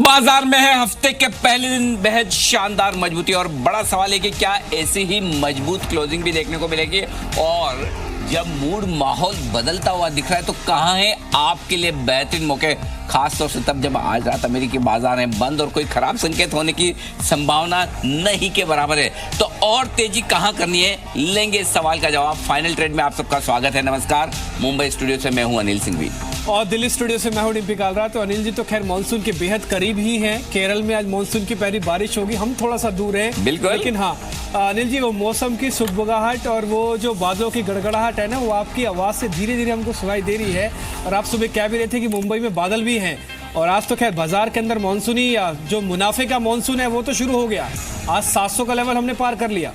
बाजार में है हफ्ते के पहले दिन बेहद शानदार मजबूती और बड़ा सवाल है कि क्या ऐसी ही मजबूत क्लोजिंग भी देखने को मिलेगी। और जब मूड माहौल बदलता हुआ दिख रहा है तो कहां है आपके लिए बेहतरीन मौके, खास तौर से तब जब आज रात अमेरिकी बाजार हैं बंद और कोई खराब संकेत होने की संभावना नहीं के बराबर है। तो और तेजी कहां करनी है, लेंगे इस सवाल का जवाब। फाइनल ट्रेड में आप सबका स्वागत है। नमस्कार। मुंबई स्टूडियो से मैं हूं अनिल सिंघवी और दिल्ली स्टूडियो से मैं हूं डिम्पी कालरा। तो अनिल जी, तो खैर मानसून के बेहद करीब ही हैं। केरल में आज मानसून की पहली बारिश होगी, हम थोड़ा सा दूर हैं बिल्कुल, लेकिन हाँ अनिल जी, वो मौसम की सुगबुगाहट और वो जो बादलों की गड़गड़ाहट है ना, वो आपकी आवाज से धीरे धीरे हमको सुनाई दे रही है। और आप सुबह कह भी रहे थे कि मुंबई में बादल भी हैं। और आज तो खैर बाजार के अंदर मानसूनी जो मुनाफे का मानसून है वो तो शुरू हो गया। आज 700 का लेवल हमने पार कर लिया।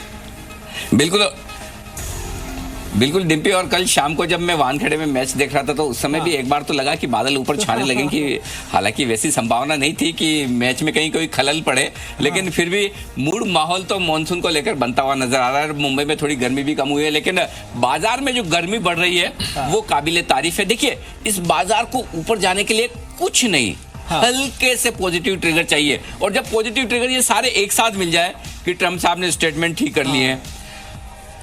बिल्कुल बिल्कुल डिम्पी। और कल शाम को जब मैं वानखेड़े में मैच देख रहा था तो उस समय भी एक बार तो लगा कि बादल ऊपर छाने लगे कि हालांकि वैसी संभावना नहीं थी कि मैच में कहीं कोई खलल पड़े, लेकिन फिर भी मूड माहौल तो मानसून को लेकर बनता हुआ नजर आ रहा है। मुंबई में थोड़ी गर्मी भी कम हुई है, लेकिन बाजार में जो गर्मी बढ़ रही है वो काबिले तारीफ है। देखिए, इस बाजार को ऊपर जाने के लिए कुछ नहीं, हल्के से पॉजिटिव ट्रिगर चाहिए। और जब पॉजिटिव ट्रिगर ये सारे एक साथ मिल जाए कि ट्रम्प साहब ने स्टेटमेंट ठीक कर लिए हैं,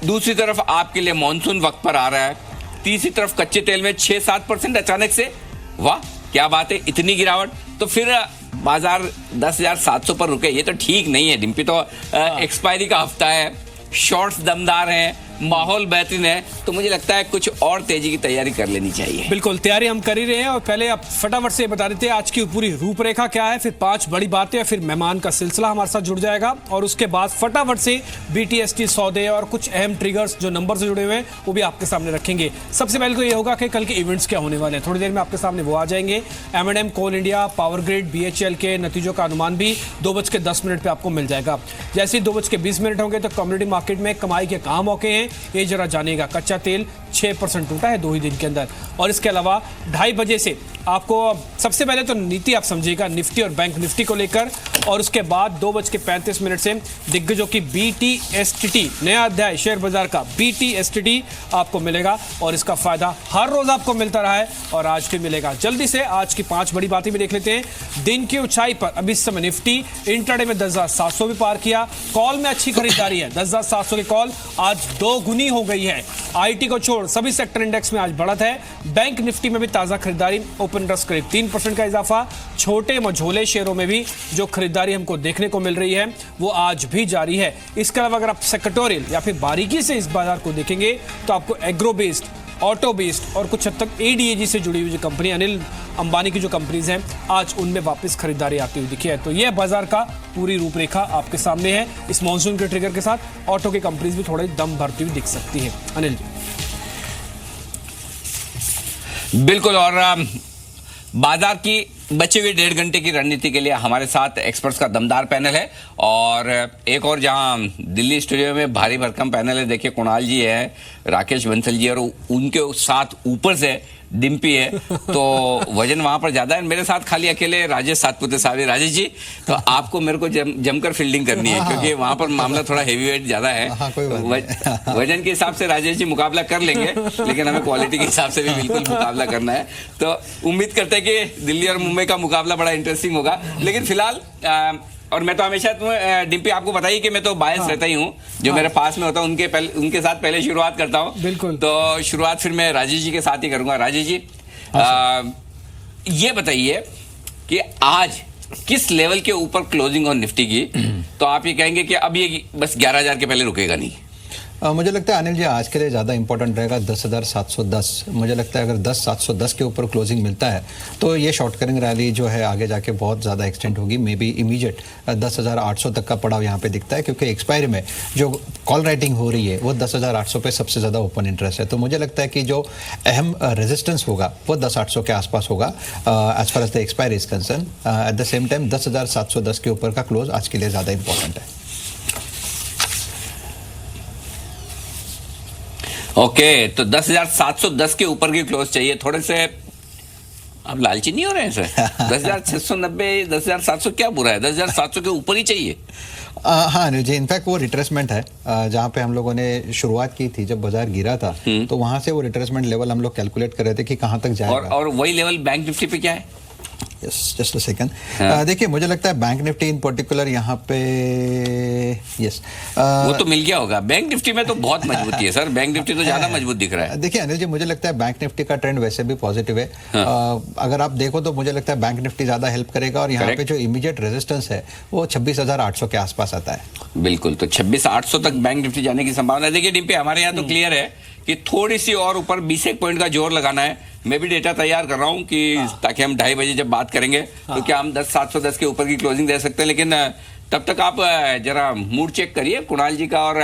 दूसरी तरफ आपके लिए मानसून वक्त पर आ रहा है, तीसरी तरफ कच्चे तेल में 6-7% अचानक से, वाह क्या बात है, इतनी गिरावट, तो फिर बाजार 10,700 पर रुके। ये तो ठीक नहीं है डिम्पी। तो एक्सपायरी का हफ्ता है, शॉर्ट्स दमदार हैं, माहौल बेहतरीन है, तो मुझे लगता है कुछ और तेजी की तैयारी कर लेनी चाहिए। बिल्कुल, तैयारी हम कर ही रहे हैं। और पहले आप फटाफट से बता देते हैं आज की पूरी रूपरेखा क्या है, फिर 5 बड़ी बातें, फिर मेहमान का सिलसिला हमारे साथ जुड़ जाएगा और उसके बाद फटाफट से BTST सौदे और कुछ अहम ट्रिगर्स जो नंबर से जुड़े हुए हैं वो भी आपके सामने रखेंगे। सबसे पहले तो ये होगा कि कल के इवेंट्स क्या होने वाले हैं, थोड़ी देर में आपके सामने वो आ जाएंगे। M&M, Coal India, power grid, BHEL के नतीजों का अनुमान भी 2:10 पे आपको मिल जाएगा। जैसे ही 2:20 होंगे तो कम्युनिटी मार्केट में कमाई के कहाँ मौके हैं ये जरा जानिएगा। कच्चा तेल 6% टूटा है 2 ही दिन के अंदर। और इसके अलावा 2:30 बजे से आपको सबसे पहले तो नीति आप समझिएगा निफ्टी और बैंक निफ्टी को लेकर, और उसके बाद 2:35 से दिग्गजों की BTST, नया अध्याय शेयर बाजार का BTST आपको मिलेगा। और इसका फायदा हर रोज आपको मिलता रहा है और आज भी मिलेगा। जल्दी से आज की 5 बड़ी बातें भी देख लेते हैं। दिन की ऊंचाई पर अभी इस समय निफ्टी इंट्राडे में 10,700 भी पार किया। कॉल में अच्छी खरीदारी है, 10,700 की कॉल आज 2 गुनी हो गई है। IT को छोड़ सभी सेक्टर इंडेक्स में आज बढ़त है। बैंक निफ्टी में भी ताजा खरीदारी, ओपन इंटरेस्ट करीब 3% का इजाफा। छोटे मझोले शेयरों में भी जो खरीदारी हमको देखने को मिल रही है वो आज भी जारी है। इसके अलावा अगर आप सेक्टोरियल या फिर बारीकी से इस बाजार को देखेंगे तो आपको एग्रो बेस्ड, ऑटो बेस्ड और कुछ हद तक ADAG से जुड़ी हुई जो कंपनी, अनिल अंबानी की जो कंपनीज हैं, आज उनमें वापस खरीदारी आती हुई दिखी है। तो यह बाजार का पूरी रूपरेखा आपके सामने है। इस मॉनसून के ट्रिगर के साथ ऑटो की कंपनीज भी थोड़ी दम भरती हुई दिख सकती है। अनिल जी बिल्कुल। और बाजार की बचे हुए 1.5 घंटे की रणनीति के लिए हमारे साथ एक्सपर्ट्स का दमदार पैनल है। और एक और जहां दिल्ली स्टूडियो में भारी भरकम पैनल है, देखिए कुणाल जी है, राकेश बंसल जी, और उनके साथ ऊपर से डिम्पी है, तो वजन वहां पर ज्यादा है। मेरे साथ खाली अकेले राजेश सातपुते साहब है। राजेश जी, तो आपको मेरे को जमकर फील्डिंग करनी है क्योंकि वहां पर मामला थोड़ा हेवी वेट ज्यादा है। वजन के हिसाब से राजेश जी मुकाबला कर लेंगे, लेकिन हमें क्वालिटी के हिसाब से भी बिल्कुल मुकाबला करना है। तो उम्मीद करते हैं कि दिल्ली और मुंबई का मुकाबला बड़ा इंटरेस्टिंग होगा। लेकिन फिलहाल और मैं तो हमेशा डिम्पी आपको बताइए कि मैं तो बायस रहता ही हूँ, जो मेरे पास में होता है उनके साथ पहले शुरुआत करता हूँ। बिल्कुल। तो शुरुआत फिर मैं राजेश जी के साथ ही करूंगा। राजेश जी, ये बताइए कि आज किस लेवल के ऊपर क्लोजिंग और निफ्टी की, तो आप ये कहेंगे कि अब ये बस 11,000 के पहले रुकेगा नहीं? मुझे लगता है अनिल जी आज के लिए ज़्यादा इंपॉर्टेंट रहेगा 10,710। मुझे लगता है अगर 10,710 के ऊपर क्लोजिंग मिलता है तो ये शॉर्ट करिंग रैली जो है आगे जाके बहुत ज़्यादा एक्सटेंड होगी। मे बी इमीडिएट 10,800 तक का पड़ाव यहाँ पे दिखता है, क्योंकि एक्सपायरी में जो कॉल राइटिंग हो रही है वो 10,800 पे सबसे ज़्यादा ओपन इंटरेस्ट है। तो मुझे लगता है कि जो अहम रेजिस्टेंस होगा वो 10,800 के आसपास होगा as far as the expiry is concern. At the same time 10,710 के ऊपर का क्लोज आज के लिए ज़्यादा इंपॉर्टेंट है। ओके, तो 10,710 के ऊपर की क्लोज चाहिए। थोड़े से आप लालची नहीं हो रहे हैं सर? 10,690, 10,700 क्या बुरा है? 10,700 के ऊपर ही चाहिए। हाँ जी, इनफैक्ट वो रिट्रेसमेंट है जहाँ पे हम लोगों ने शुरुआत की थी जब बाजार गिरा था, तो वहां से वो रिट्रेसमेंट लेवल हम लोग कैलकुलेट कर रहे थे कि कहाँ तक जाएगा। और वही लेवल बैंक निफ्टी पे क्या है? Yes, just a second. देखिए, मुझे लगता है बैंक निफ्टी इन पर्टिकुलर यहाँ पे, यस, वो तो मिल गया होगा। बैंक निफ्टी में तो बहुत मजबूती है सर, बैंक निफ्टी तो ज्यादा मजबूत दिख रहा है। देखिए अनिल जी, मुझे लगता है बैंक निफ्टी का ट्रेंड वैसे भी पॉजिटिव है। अगर आप देखो तो मुझे लगता है बैंक निफ्टी ज्यादा हेल्प करेगा, और यहाँ पे जो इमीडिएट रेजिस्टेंस है वो 26,800 के आसपास आता है। बिल्कुल, तो 26,800 तक बैंक निफ्टी जाने की संभावना है। देखिए डिम्पी, हमारे यहाँ तो क्लियर है कि थोड़ी सी और ऊपर 20 एक पॉइंट का जोर लगाना है। मैं भी डेटा तैयार कर रहा हूँ कि ताकि हम 2:30 बजे जब बात करेंगे तो क्या हम 10,710 के ऊपर की क्लोजिंग दे सकते हैं। लेकिन तब तक आप जरा मूड चेक करिए। कुणाल जी का और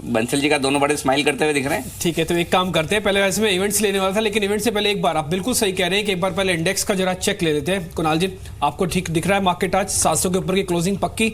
बंसल जी का दोनों बड़े स्माइल करते हुए दिख रहे हैं। ठीक है, तो एक काम करते हैं, पहले वैसे मैं इवेंट्स लेने वाला था, लेकिन इवेंट से पहले एक बार आप बिल्कुल सही कह रहे हैं कि एक बार पहले इंडेक्स का जरा चेक ले लेते हैं। कुणाल जी, आपको ठीक दिख रहा है मार्केट आज 700 के ऊपर की क्लोजिंग पक्की?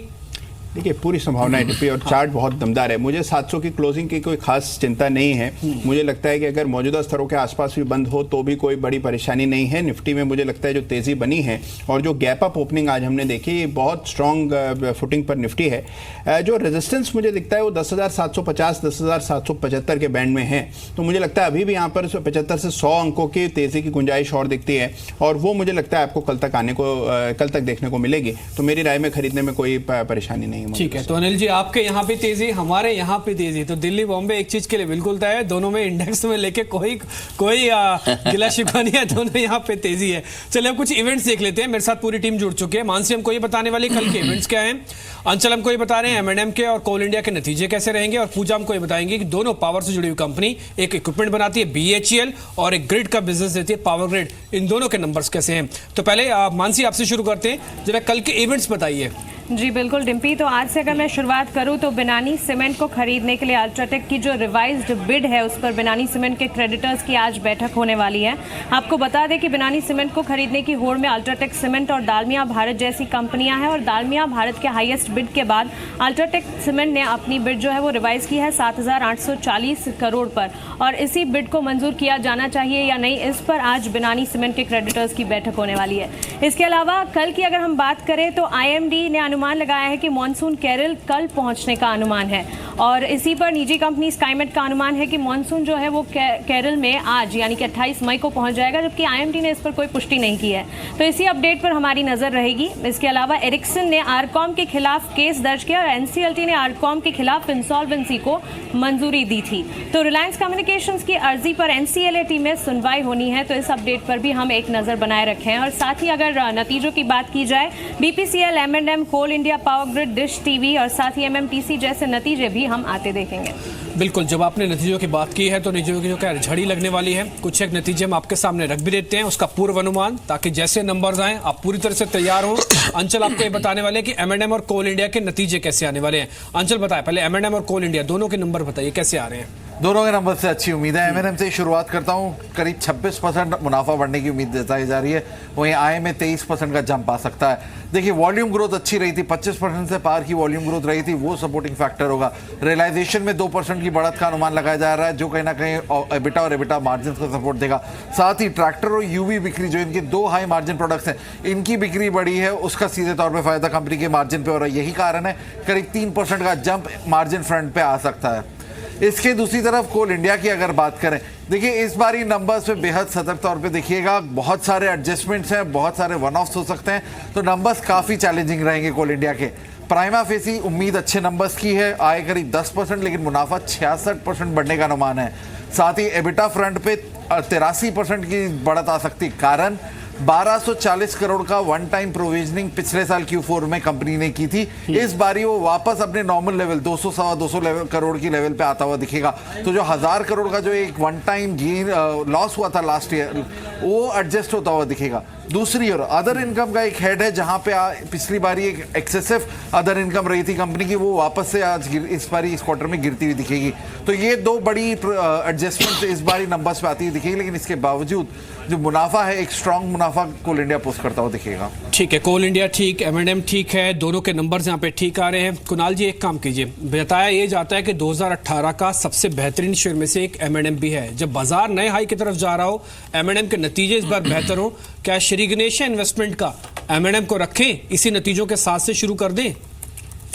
देखिए, पूरी संभावना है डिपी, और चार्ट बहुत दमदार है। मुझे 700 की क्लोजिंग की कोई खास चिंता नहीं है। मुझे लगता है कि अगर मौजूदा स्तरों के आसपास भी बंद हो तो भी कोई बड़ी परेशानी नहीं है। निफ्टी में मुझे लगता है जो तेजी बनी है और जो गैप अप ओपनिंग आज हमने देखी, ये बहुत स्ट्रॉन्ग फुटिंग पर निफ्टी है। जो रेजिस्टेंस मुझे दिखता है वो 10,750 10,775 के बैंड में है। तो मुझे लगता है अभी भी यहाँ पर 75 से 100 अंकों की तेजी की गुंजाइश और दिखती है, और वो मुझे लगता है आपको कल तक देखने को मिलेगी। तो मेरी राय में खरीदने में कोई परेशानी नहीं है। ठीक है, तो अनिल जी, आपके यहाँ पे तेजी, हमारे यहाँ पे तेजी, तो दिल्ली बॉम्बे एक चीज के लिए बिल्कुल तय है, दोनों में इंडेक्स में लेके कोई गिला शिकवा नहीं है, दोनों यहाँ पे तेजी है। चलिए अब कुछ इवेंट्स देख लेते हैं। मेरे साथ पूरी टीम जुड़ चुकी है। मानसी हमको ये बताने वाली कल के इवेंट्स क्या हैं, अंचल हमको ये बता रहे हैं M&M के और कोल इंडिया के नतीजे कैसे रहेंगे, और पूजा हमको ये बताएंगे कि दोनों पावर से जुड़ी हुई कंपनी, एक इक्विपमेंट बनाती है BHEL और एक ग्रिड का बिजनेस देती है पावर ग्रिड, इन दोनों के नंबर्स कैसे हैं। तो पहले मानसी आपसे शुरू करते हैं, जरा कल के इवेंट्स बताइए। जी बिल्कुल डिम्पी, तो आज से अगर मैं शुरुआत करूं तो बिनानी सीमेंट को खरीदने के लिए अल्ट्राटेक की जो रिवाइज्ड बिड है उस पर बिनानी सीमेंट के क्रेडिटर्स की आज बैठक होने वाली है। आपको बता दें कि बिनानी सीमेंट को खरीदने की होड़ में अल्ट्राटेक सीमेंट और दालमिया भारत जैसी कंपनियां हैं, और दालमिया भारत के हाईएस्ट बिड के बाद अल्ट्राटेक सीमेंट ने अपनी बिड जो है वो रिवाइज की है 7,840 करोड़ पर, और इसी बिड को मंजूर किया जाना चाहिए या नहीं, इस पर आज बिनानी सीमेंट के क्रेडिटर्स की बैठक होने वाली है। इसके अलावा कल की अगर हम बात करें तो IMD ने अनुमान लगाया है कि मॉनसून केरल कल पहुंचने का अनुमान है, और इसी पर निजी कंपनी स्काईमेट का अनुमान है कि मॉनसून जो है वो केरल में आज यानी कि 28 मई को पहुंच जाएगा, जबकि IMD ने इस पर कोई पुष्टि नहीं की है। तो इसी अपडेट पर हमारी नजर रहेगी। इसके अलावा एरिक्सन ने आरकॉम के खिलाफ केस दर्ज किया, और NCLT ने आरकॉम के खिलाफ इंसॉल्वेंसी को मंजूरी दी थी। तो रिलायंस कम्युनिकेशंस की अर्जी पर NCLAT में सुनवाई होनी है, तो इस अपडेट पर भी हम एक नजर बनाए रखें। और साथ ही अगर नतीजों की बात की जाए, BPCL, M&M, Coal India, power grid, Dish TV और साथ ही MMTC जैसे नतीजे भी हम आते देखेंगे। बिल्कुल, जब आपने नतीजों की बात की है तो नतीजों की जो क्या झड़ी लगने वाली है, कुछ एक नतीजे हम आपके सामने रख भी देते हैं, उसका पूर्व अनुमान, ताकि जैसे नंबर्स आए आप पूरी तरह से तैयार हो। अंचल आपको ये बताने वाले कि M&M और कोल इंडिया के नतीजे कैसे आने वाले हैं। अंचल बताए पहले, M&M और कोल इंडिया दोनों के नंबर बताइए कैसे आ रहे हैं। दोनों के नंबर से अच्छी उम्मीद है। M&M से ही शुरुआत करता हूँ, करीब 26% मुनाफा बढ़ने की उम्मीद जताई जा रही है। वहीं आय में 23% का जंप आ सकता है। देखिए, वॉल्यूम ग्रोथ अच्छी रही थी, 25% से पार की वॉल्यूम ग्रोथ रही थी, वो सपोर्टिंग फैक्टर होगा। रियलाइजेशन में 2% की बढ़त का अनुमान लगाया जा रहा है, जो कहीं ना कहीं EBITDA और EBITDA मार्जिन का सपोर्ट देगा। साथ ही ट्रैक्टर और UV बिक्री, जो इनके 2 हाई मार्जिन प्रोडक्ट्स हैं, इनकी बिक्री बढ़ी है, उसका सीधे तौर पर फायदा कंपनी के मार्जिन पे हो रहा है। यही कारण है करीब 3% का जंप मार्जिन फ्रंट पे आ सकता है। इसके दूसरी तरफ कोल इंडिया की अगर बात करें, देखिए इस बार ही नंबर्स पे बेहद सतर्क तौर पे देखिएगा, बहुत सारे एडजस्टमेंट्स हैं, बहुत सारे वन ऑफ्स हो सकते हैं, तो नंबर्स काफ़ी चैलेंजिंग रहेंगे कोल इंडिया के। प्राइमा फेसी उम्मीद अच्छे नंबर्स की है, आय करीब 10%, लेकिन मुनाफा 66% बढ़ने का अनुमान है। साथ ही EBITDA फ्रंट पे 83% की बढ़त आ सकती, कारण 1240 करोड़ का वन टाइम प्रोविजनिंग पिछले साल Q4 में कंपनी ने की थी। इस बारी वो वापस अपने नॉर्मल लेवल 200 करोड़ की लेवल पे आता हुआ दिखेगा। तो जो 1000 करोड़ का जो एक वन टाइम गेन लॉस हुआ था लास्ट ईयर, वो एडजस्ट होता हुआ दिखेगा। दूसरी ओर अदर इनकम का एक हेड है, जहां पे पिछली बारी एक एक्सेसिव अदर इनकम रही थी कंपनी की, वो वापस से आज इस बारी इस क्वार्टर में गिरती हुई दिखेगी। तो ये 2 बड़ी एडजस्टमेंट इस बारी नंबर्स पे आती हुई दिखेगी, लेकिन इसके बावजूद जो मुनाफा है, एक स्ट्रांग मुनाफा कोल इंडिया पोस्ट करता हुआ दिखेगा। ठीक है, कोल इंडिया ठीक, M&M ठीक है, दोनों के नंबर्स यहाँ पे ठीक आ रहे हैं। कुणाल जी एक काम कीजिए, बताया ये जाता है कि 2018 का सबसे बेहतरीन शेयर में से एक M&M भी है। जब बाजार नए हाई की तरफ जा रहा हो, M&M के नतीजे इस बार बेहतर हो, क्या श्री गणेश इन्वेस्टमेंट का M&M को रखें, इसी नतीजों के साथ से शुरू कर दें?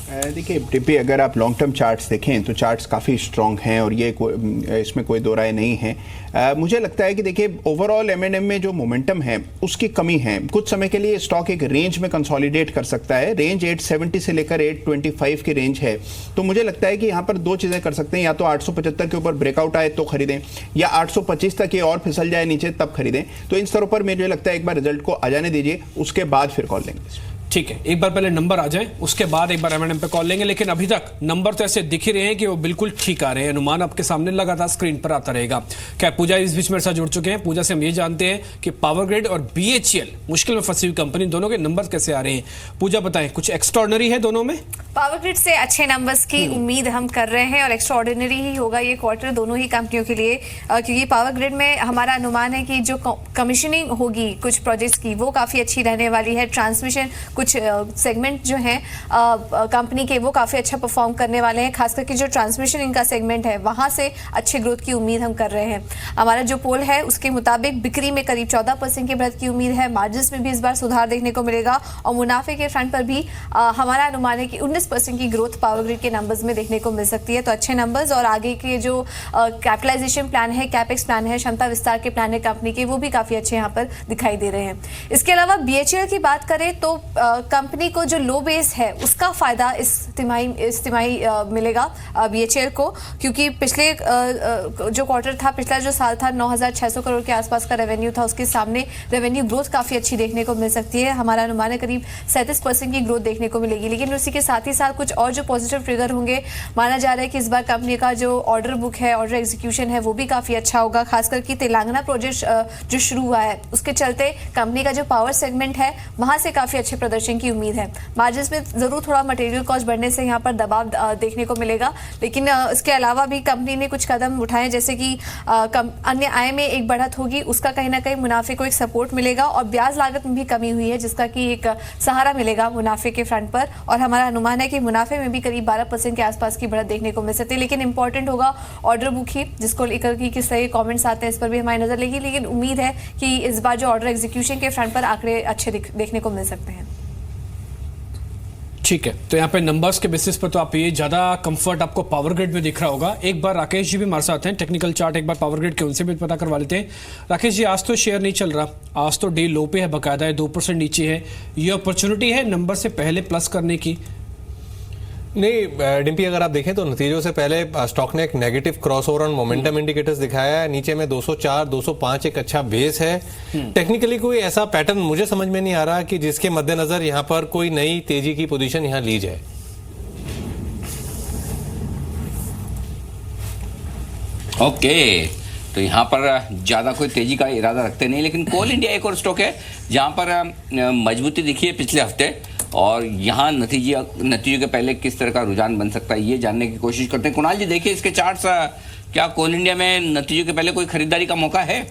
देखिए टिप्पी, अगर आप लॉन्ग टर्म चार्ट्स देखें तो चार्ट्स काफ़ी स्ट्रॉन्ग हैं और ये इसमें कोई दो राय नहीं है। मुझे लगता है कि देखिए ओवरऑल M&M में जो मोमेंटम है उसकी कमी है। कुछ समय के लिए स्टॉक एक रेंज में कंसोलिडेट कर सकता है। रेंज 870 से लेकर 825 की रेंज है, तो मुझे लगता है कि यहाँ पर दो चीज़ें कर सकते हैं, या तो 875 के ऊपर ब्रेकआउट आए तो खरीदें, या 825 तक ये और फिसल जाए नीचे तब खरीदें। तो इन स्तरों पर मुझे लगता है एक बार रिजल्ट को आ जाने दीजिए, उसके बाद फिर कॉल लेंगे। ठीक है, एक बार पहले नंबर आ जाए, उसके बाद एक बार M&M पे कॉल लेंगे। लेकिन अभी तक नंबर तो ऐसे दिख ही रहे हैं कि वो बिल्कुल ठीक आ रहे हैं। अनुमान आपके सामने लगातार स्क्रीन पर आता रहेगा। क्या पूजा इस बीच मेरे साथ जुड़ चुके हैं? पूजा से हम ये जानते हैं कि पावर ग्रिड और BHEL मुश्किल में फंसी हुई कंपनी, दोनों के नंबर कैसे आ रहे हैं? पूजा बताएं, कुछ एक्स्ट्राऑर्डिनरी है दोनों में? पावर ग्रिड से अच्छे नंबर्स की उम्मीद हम कर रहे हैं और एक्स्ट्राऑर्डिनरी ही होगा ये क्वार्टर दोनों ही कंपनियों के लिए, क्योंकि पावर ग्रिड में हमारा अनुमान है कि जो कमीशनिंग होगी कुछ प्रोजेक्ट्स की वो काफ़ी अच्छी रहने वाली है। ट्रांसमिशन कुछ सेगमेंट जो है कंपनी के वो काफ़ी अच्छा परफॉर्म करने वाले हैं। खास करके जो ट्रांसमिशन इनका सेगमेंट है वहाँ से अच्छे ग्रोथ की उम्मीद हम कर रहे हैं। हमारा जो पोल है उसके मुताबिक बिक्री में करीब 14% की बढ़त की उम्मीद है। मार्जिन्स में भी इस बार सुधार देखने को मिलेगा और मुनाफे के फ्रंट पर भी हमारा अनुमान है कि 19% की ग्रोथ पावर ग्रिड के नंबर्स में देखने को मिल सकती है। तो अच्छे नंबर्स और आगे के जो कैपिटलाइजेशन प्लान है, कैपेक्स प्लान है, क्षमता विस्तार के प्लान है कंपनी के, वो भी काफ़ी अच्छे यहाँ पर दिखाई दे रहे हैं। इसके अलावा BHEL की बात करें तो कंपनी को जो लो बेस है उसका फायदा इस तिमाही मिलेगा BHEL को, क्योंकि पिछले जो क्वार्टर था, पिछला जो साल था 9,600 करोड़ के आसपास का रेवेन्यू था, उसके सामने रेवेन्यू ग्रोथ काफ़ी अच्छी देखने को मिल सकती है। हमारा अनुमान है करीब 37% की ग्रोथ देखने को मिलेगी। लेकिन उसी के साथ ही साथ कुछ और जो पॉजिटिव ट्रिगर होंगे, माना जा रहा है कि इस बार कंपनी का जो ऑर्डर बुक है, ऑर्डर एग्जीक्यूशन है, वो भी काफ़ी अच्छा होगा। खास करके तेलंगाना प्रोजेक्ट जो शुरू हुआ है उसके चलते कंपनी का जो पावर सेगमेंट है वहाँ से काफ़ी अच्छे प्रदर्शन की उम्मीद है। मार्जिन्स में ज़रूर थोड़ा मटेरियल कॉस्ट बढ़ने से यहाँ पर दबाव देखने को मिलेगा, लेकिन इसके अलावा भी कंपनी ने कुछ कदम उठाए, जैसे कि अन्य आय में एक बढ़त होगी, उसका कहीं ना कहीं मुनाफे को एक सपोर्ट मिलेगा और ब्याज लागत में भी कमी हुई है जिसका कि एक सहारा मिलेगा मुनाफे के फ्रंट पर। और हमारा अनुमान है कि मुनाफे में भी करीब 12% के आसपास की बढ़त देखने को मिल सकती है। लेकिन इंपॉर्टेंट होगा ऑर्डर बुक ही, जिसको लेकर कि किस तरह के कॉमेंट्स आते हैं इस पर भी हमारी नजर लेगी। लेकिन उम्मीद है कि इस बार जो ऑर्डर एग्जीक्यूशन के फ्रंट पर आंकड़े अच्छे देखने को मिल सकते हैं। ठीक है, तो यहाँ पे नंबर्स के बेसिस पर तो आप ये ज्यादा कंफर्ट आपको पावर ग्रिड में दिख रहा होगा। एक बार राकेश जी भी हमारे साथ हैं, टेक्निकल चार्ट एक बार पावर ग्रिड के उनसे भी पता करवा लेते हैं। राकेश जी, आज तो शेयर नहीं चल रहा, आज तो डे लो पे है, बकायदा है 2% नीचे है। ये अपॉर्चुनिटी है नंबर से पहले प्लस करने की? नहीं डिम्पी, अगर आप देखें तो नतीजों से पहले स्टॉक ने एक negative crossover on momentum indicators दिखाया है। नीचे में 204, 205 एक अच्छा बेस है। टेक्निकली कोई ऐसा पैटर्न मुझे समझ में नहीं आ रहा कि जिसके मद्देनजर यहां पर कोई नई तेजी की पोजीशन यहां ली जाए। ओके, तो यहाँ पर ज़्यादा कोई तेजी का इरादा रखते नहीं, लेकिन कोल इंडिया एक और स्टॉक है जहाँ पर मजबूती दिखी है पिछले हफ्ते, और यहाँ नतीजों के पहले किस तरह का रुझान बन सकता है ये जानने की कोशिश करते हैं। कुणाल जी, देखिए इसके चार्ट्स, क्या कोल इंडिया में नतीजों के पहले कोई खरीदारी का मौका है?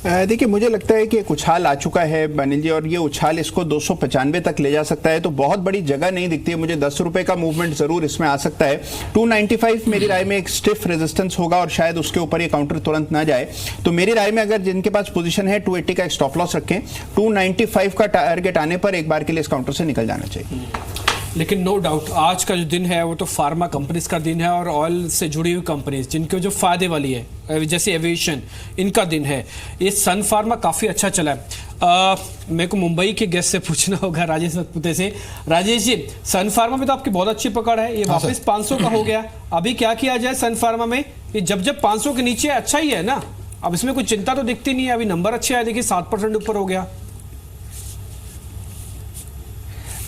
देखिए मुझे लगता है कि एक उछाल आ चुका है अनिल जी, और ये उछाल इसको 295 तक ले जा सकता है। तो बहुत बड़ी जगह नहीं दिखती है मुझे, 10 रुपए का मूवमेंट जरूर इसमें आ सकता है। 295 मेरी राय में एक स्टिफ रेजिस्टेंस होगा और शायद उसके ऊपर ये काउंटर तुरंत ना जाए। तो मेरी राय में अगर जिनके पास पोजीशन है 280 का एक स्टॉप लॉस रखें, 295 का टारगेट आने पर एक बार के लिए इस काउंटर से निकल जाना चाहिए। लेकिन नो डाउट आज का जो दिन है वो तो फार्मा कंपनीज का दिन है और ऑयल से जुड़ी हुई कंपनीज जिनके जो फायदे वाली है, जैसे एविएशन, इनका दिन है। ये सन फार्मा काफ़ी अच्छा चला है। मेरे को मुंबई के गेस्ट से पूछना होगा, राजेश नतपुते से। राजेश जी, सन फार्मा में तो आपकी बहुत अच्छी पकड़ है, ये वापस 500 का हो गया। अभी क्या किया जाए सन फार्मा में? ये जब 500 के नीचे अच्छा ही है ना, अब इसमें कोई चिंता तो दिखती नहीं है। अभी नंबर अच्छे आए, देखिए 7% ऊपर हो गया।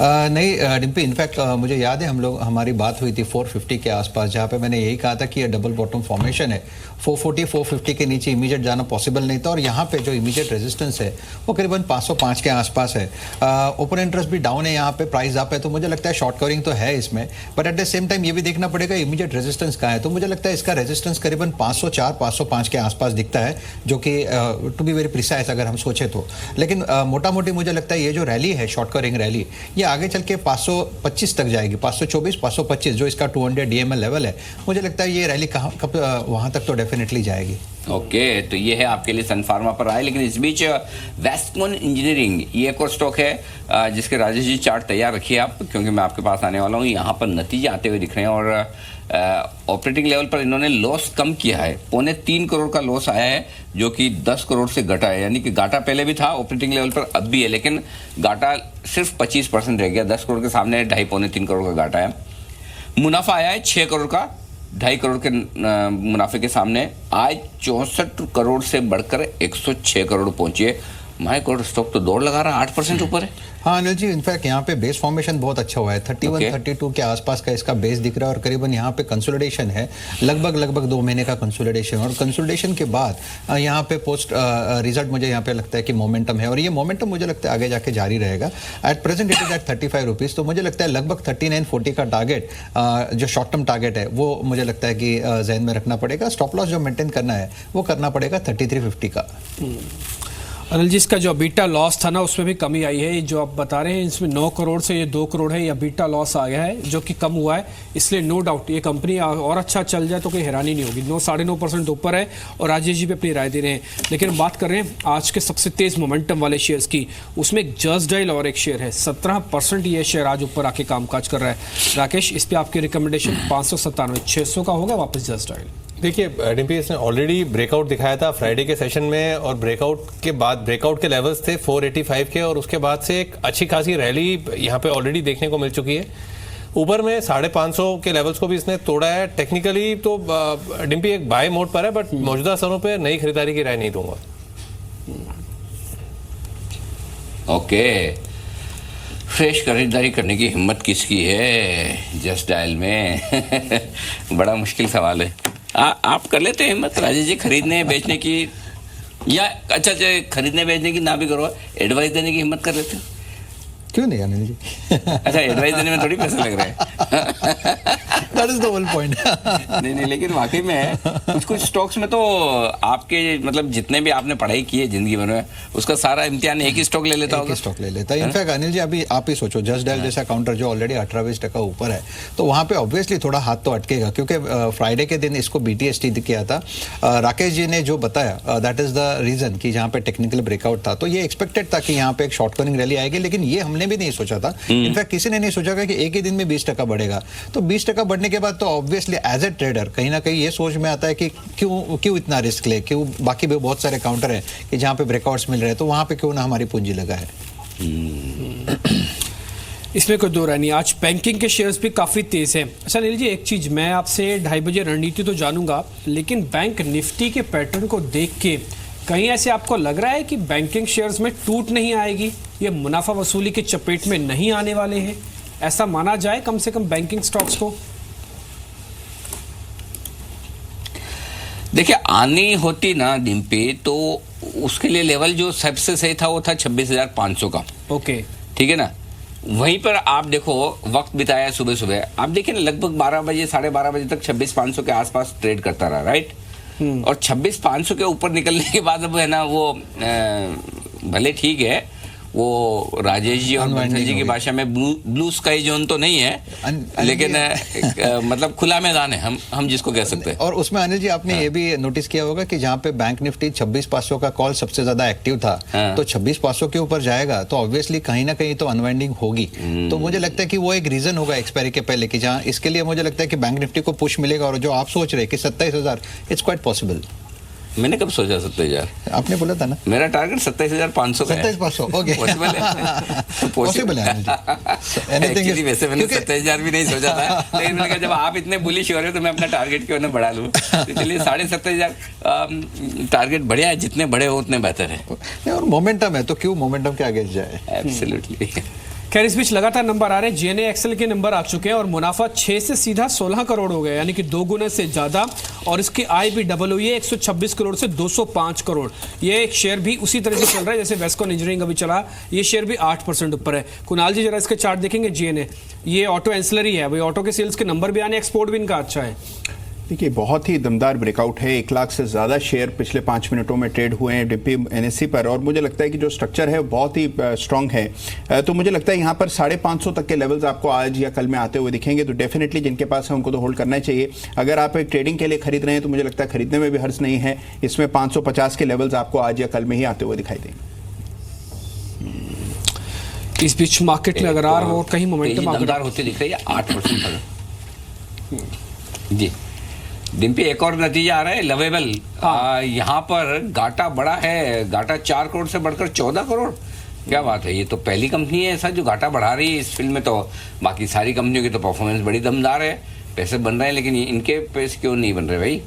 नहीं डिम्पी, इनफैक्ट मुझे याद है हमारी बात हुई थी 450 के आसपास, जहाँ पे मैंने यही कहा था कि ये डबल बॉटम फॉर्मेशन है। 440, 450 के नीचे इमीडिएट जाना पॉसिबल नहीं था, और यहाँ पे जो इमीडिएट रेजिस्टेंस है वो करीबन 505 के आसपास है। ओपन इंटरेस्ट भी डाउन है, यहाँ पे प्राइस अप है, तो मुझे लगता है शॉर्ट कवरिंग तो है इसमें, but at the same time ये भी देखना पड़ेगा इमीडिएट रेजिस्टेंस कहाँ है। तो मुझे लगता है इसका रेजिस्टेंस करीबन 504, 505 के आसपास दिखता है, जो कि टू बी वेरी प्रिसाइज अगर हम सोचे तो। लेकिन मोटा मोटी मुझे लगता है ये जो रैली है, शॉर्ट कवरिंग रैली, ये आगे चल के 525 तक जाएगी, 524, 525 जो इसका 200 DML लेवल है। मुझे लगता है ये रैली कब वहां तक तो डेफिनेटली जाएगी। ओके, तो ये है आपके लिए सन फार्मा पर आए। लेकिन इस बीच वेस्टकोन इंजीनियरिंग ये एक और स्टॉक है जिसके राजेश जी चार्ट तैयार रखिए आप, क्योंकि मैं आपके पास आने वाला हूँ। यहाँ पर नतीजे आते हुए दिख रहे हैं और ऑपरेटिंग लेवल पर इन्होंने लॉस कम किया है। 3.25 करोड़ का लॉस आया है, जो कि 10 करोड़ से घटा है। यानी कि घाटा पहले भी था ऑपरेटिंग लेवल पर, अब भी है, लेकिन घाटा सिर्फ 25% रह गया। 10 करोड़ के सामने 2.5-3 करोड़ का घाटा है। मुनाफा आया है 6 करोड़ का, 2.5 करोड़ के मुनाफे के सामने। आज 64 करोड़ से बढ़कर 106 करोड़ पहुंचे। माय गॉड, स्टॉक तो दौड़ लगा रहा है, 8% ऊपर है। हाँ अनिल जी, इनफैक्ट यहाँ पे बेस फॉर्मेशन बहुत अच्छा हुआ है। 31-32 के आसपास का इसका बेस दिख रहा है और करीबन यहाँ पे कंसोलिडेशन है, लगभग 2 महीने का कंसोलिडेशन। और कंसोलिडेशन के बाद यहाँ पे पोस्ट रिजल्ट मुझे यहाँ पे लगता है कि मोमेंटम है, और ये मोमेंटम मुझे लगता है आगे जाके जारी रहेगा। At present it is at 35 rupees, तो मुझे लगता है लगभग 39.40 का टारगेट, जो शॉर्ट टर्म टारगेट है, वो मुझे लगता है कि जहन में रखना पड़ेगा। स्टॉप लॉस जो मेंटेन करना है वो करना पड़ेगा 33.50 का। अनिल जी, इसका जो बीटा लॉस था ना, उसमें भी कमी आई है। जो आप बता रहे हैं इसमें 9 करोड़ से ये 2 करोड़ है, या बीटा लॉस आ गया है जो कि कम हुआ है। इसलिए नो डाउट ये कंपनी और अच्छा चल जाए तो कोई हैरानी नहीं होगी। 9-9.5% ऊपर है और राजेश जी भी अपनी राय दे रहे हैं। लेकिन बात कर रहे हैं आज के सबसे तेज मोमेंटम वाले शेयर्स की, उसमें एक जस्ट डायल और एक शेयर है। 17% ये शेयर आज ऊपर आके कामकाज कर रहा है। राकेश, इस पर आपकी रिकमेंडेशन 597, 600 का होगा वापस जस्ट डायल। देखिए डिम्पी, इसने ऑलरेडी ब्रेकआउट दिखाया था फ्राइडे के सेशन में, और ब्रेकआउट के बाद ब्रेकआउट के लेवल्स थे 485 के, और उसके बाद से एक अच्छी खासी रैली यहाँ पे ऑलरेडी देखने को मिल चुकी है। ऊपर में 550 के लेवल्स को भी इसने तोड़ा है। टेक्निकली तो डिम्पी एक बाय मोड पर है, बट मौजूदा स्तरों पे नई खरीदारी की राय नहीं दूंगा। ओके, फ्रेश खरीदारी करने की हिम्मत किसकी है जस्ट डायल में? बड़ा मुश्किल सवाल है। आप कर लेते हैं हिम्मत राजेश जी, खरीदने बेचने की, या अच्छा खरीदने बेचने की ना भी करो, एडवाइस देने की हिम्मत कर लेते हो? क्यों नहीं अनिल जी? अच्छा, एडवाइस देने में थोड़ी पैसे लग रहे हैं। That is the whole point. नहीं, लेकिन वाकई में कुछ स्टॉक्स में तो आपके मतलब जितने भी आपने पढ़ाई की है जिंदगी भर में, उसका सारा इम्तिहान एक ही स्टॉक ले लेता होगा। स्टॉक ले लेता है। इनफैक्ट अनिल जी, अभी आप ही सोचो, जस्ट डायल जैसा काउंटर जो ऑलरेडी 18-20% ऊपर है, तो वहां पे ऑब्वियसली थोड़ा हाथ तो अटकेगा, क्योंकि फ्राइडे के दिन इसको BTST किया था। राकेश जी ने जो बताया, दैट इज द रीजन कि जहाँ पे टेक्निकल ब्रेकआउट था, तो ये एक्सपेक्टेड था कि यहाँ पे एक शॉर्ट कवरिंग रैली आएगी, लेकिन ये हमने भी नहीं सोचा था। इनफैक्ट किसी ने नहीं सोचा था कि एक ही दिन में 20% बढ़ेगा। तो 20% बढ़ने के बाद तो ऑब्वियसली एज ए ट्रेडर कहीं ना कहीं ये सोच में आता है कि क्यों इतना रिस्क ले, क्यों बाकी भी बहुत सारे काउंटर हैं कि जहाँ पे ब्रेकआउट्स मिल रहे हैं, तो वहां पे क्यों ना हमारी पूंजी लगा है। इसमें कोई दो राय नहीं। आज बैंकिंग के शेयर्स भी काफ़ी तेज हैं। अच्छा नील जी, एक चीज़ मैं आपसे 2:30 बजे रणनीति तो जानूंगा, लेकिन बैंक निफ्टी के पैटर्न को देख के कहीं ऐसे आपको लग रहा है कि बैंकिंग शेयर्स में टूट नहीं आएगी, ये मुनाफा वसूली के चपेट में नहीं आने वाले हैं? ऐसा माना जाए कम से कम बैंकिंग स्टॉक्स को? देखिए, आनी होती ना डिम्पी, तो उसके लिए लेवल जो सबसे सही था वो था 26,500 का। ओके, ठीक है ना। वहीं पर आप देखो वक्त बिताया सुबह सुबह, आप देखिए ना, लगभग 12 बजे 12:30 बजे तक 26,500 के आसपास ट्रेड करता रहा, राइट। और 26,500 के ऊपर निकलने के बाद अब है ना वो भले ठीक है, वो राजेश जी और बंसल जी की भाषा में ब्लू स्काई जोन तो नहीं है, लेकिन मतलब खुला मैदान है, हम जिसको कह सकते हैं। और उसमें अनिल जी आपने ये भी नोटिस किया होगा कि जहाँ पे बैंक निफ्टी 26,500 का कॉल सबसे ज्यादा एक्टिव था, तो 26,500 के ऊपर जाएगा तो ऑब्वियसली कहीं ना कहीं तो अनवाइंडिंग होगी। तो मुझे लगता है कि वो एक रीजन होगा एक्सपायरी के पहले कि जहाँ इसके लिए मुझे लगता है कि बैंक निफ्टी को पुश मिलेगा। और जो आप सोच रहे कि 27,000, इट्स क्वाइट पॉसिबल। मैंने कब सोचा 27,000? आपने बोला था ना, मेरा टारगेट 27,500 का है। 27,500, ओके, पॉसिबल है। पॉसिबल है। एक्चुअली वैसे मैंने 27,000 भी नहीं सोचा था, लेकिन मैंने कहा जब आप इतने बुलिश हो रहे हो तो मैं अपना टारगेट क्यों ना बढ़ा लूं। तो चलिए 27,500 टारगेट बढ़िया है, जितने बड़े हो उतने बेहतर है। और मोमेंटम है तो क्यों मोमेंटम के आगे जाए। एब्सोल्युटली। खैर, इस बीच लगातार नंबर आ रहे हैं। GNA एक्सेल के नंबर आ चुके हैं और मुनाफा 6 से सीधा 16 करोड़ हो गया, यानी कि 2 गुने से ज्यादा। और इसकी आय भी डबल हुई है, 126 करोड़ से 205 करोड़। ये एक शेयर भी उसी तरह से चल रहा है जैसे वेस्टकोन इंजीनियरिंग अभी चला, ये शेयर भी 8% ऊपर है। कुणाल जी जरा इसके चार्ट देखेंगे। GNA ये ऑटो एंसिलरी है, भाई ऑटो के सेल्स के नंबर भी आने, एक्सपोर्ट भी इनका अच्छा है। देखिए बहुत ही दमदार ब्रेकआउट है। 1 लाख से ज़्यादा शेयर पिछले 5 मिनटों में ट्रेड हुए हैं डिम्पी एनएससी पर, और मुझे लगता है कि जो स्ट्रक्चर है बहुत ही स्ट्रांग है। तो मुझे लगता है यहाँ पर 550 तक के लेवल्स आपको आज या कल में आते हुए दिखेंगे। तो डेफिनेटली जिनके पास है उनको तो होल्ड करना चाहिए। अगर आप एक ट्रेडिंग के लिए खरीद रहे हैं तो मुझे लगता है खरीदने में भी हर्ज नहीं है। इसमें 550 के लेवल्स आपको आज या कल में ही आते हुए दिखाई देंगे। इस बीच मार्केट में अगर और कहीं मोमेंटम दमदार होती दिख रही है 8% पर। जी डिम्पी, एक और नतीजा आ रहा है लवेबल। यहाँ पर घाटा बड़ा है, घाटा 4 करोड़ से बढ़कर 14 करोड़। क्या बात है, ये तो पहली कंपनी है ऐसा जो घाटा बढ़ा रही है इस फील्ड में। तो बाकी सारी कंपनियों की तो परफॉर्मेंस बड़ी दमदार है, पैसे बन रहे हैं, लेकिन इनके पैसे क्यों नहीं बन रहे भाई?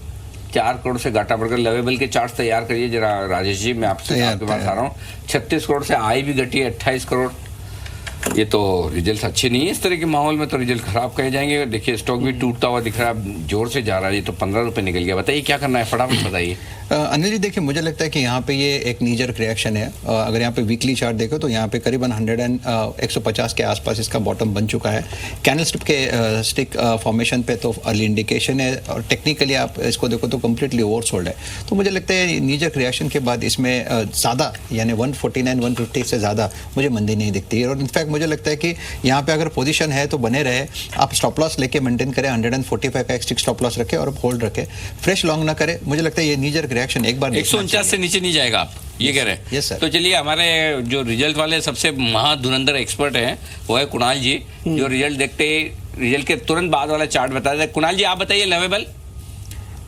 4 करोड़ से घाटा बढ़कर लवेबल के चार्ट तैयार करिए जरा राजेश जी, मैं आपके पास आ रहा हूँ। 36 करोड़ से आई भी घटी है 28 करोड़। ये तो रिजल्ट अच्छे नहीं है, इस तरह के माहौल में तो रिजल्ट खराब कहे जाएंगे। देखिए स्टॉक भी टूटता हुआ दिख रहा है, जोर से जा रहा है। ये तो 15 रुपए निकल गया। बताइए क्या करना है, फटाफट बताइए। अनिल जी देखिए, मुझे लगता है कि यहाँ पे ये एक नीजर रिएक्शन है। अगर यहाँ पे वीकली चार्ट देखो तो यहाँ पे करीबन 150 के आसपास इसका बॉटम बन चुका है। कैंडल स्टिक फॉर्मेशन पे तो अर्ली इंडिकेशन है, और टेक्निकली आप इसको देखो तो कम्प्लीटली ओवरसोल्ड है। तो मुझे लगता है नीजर रिएक्शन के बाद इसमें ज़्यादा यानी 149-150 से ज़्यादा मुझे मंदी नहीं दिखती है। और इनफैक्ट मुझे लगता है कि यहाँ पे अगर पोजीशन है तो बने रहे, आप स्टॉप लॉस लेके मेंटेन करें, 145 का एक स्टॉप लॉस रखें और होल्ड रखें, फ्रेश लॉन्ग ना करें। मुझे लगता है ये नीजर रिएक्शन एक बार 149 से नीचे नहीं जाएगा, आप ये कह रहे हैं? Yes sir. तो चलिए, हमारे जो रिजल्ट वाले सबसे महाधुरंधर एक्सपर्ट हैं वो है कुणाल जी, जो रिजल्ट देखते ही रिजल्ट के तुरंत बाद वाला चार्ट बता दें। कुणाल जी आप बताइए लवेबल।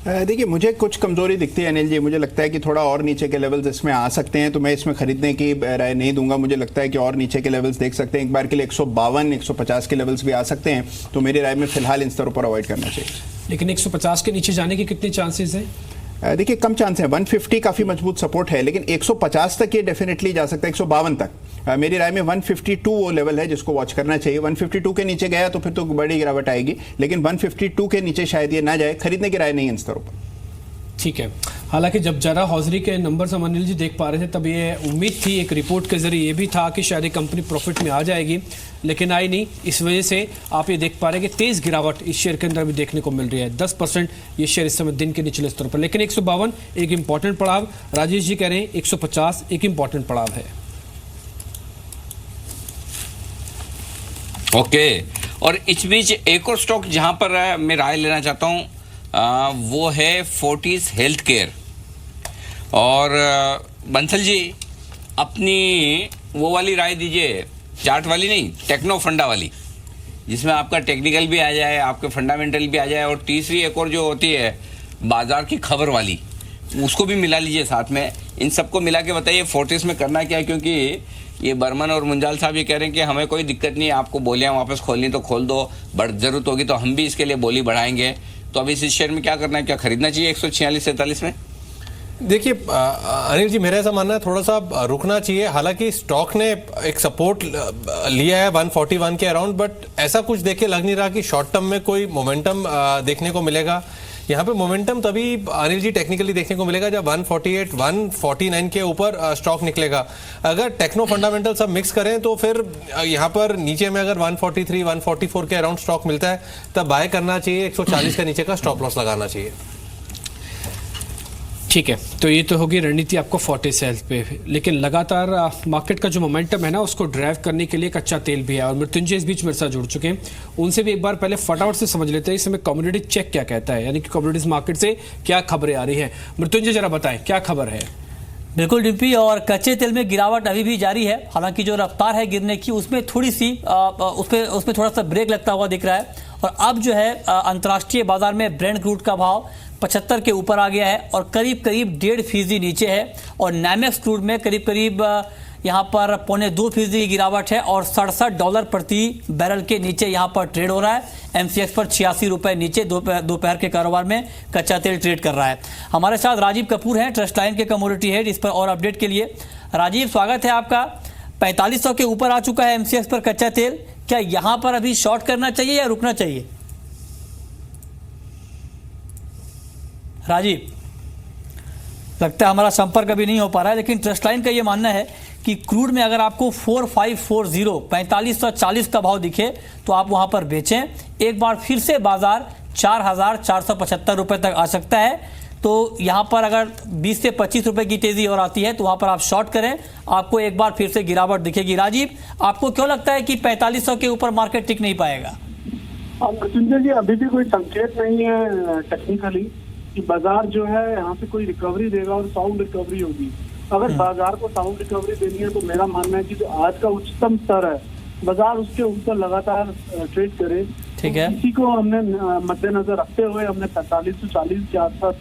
देखिए मुझे कुछ कमजोरी दिखती है अनिल जी। मुझे लगता है कि थोड़ा और नीचे के लेवल्स इसमें आ सकते हैं, तो मैं इसमें खरीदने की राय नहीं दूंगा। मुझे लगता है कि और नीचे के लेवल्स देख सकते हैं। एक बार के लिए 152-150 के लेवल्स भी आ सकते हैं, तो मेरी राय में फिलहाल इन स्तरों पर अवॉइड करना चाहिए। लेकिन 150 के नीचे जाने के कितने चांसेस हैं? देखिए कम चांस है। 150 काफी मजबूत सपोर्ट है, लेकिन 150 तक ये डेफिनेटली जा सकता है, 152 तक। मेरी राय में 152 वो लेवल है जिसको वॉच करना चाहिए। 152 के नीचे गया तो फिर तो बड़ी गिरावट आएगी, लेकिन 152 के नीचे शायद ये ना जाए। खरीदने की राय नहीं इन स्तरों पर। ठीक है। हालांकि जब जरा हौजरी के नंबर्स हम अनिल जी देख पा रहे थे तब ये उम्मीद थी, एक रिपोर्ट के जरिए ये भी था कि शायद ये कंपनी प्रॉफिट में आ जाएगी, लेकिन आई नहीं। इस वजह से आप ये देख पा रहे हैं कि तेज गिरावट इस शेयर के अंदर भी देखने को मिल रही है। 10% ये शेयर इस समय दिन के निचले स्तर पर। लेकिन 152 एक इंपॉर्टेंट पड़ाव, राजेश जी कह रहे हैं 150 एक इंपॉर्टेंट पड़ाव है। ओके, और इस बीच एक और स्टॉक जहां पर मैं राय लेना चाहता हूं वो है फोर्टिस हेल्थ केयर। और बंसल जी अपनी वो वाली राय दीजिए, चार्ट वाली नहीं, टेक्नो फंडा वाली, जिसमें आपका टेक्निकल भी आ जाए, आपके फंडामेंटल भी आ जाए, और तीसरी एक और जो होती है बाजार की खबर वाली, उसको भी मिला लीजिए साथ में। इन सबको मिला के बताइए फोर्टिस में करना क्या है, क्योंकि ये बर्मन और मुंजाल साहब ये कह रहे हैं कि हमें कोई दिक्कत नहीं है, आपको बोलियां वापस खोलनी तो खोल दो, जरूरत होगी तो हम भी इसके लिए बोली बढ़ाएंगे। तो अभी इस शेयर में क्या करना है, क्या खरीदना चाहिए 146-47 में? देखिए अनिल जी, मेरा ऐसा मानना है थोड़ा सा रुकना चाहिए। हालांकि स्टॉक ने एक सपोर्ट लिया है 141 के अराउंड, बट ऐसा कुछ देख के लग नहीं रहा कि शॉर्ट टर्म में कोई मोमेंटम देखने को मिलेगा। यहाँ पे मोमेंटम तभी अनिल जी टेक्निकली देखने को मिलेगा जब 148, 149 के ऊपर स्टॉक निकलेगा। अगर टेक्नो फंडामेंटल सब मिक्स करें तो फिर यहाँ पर नीचे में अगर 143, 144 के अराउंड स्टॉक मिलता है तब बाय करना चाहिए। 140 के नीचे का स्टॉप लॉस लगाना चाहिए। ठीक है, तो ये तो होगी रणनीति आपको फोर्टिस हेल्थ पे। लेकिन लगातार मार्केट का जो मोमेंटम है ना, उसको ड्राइव करने के लिए कच्चा तेल भी है, और मृत्युंजय इस बीच मेरे साथ जुड़ चुके हैं। उनसे भी एक बार पहले फटाफट से समझ लेते हैं इस समय कमोडिटी चेक क्या कहता है, यानी कि कमोडिटीज मार्केट से क्या खबरें आ रही हैं। मृत्युंजय जरा बताएं क्या खबर है। बिल्कुल डिम्पी, और कच्चे तेल में गिरावट अभी भी जारी है। हालांकि जो रफ्तार है गिरने की उसमें थोड़ी सी उसमें थोड़ा सा ब्रेक लगता हुआ दिख रहा है। और अब जो है अंतर्राष्ट्रीय बाजार में ब्रेंट क्रूड का भाव 75 के ऊपर आ गया है और करीब करीब 1.5% नीचे है। और नामेक्स क्रूड में करीब करीब यहाँ पर 0.25% की गिरावट है और $67 प्रति बैरल के नीचे यहाँ पर ट्रेड हो रहा है। MCX पर 86 रुपये नीचे दोपहर के कारोबार में कच्चा तेल ट्रेड कर रहा है। हमारे साथ राजीव कपूर हैं, ट्रस्ट लाइन के कमोडिटी हेड। इस पर और अपडेट के लिए राजीव स्वागत है आपका। 4500 के ऊपर आ चुका है MCX पर कच्चा तेल। क्या यहाँ पर अभी शॉर्ट करना चाहिए या रुकना चाहिए? राजीव, लगता है हमारा संपर्क अभी नहीं हो पा रहा है, लेकिन ट्रस्ट लाइन का ये मानना है कि क्रूड में अगर आपको 4540 4540 का भाव दिखे तो आप वहां पर बेचें। एक बार फिर से बाजार 4,475 रुपए तक आ सकता है। तो यहाँ पर अगर 20 से 25 रुपए की तेजी और आती है तो वहां पर आप शॉर्ट करें, आपको एक बार फिर से गिरावट दिखेगी। राजीव, आपको क्यों लगता है कि 4500 के ऊपर मार्केट टिक नहीं पाएगा? मृत्युंजय जी, अभी भी कोई संकेत नहीं है टेक्निकली कि बाजार जो है यहाँ पे कोई रिकवरी देगा और साउंड रिकवरी होगी। अगर बाजार को साउंड रिकवरी देनी है तो मेरा मानना है कि जो आज का उच्चतम स्तर है बाजार उसके ऊपर लगातार ट्रेड करे। ठीक है, इसी को हमने मद्देनजर रखते हुए हमने 4540 के आसपास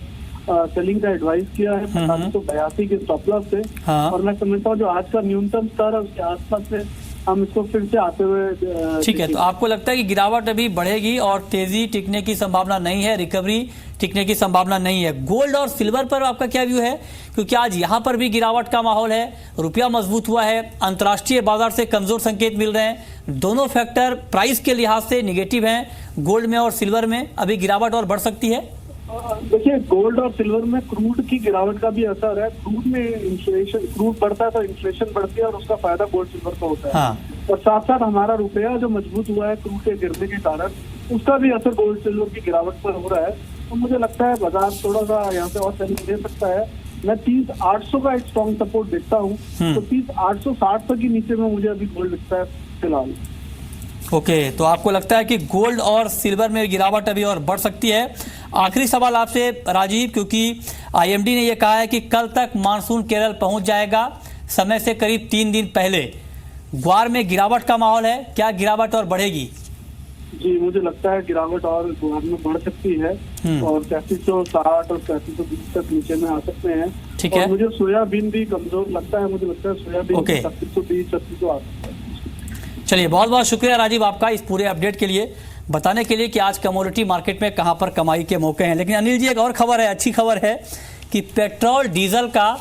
सेलिंग का एडवाइस किया है, 4582 के स्टॉप लॉस से। हाँ। और मैं समझता हूँ जो आज का न्यूनतम स्तर है उसके आसपास से हम इसको फिर से आते हुए ठीक है। तो आपको लगता है कि गिरावट अभी बढ़ेगी और तेजी टिकने की संभावना नहीं है, रिकवरी टिकने की संभावना नहीं है। गोल्ड और सिल्वर पर आपका क्या व्यू है? क्योंकि आज यहां पर भी गिरावट का माहौल है, रुपया मजबूत हुआ है, अंतर्राष्ट्रीय बाजार से कमजोर संकेत मिल रहे हैं, दोनों फैक्टर प्राइस के लिहाज से निगेटिव हैं। गोल्ड में और सिल्वर में अभी गिरावट और बढ़ सकती है। देखिए, गोल्ड और सिल्वर में क्रूड की गिरावट का भी असर है। क्रूड में इन्फ्लेशन, क्रूड बढ़ता है तो इन्फ्लेशन बढ़ती है और उसका फायदा गोल्ड सिल्वर को होता है। हाँ। और साथ साथ हमारा रुपया जो मजबूत हुआ है क्रूड के गिरने के कारण, उसका भी असर गोल्ड सिल्वर की गिरावट पर हो रहा है। तो मुझे लगता है बाजार थोड़ा सा यहाँ से और सेलिंग दे सकता है। मैं 30,800 का एक स्ट्रॉन्ग सपोर्ट देखता हूँ, तो 30,860 तक के नीचे में मुझे अभी गोल्ड दिखता है फिलहाल। ओके, तो आपको लगता है कि गोल्ड और सिल्वर में गिरावट अभी और बढ़ सकती है। आखिरी सवाल आपसे राजीव, क्योंकि आईएमडी ने यह कहा है कि कल तक मानसून केरल पहुंच जाएगा, समय से करीब 3 दिन पहले। ग्वार में गिरावट का माहौल है, क्या गिरावट और बढ़ेगी? जी, मुझे लगता है गिरावट और ग्वार में बढ़ सकती है और 3360 और 3320 तक नीचे में आ सकते हैं। ठीक है। और मुझे सोयाबीन भी कमजोर लगता है, मुझे लगता है सोयाबीन ओके। 3320 3600 आ सकता है। चलिए, बहुत बहुत शुक्रिया राजीव आपका इस पूरे अपडेट के लिए, बताने के लिए कि आज कमोडिटी मार्केट में कहां पर कमाई के मौके हैं। लेकिन अनिल जी, एक और खबर है, अच्छी खबर है कि पेट्रोल डीजल का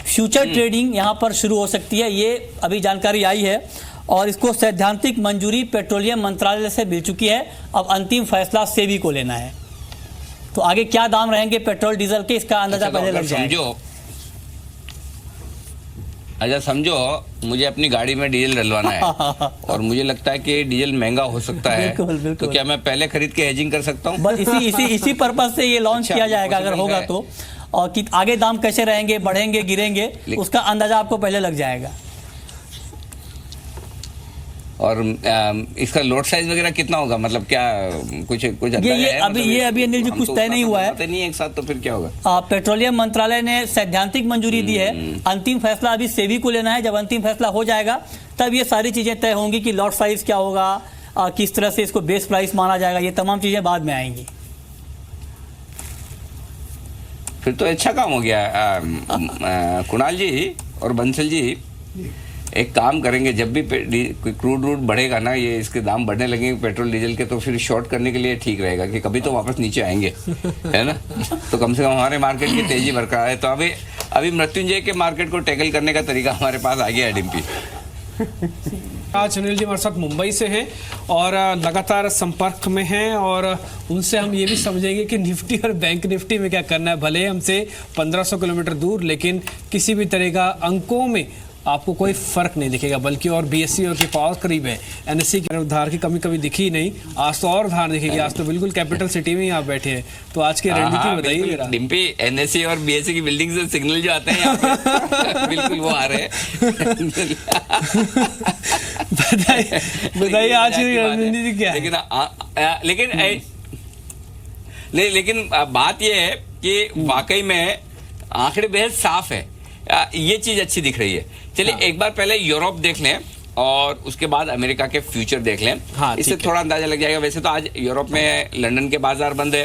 फ्यूचर ट्रेडिंग यहां पर शुरू हो सकती है। ये अभी जानकारी आई है और इसको सैद्धांतिक मंजूरी पेट्रोलियम मंत्रालय से मिल चुकी है। अब अंतिम फैसला सेबी को लेना है। तो आगे क्या दाम रहेंगे पेट्रोल डीजल के, इसका अंदाजा पहले लग जाएगा। अच्छा समझो, मुझे अपनी गाड़ी में डीजल डलवाना है और मुझे लगता है कि डीजल महंगा हो सकता है। बिल्कुल। तो क्या मैं पहले खरीद के हेजिंग कर सकता हूँ? बस इसी पर्पस से ये लॉन्च किया जाएगा अगर होगा तो। और कि आगे दाम कैसे रहेंगे, बढ़ेंगे गिरेंगे, उसका अंदाजा आपको पहले लग जाएगा। और इसका लोड साइज वगैरह कितना होगा, मतलब क्या कुछ ये अभी अनिल जी कुछ तय नहीं हुआ है। नहीं एक साथ, तो फिर क्या होगा? पेट्रोलियम मंत्रालय ने सैद्धांतिक मंजूरी दी है, अंतिम फैसला अभी सेबी को लेना है। जब अंतिम फैसला हो जाएगा तब ये सारी चीजें तय होंगी कि लॉट साइज क्या होगा, किस तरह से इसको बेस प्राइस माना जाएगा, ये तमाम चीजें बाद में आएंगी। फिर तो अच्छा काम हो गया। कुणाल जी और बंसल जी, एक काम करेंगे, जब भी क्रूड रूड बढ़ेगा ना, ये इसके दाम बढ़ने लगेंगे पेट्रोल डीजल के, तो फिर शॉर्ट करने के लिए ठीक रहेगा कि कभी तो वापस नीचे आएंगे, है ना? तो कम से कम हमारे मार्केट की तेजी बरकरार है। तो अभी मृत्युंजय के मार्केट को टैकल करने का तरीका हमारे पास आ गया है डिम्पी। आज अनिल जी हमारे साथ मुंबई से हैं और लगातार संपर्क में हैं और उनसे हम ये भी समझेंगे कि निफ्टी और बैंक निफ्टी में क्या करना है। भले हमसे 1500 किलोमीटर दूर, लेकिन किसी भी तरह का अंकों में आपको कोई फर्क नहीं दिखेगा, बल्कि और बीएसई और के पास करीब है। एनएससी की उधार की कमी कभी दिखी नहीं, आज तो और उधार दिखेगी। आज तो बिल्कुल कैपिटल सिटी में ही आप बैठे हैं। तो आज की रणनीति बताइए जरा। डिम्पी, एनएससी और बीएसई की बिल्डिंग से सिग्नल जो आते हैं यहाँ पे, बिल्कुल वो आ रहे हैं। बताइए आज की रणनीति क्या है? लेकिन बात यह है कि वाकई में आंकड़े बेहद साफ है, ये चीज अच्छी दिख रही है। चलिए एक बार पहले यूरोप देख लें और उसके बाद अमेरिका के फ्यूचर देख लें। इससे थोड़ा अंदाजा लग जाएगा। वैसे तो आज यूरोप में लंदन के बाजार बंद है,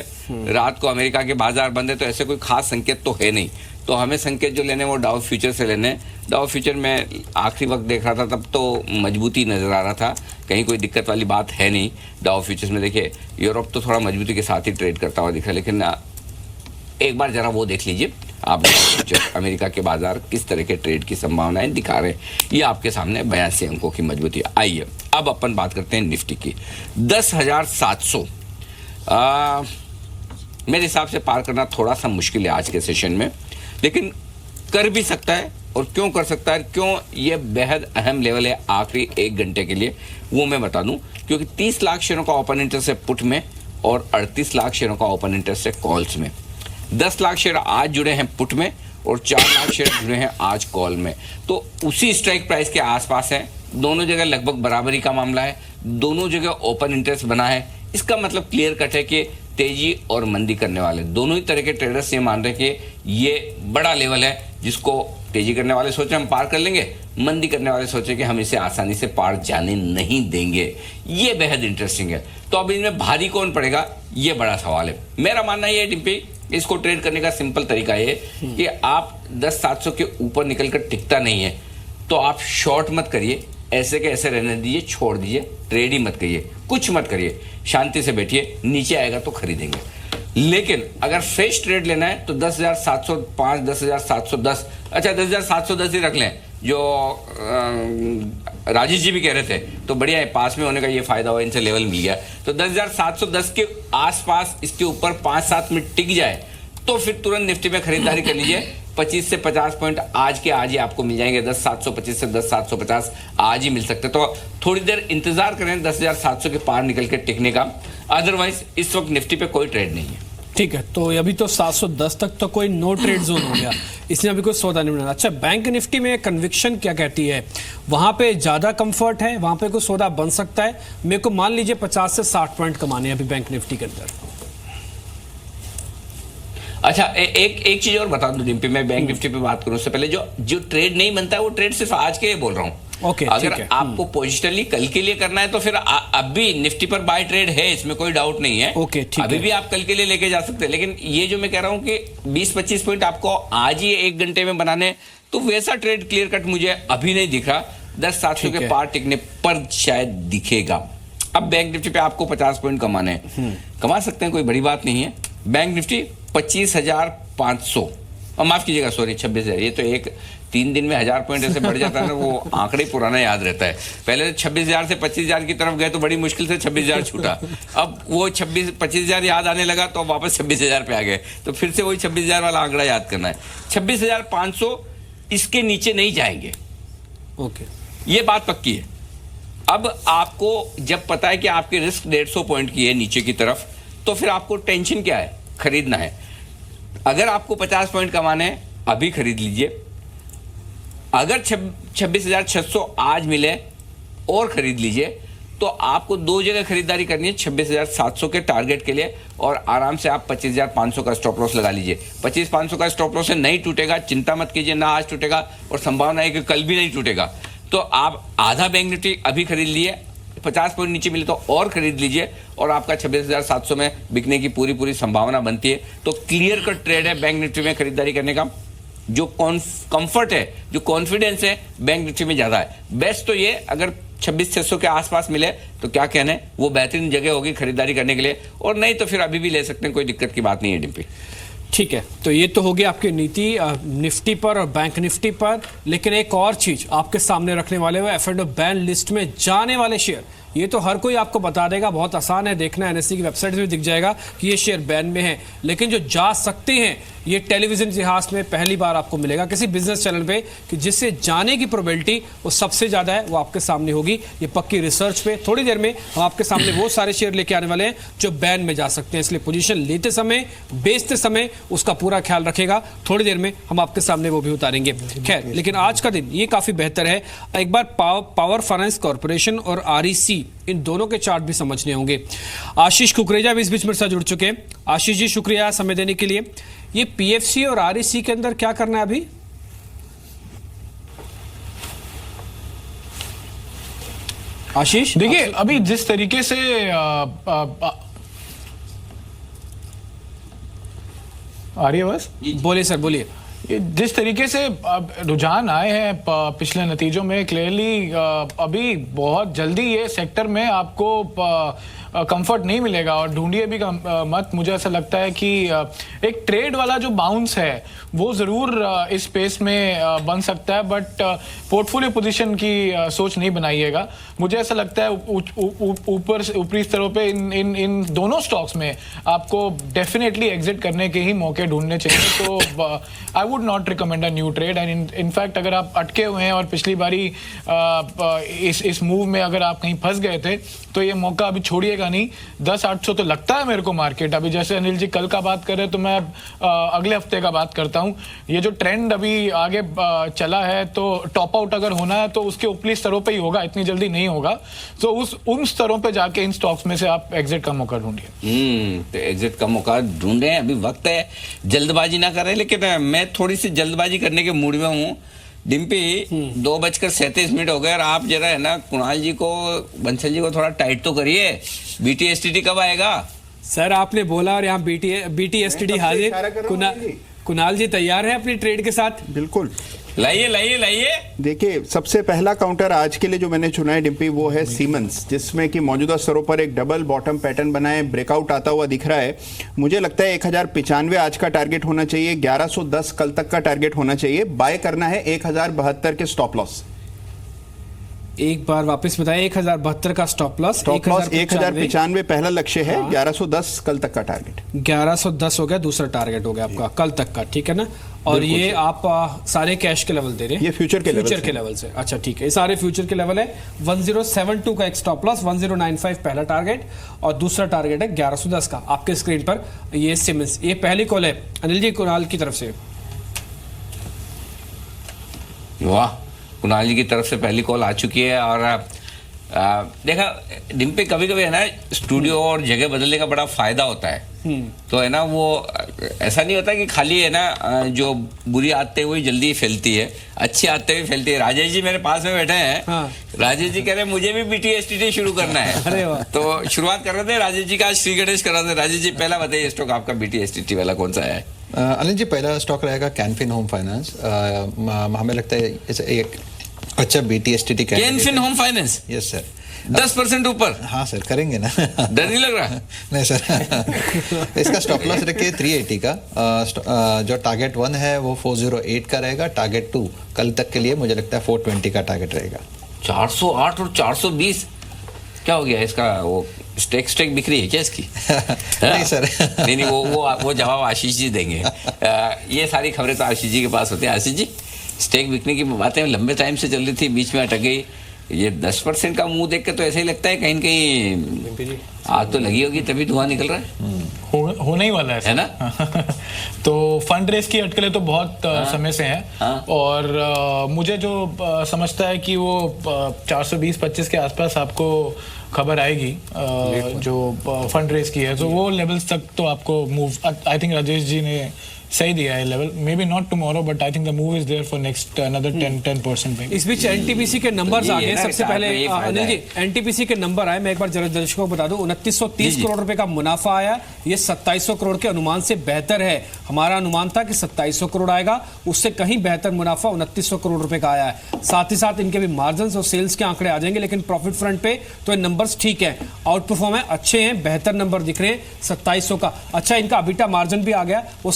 रात को अमेरिका के बाजार बंद है, तो ऐसे कोई खास संकेत तो है नहीं। तो हमें संकेत जो लेने वो डाउ फ्यूचर से लेने। डाउ फ्यूचर में आखिरी वक्त देख रहा था तब तो मजबूती नजर आ रहा था, कहीं कोई दिक्कत वाली बात है नहीं डाउ फ्यूचर्स में। देखिए यूरोप तो थोड़ा मजबूती के साथ ही ट्रेड करता हुआ दिख रहा है, लेकिन एक बार जरा वो देख लीजिए आप, अमेरिका के बाजार किस तरह के ट्रेड की संभावनाएं दिखा रहे हैं। ये आपके सामने 82 अंकों की मजबूती। आइए अब अपन बात करते हैं निफ्टी की। 10,700 मेरे हिसाब से पार करना थोड़ा सा मुश्किल है आज के सेशन में, लेकिन कर भी सकता है। और क्यों कर सकता है, क्यों ये बेहद अहम लेवल है आखिरी 1 घंटे के लिए, वो मैं बता दूं। क्योंकि 30 लाख शेयरों का ओपन इंटरेस्ट है पुट में और 38 लाख शेयरों का ओपन इंटरेस्ट है कॉल्स में। 10 लाख शेयर आज जुड़े हैं पुट में और 4 लाख शेयर जुड़े हैं आज कॉल में। तो उसी स्ट्राइक प्राइस के आसपास है, दोनों जगह लगभग बराबरी का मामला है, दोनों जगह ओपन इंटरेस्ट बना है। इसका मतलब क्लियर कट है कि तेजी और मंदी करने वाले दोनों ही तरह के ट्रेडर्स ये मान रहे हैं कि ये बड़ा लेवल है जिसको तेजी करने वाले सोचे हम पार कर लेंगे, मंदी करने वाले सोचे कि हम इसे आसानी से पार जाने नहीं देंगे। ये बेहद इंटरेस्टिंग है। तो अब इनमें भारी कौन पड़ेगा, ये बड़ा सवाल है। मेरा मानना ये है डिम्पी, इसको ट्रेड करने का सिंपल तरीका ये कि आप 10,700 के ऊपर निकलकर टिकता नहीं है तो आप शॉर्ट मत करिए, ऐसे के ऐसे रहने दीजिए, छोड़ दीजिए, ट्रेड ही मत करिए, कुछ मत करिए, शांति से बैठिए, नीचे आएगा तो खरीदेंगे। लेकिन अगर फ्रेश ट्रेड लेना है तो 10,705, 10,710, अच्छा 10,710 ही रख लें, जो राजेश जी भी कह रहे थे, तो बढ़िया है, पास में होने का ये फायदा हुआ, इनसे लेवल मिल गया। तो 10,710 के आसपास इसके ऊपर 5-7 मिनट टिक जाए तो फिर तुरंत निफ्टी में खरीदारी कर लीजिए। 25 से 50 पॉइंट आज के आज ही आपको मिल जाएंगे। 10,725 से 10,750 आज ही मिल सकते, तो थोड़ी देर इंतजार करें 10,700 के पार निकल के टिकने का। अदरवाइज इस वक्त निफ्टी पे कोई ट्रेड नहीं है। ठीक है, तो अभी तो 710 तक तो कोई नो ट्रेड जोन हो गया, इसलिए अभी कोई सौदा नहीं बना। अच्छा, बैंक निफ्टी में कन्विक्शन क्या कहती है, वहां पे ज्यादा कंफर्ट है, वहां पे कोई सौदा बन सकता है? मेरे को मान लीजिए 50 से 60 पॉइंट कमाने हैं अभी बैंक निफ्टी के अंदर। अच्छा, एक चीज और बता दूं डिम्पी, मैं बैंक निफ्टी पे बात करूं उससे पहले जो ट्रेड नहीं बनता है वो ट्रेड सिर्फ आज के लिए बोल रहा हूं। ओके, अगर आपको पोजिशनली कल के लिए करना है तो फिर अब भी निफ्टी पर बाय ट्रेड है, इसमें कोई डाउट नहीं है। ओके, ठीक है, अभी भी आप कल के लिए लेके जा सकते हैं। लेकिन ये जो मैं कह रहा हूं कि 20-25 पॉइंट आपको आज ही 1 घंटे में बनाने, तो वैसा ट्रेड क्लियर कट मुझे अभी नहीं दिख रहा। 10,700 के पार टिकने पर शायद दिखेगा। अब बैंक निफ्टी पे आपको 50 पॉइंट कमाने हैं, कमा सकते हैं, कोई बड़ी बात नहीं है। बैंक निफ्टी 25,500, माफ कीजिएगा, सॉरी 26,000, ये तो एक 3 दिन में 1000 पॉइंट ऐसे बढ़ जाता है ना, वो आंकड़े पुराना याद रहता है। पहले 26,000 से 25,000 की तरफ गए तो बड़ी मुश्किल से 26,000 छूटा, अब वो 25,000 याद आने लगा तो वापस 26,000 पे आ गए, तो फिर से वही 26,000 वाला आंकड़ा याद करना है। 26,500 इसके नीचे नहीं जाएंगे। ओके, ये बात पक्की है। अब आपको जब पता है कि आपकी रिस्क 150 पॉइंट की है नीचे की तरफ, तो फिर आपको टेंशन क्या है, खरीदना है। अगर आपको 50 पॉइंट कमाने हैं अभी खरीद लीजिए। अगर 26,600 आज मिले और खरीद लीजिए, तो आपको 2 जगह खरीदारी करनी है 26,700 के टारगेट के लिए, और आराम से आप 25,500 का स्टॉप लॉस लगा लीजिए। 25,500 का स्टॉप लॉस से नहीं टूटेगा, चिंता मत कीजिए, ना आज टूटेगा और संभावना है कि कल भी नहीं टूटेगा। तो आप आधा बैंक निफ्टी अभी खरीद लिए, 50 पॉइंट नीचे मिले तो और खरीद लीजिए, और आपका 26,700 में बिकने की पूरी संभावना बनती है। तो क्लियर कट ट्रेड है बैंक निफ्टी में खरीदारी करने का। जो कंफर्ट है, जो कॉन्फिडेंस है, बैंक निफ्टी में ज्यादा है। बेस्ट तो ये अगर 26,600 के आसपास मिले तो क्या कहने, वो बेहतरीन जगह होगी खरीदारी करने के लिए, और नहीं तो फिर अभी भी ले सकते हैं, कोई दिक्कत की बात नहीं है डिम्पी। ठीक है, तो ये तो होगी आपकी नीति निफ्टी पर और बैंक निफ्टी पर। लेकिन एक और चीज आपके सामने रखने वाले हुए F&O बैन लिस्ट में जाने वाले शेयर, ये तो हर कोई आपको बता देगा, बहुत आसान है देखना, NSE की वेबसाइट में दिख जाएगा कि ये शेयर बैन में है। लेकिन जो जा सकते हैं, ये टेलीविजन इतिहास में पहली बार आपको मिलेगा किसी बिजनेस चैनल पे कि जिससे जाने की प्रोबेबिलिटी वो सबसे ज्यादा है, वो आपके सामने होगी। ये पक्की रिसर्च पे थोड़ी देर में हम आपके सामने वो सारे शेयर लेके आने वाले हैं जो बैन में जा सकते हैं। इसलिए पोजीशन लेते समय, बेचते समय उसका पूरा ख्याल रखेगा। थोड़ी देर में हम आपके सामने वो भी उतारेंगे। खैर, लेकिन आज का दिन ये काफी बेहतर है। एक बार पावर फाइनेंस कॉर्पोरेशन और REC, इन दोनों के चार्ट भी समझने होंगे। आशीष कुकरेजा भी इस बीच मेरे साथ जुड़ चुके हैं। आशीष जी, शुक्रिया समय देने के लिए। ये PFC और REC के अंदर क्या करना है अभी? आशीष, देखिए अभी जिस तरीके से आ रही है, बस बोलिए सर, बोलिए। जिस तरीके से रुझान आए हैं पिछले नतीजों में, क्लियरली अभी बहुत जल्दी ये सेक्टर में आपको कंफर्ट नहीं मिलेगा, और ढूंढिए भी मत। मुझे ऐसा लगता है कि एक ट्रेड वाला जो बाउंस है वो जरूर इस स्पेस में बन सकता है, बट पोर्टफोलियो पोजीशन की सोच नहीं बनाइएगा। मुझे ऐसा लगता है ऊपरी स्तरों पे इन दोनों स्टॉक्स में आपको डेफिनेटली एग्जिट करने के ही मौके ढूंढने चाहिए। तो I would not recommend a new trade, and in fact अगर आप अटके हुए हैं और पिछली बारी इस मूव में अगर आप कहीं फंस गए थे, तो ये मौका अभी छोड़िएगा रुकेगा नहीं। 10,800 तो लगता है मेरे को मार्केट। अभी जैसे अनिल जी कल का बात कर रहे हैं तो मैं अगले हफ्ते का बात करता हूं। ये जो ट्रेंड अभी आगे चला है तो टॉप आउट अगर होना है तो उसके ऊपरी स्तरों पे ही होगा, इतनी जल्दी नहीं होगा। तो उन स्तरों पे जाके इन स्टॉक्स में से आप एग्जिट का मौका ढूंढिए। तो एग्जिट का मौका ढूंढे, अभी वक्त है, जल्दबाजी ना करें। लेकिन मैं थोड़ी सी जल्दबाजी करने के मूड में हूँ। डिम्पी 2:37 हो गए और आप जरा है ना कुणाल जी को, बंसल जी को थोड़ा टाइट तो करिए। BTSTD कब आएगा? सर आपने बोला और यहाँ BTSTD हाजिर। कुणाल जी तैयार है अपनी ट्रेड के साथ? बिल्कुल, लाइए। देखिए, सबसे पहला काउंटर आज के लिए जो मैंने चुना है डिम्पी, वो है सीमेंस, जिसमें कि मौजूदा स्तरों पर एक डबल बॉटम पैटर्न बना है, ब्रेकआउट आता हुआ दिख रहा है। मुझे लगता है 1095 आज का टारगेट होना चाहिए, 1110 कल तक का टारगेट होना चाहिए। बाय करना है 1072 के स्टॉप लॉस। एक बार वापस बताएं, 1072 का स्टॉप लॉस। 1095 पहला लक्ष्य है, 1110 कल तक का टारगेट। 1110 हो गया, दूसरा टारगेट हो गया आपका कल तक का, ठीक है ना? और ये आप सारे कैश के लेवल दे रहे हैं? ये फ्यूचर के लेवल से। अच्छा ठीक है, ये सारे फ्यूचर के लेवल है। 1072 का एक स्टॉप लॉस, 1095 पहला टारगेट और दूसरा टारगेट है 1110 का। आपके स्क्रीन पर ये सिमेंस, ये पहली कॉल है अनिल जी कुणाल की तरफ से। वाह, कुणाल जी की तरफ से पहली कॉल आ चुकी है। और देखा डिम्पी, कभी कभी है ना स्टूडियो और जगह बदलने का बड़ा फायदा होता है। तो है ना, वो ऐसा नहीं होता कि खाली है ना जो बुरी आदतें हुई जल्दी फैलती है, अच्छी आदतें भी फैलती है। राजेश जी मेरे पास में बैठे हैं। हाँ। राजेश जी कह रहे हैं मुझे भी BTSTD शुरू करना है। अरे वाह। तो शुरुआत कर रहे थे राजेश जी का, आज श्री गणेश कर रहे थे। राजेश जी पहला बताइए स्टॉक आपका BTSTD वाला कौन सा है? अनिल जी, पहला स्टॉक रहेगा कैनफिन होम फाइनेंस। हमें लगता है एक अच्छा BTSTD Canfin home finance. Yes sir. 10% ऊपर? हाँ सर, करेंगे ना। डर नहीं लग रहा? नहीं सर। इसका स्टॉप लॉस रखिए 380 का। जो टारगेट 1 है वो 408 का रहेगा। टारगेट 2 कल तक के लिए मुझे लगता है 420 का टारगेट रहेगा। 408 और 420 क्या हो गया इसका? वो स्टेक बिक्री है क्या इसकी? नहीं सर। नहीं, वो जवाब आशीष जी देंगे। ये सारी खबरें तो आशीष जी के पास होती है। आशीष जी, स्टेक बिकने की बातें लंबे टाइम से चल रही थी, बीच में अटक गई। ये 10% का मुंह देख के तो ऐसा ही लगता है कहीं कहीं आग तो लगी होगी तभी धुआं निकल रहा है। होने ही वाला है ना। तो फंड रेस की अटकलें तो बहुत समय से हैं। और मुझे जो समझता है कि वो 420-25 के आसपास आपको खबर आएगी जो फंड रेस की है, तो वो लेवल्स तक तो आपको move, I think Rajesh ji ने सही दिया है level. May be not tomorrow but I think the move is there for next another 10%। इस बीच NTPC के नंबर्स आ गए। सबसे पहले अनिल जी, NTPC के नंबर आए, मैं एक बार जरा दर्शकों को बता दूं। 2930 करोड़ रुपए का मुनाफा आया। ये 2700 करोड़ के अनुमान से बेहतर है। हमारा अनुमान था कि 2700 करोड़ आएगा, उससे कहीं बेहतर मुनाफा 2900 करोड़ रुपए का आया है। साथ ही साथ इनके भी मार्जिन और सेल्स के आंकड़े आ जाएंगे, लेकिन प्रॉफिट फ्रंट पे तो ये नंबर्स ठीक है, आउट परफॉर्म है, अच्छे हैं, बेहतर नंबर दिख रहे हैं 2700 का। अच्छा, इनका अबिटा मार्जिन भी आ गया, वो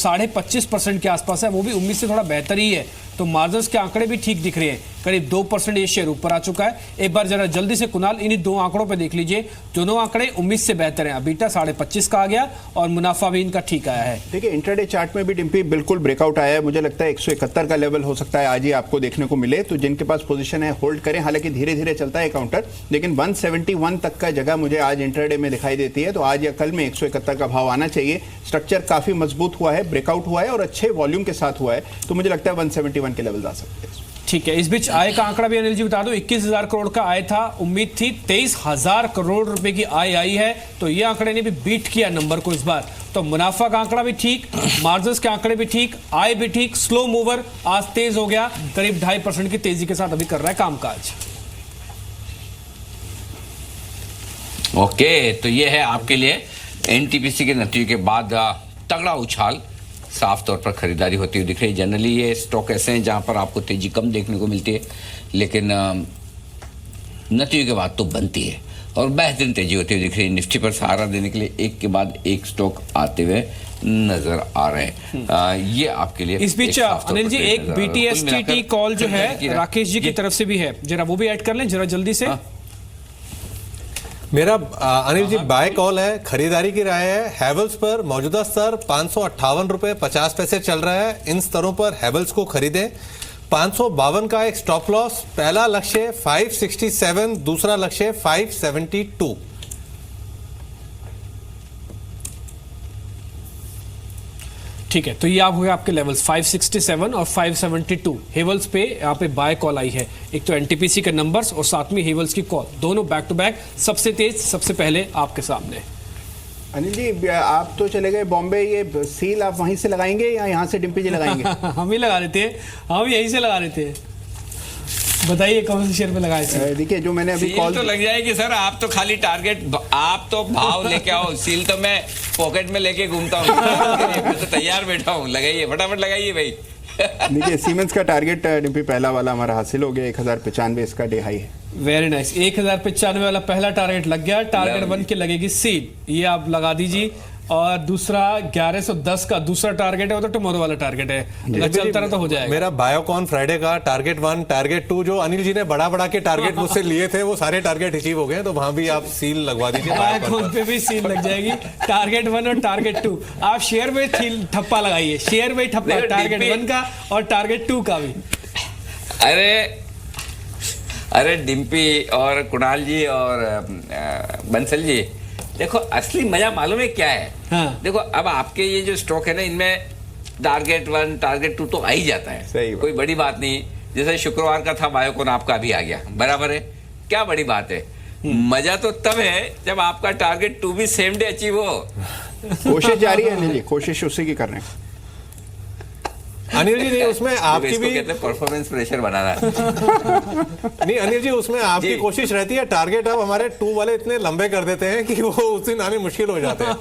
25.5% के आसपास है, वो भी उम्मीद से थोड़ा बेहतर ही है। तो मार्जिन के आंकड़े भी ठीक दिख रहे हैं, करीब 2% ये शेयर ऊपर आ चुका है। एक बार जरा जल्दी से कुणाल इन्हीं दो आंकड़ों पे देख लीजिए, दोनों आंकड़े उम्मीद से बेहतर हैं। अबीटा 25.5 का आ गया और मुनाफा भी इनका ठीक आया है। देखिए, इंट्राडे चार्ट में भी डिम्पी बिल्कुल ब्रेकआउट आया है। मुझे लगता है 171 का लेवल हो सकता है आज ही आपको देखने को मिले, तो जिनके पास पोजीशन है होल्ड करें। हालांकि धीरे धीरे चलता है काउंटर, लेकिन 171 तक का जगह मुझे आज इंट्राडे में दिखाई देती है। तो आज या कल में 171 का भाव आना चाहिए। स्ट्रक्चर काफी मजबूत हुआ है, ब्रेकआउट हुआ है और अच्छे वॉल्यूम के साथ हुआ है, तो मुझे लगता है 171 के लेवल आ सकते हैं। ठीक है, इस बीच आय का आंकड़ा भी अनिल जी बता दो। 21,000 करोड़ का आय था, उम्मीद थी 23,000 करोड़ रुपए की आय आई है, तो ये आंकड़े ने भी बीट किया नंबर को इस बार। तो मुनाफा का आंकड़ा भी ठीक, मार्जिन के आंकड़े भी ठीक, आय भी ठीक। स्लो मूवर आज तेज हो गया, करीब 2.5% की तेजी के साथ अभी कर रहा है कामकाज। ओके, तो ये है आपके लिए एनटीपीसी के नतीजे के बाद तगड़ा उछाल, साफ तौर पर खरीदारी होती हुई दिख रही है। जनरली ये स्टॉक ऐसे हैं जहां पर आपको तेजी कम देखने को मिलती है, लेकिन नतीजे के बाद तो बनती है और बेहतरीन तेजी होती हुई दिख रही है। निफ्टी पर सहारा देने के लिए एक के बाद एक स्टॉक आते हुए नजर आ रहे हैं। ये आपके लिए इस बीच अनिल जी एक BTSTD कॉल जो है राकेश जी की तरफ से भी है, जरा वो भी ऐड कर लें जरा जल्दी से। मेरा अनिल जी बाय कॉल है, खरीदारी की राय है। हैवल्स पर मौजूदा स्तर 558 रुपए 50 पैसे चल रहा है। इन स्तरों पर हैवल्स को खरीदें। 552 का एक स्टॉप लॉस, पहला लक्ष्य 567, दूसरा लक्ष्य 572। ठीक है, तो ये आप हो गए आपके लेवल्स 567 और 572। हेवल्स पे यहाँ पे बाय कॉल आई है, एक तो एनटीपीसी के नंबर्स और साथ में हेवल्स की कॉल, दोनों बैक टू बैक। सबसे तेज सबसे पहले आपके सामने। अनिल जी, आप तो चले गए बॉम्बे, ये सील आप वहीं से लगाएंगे या यहाँ से डिम्पी जी लगाएंगे? हम ही लगा लेते हैं, हम यहीं से लगा लेते हैं। बताइए कौन से शेयर पे लगाए थे? देखिए जो मैंने अभी सील कॉल तो लग जाएगी सर, आप तो खाली टारगेट, आप तो भाव लेके आओ, सील तो मैं पॉकेट में लेके घूमता हूँ। मैं तो तैयार बैठा हूँ, लगाइए फटाफट लगाइए भाई। देखिए सीमेंस का टारगेट डिम्पी पहला वाला हमारा हासिल हो गया, 1095 इसका डे हाई है। वेरी नाइस, 1095 वाला पहला टारगेट लग गया। टारगेट 1 के लगेगी सील, ये आप लगा दीजिए। और दूसरा 1110 का दूसरा टारगेट है, वो तो टुमारो वाला टारगेट है, अगर चलता रहा तो हो जाएगा। मेरा बायोकॉन फ्राइडे का टारगेट 1 टारगेट 2 जो अनिल जी ने बड़ा के टारगेट मुझसे लिए थे, वो सारे टारगेट अचीव हो गए, तो वहां भी आप सील लगवा दीजिए। बायोकॉन पे भी सील लग जाएगी, टारगेट 1 और टारगेट 2। आप शेयर में ठप्पा लगाइए, शेयर में ठप्पा, टारगेट 1 का और टारगेट 2 का भी। अरे डिम्पी और कुणाल जी और बंसल जी, देखो असली मजा मालूम है क्या है? हाँ। देखो अब आपके ये जो स्टॉक है ना, इनमें टारगेट 1 टारगेट 2 तो आ ही जाता है, सही कोई बड़ी बात नहीं। जैसे शुक्रवार का था बायोकॉन, आपका अभी आ गया, बराबर है, क्या बड़ी बात है? मजा तो तब है जब आपका टारगेट 2 भी सेम डे अचीव हो। कोशिश जारी है अनिल जी, कोशिश उसी की कर रहे हैं। अनिल जी नहीं, उसमें आपकी भी कहते हैं परफॉर्मेंस प्रेशर बना रहा है। नहीं अनिल जी, उसमें आपकी जी। कोशिश रहती है, टारगेट अब हमारे 2 वाले इतने लंबे कर देते हैं कि वो उस दिन आने मुश्किल हो जाते हैं।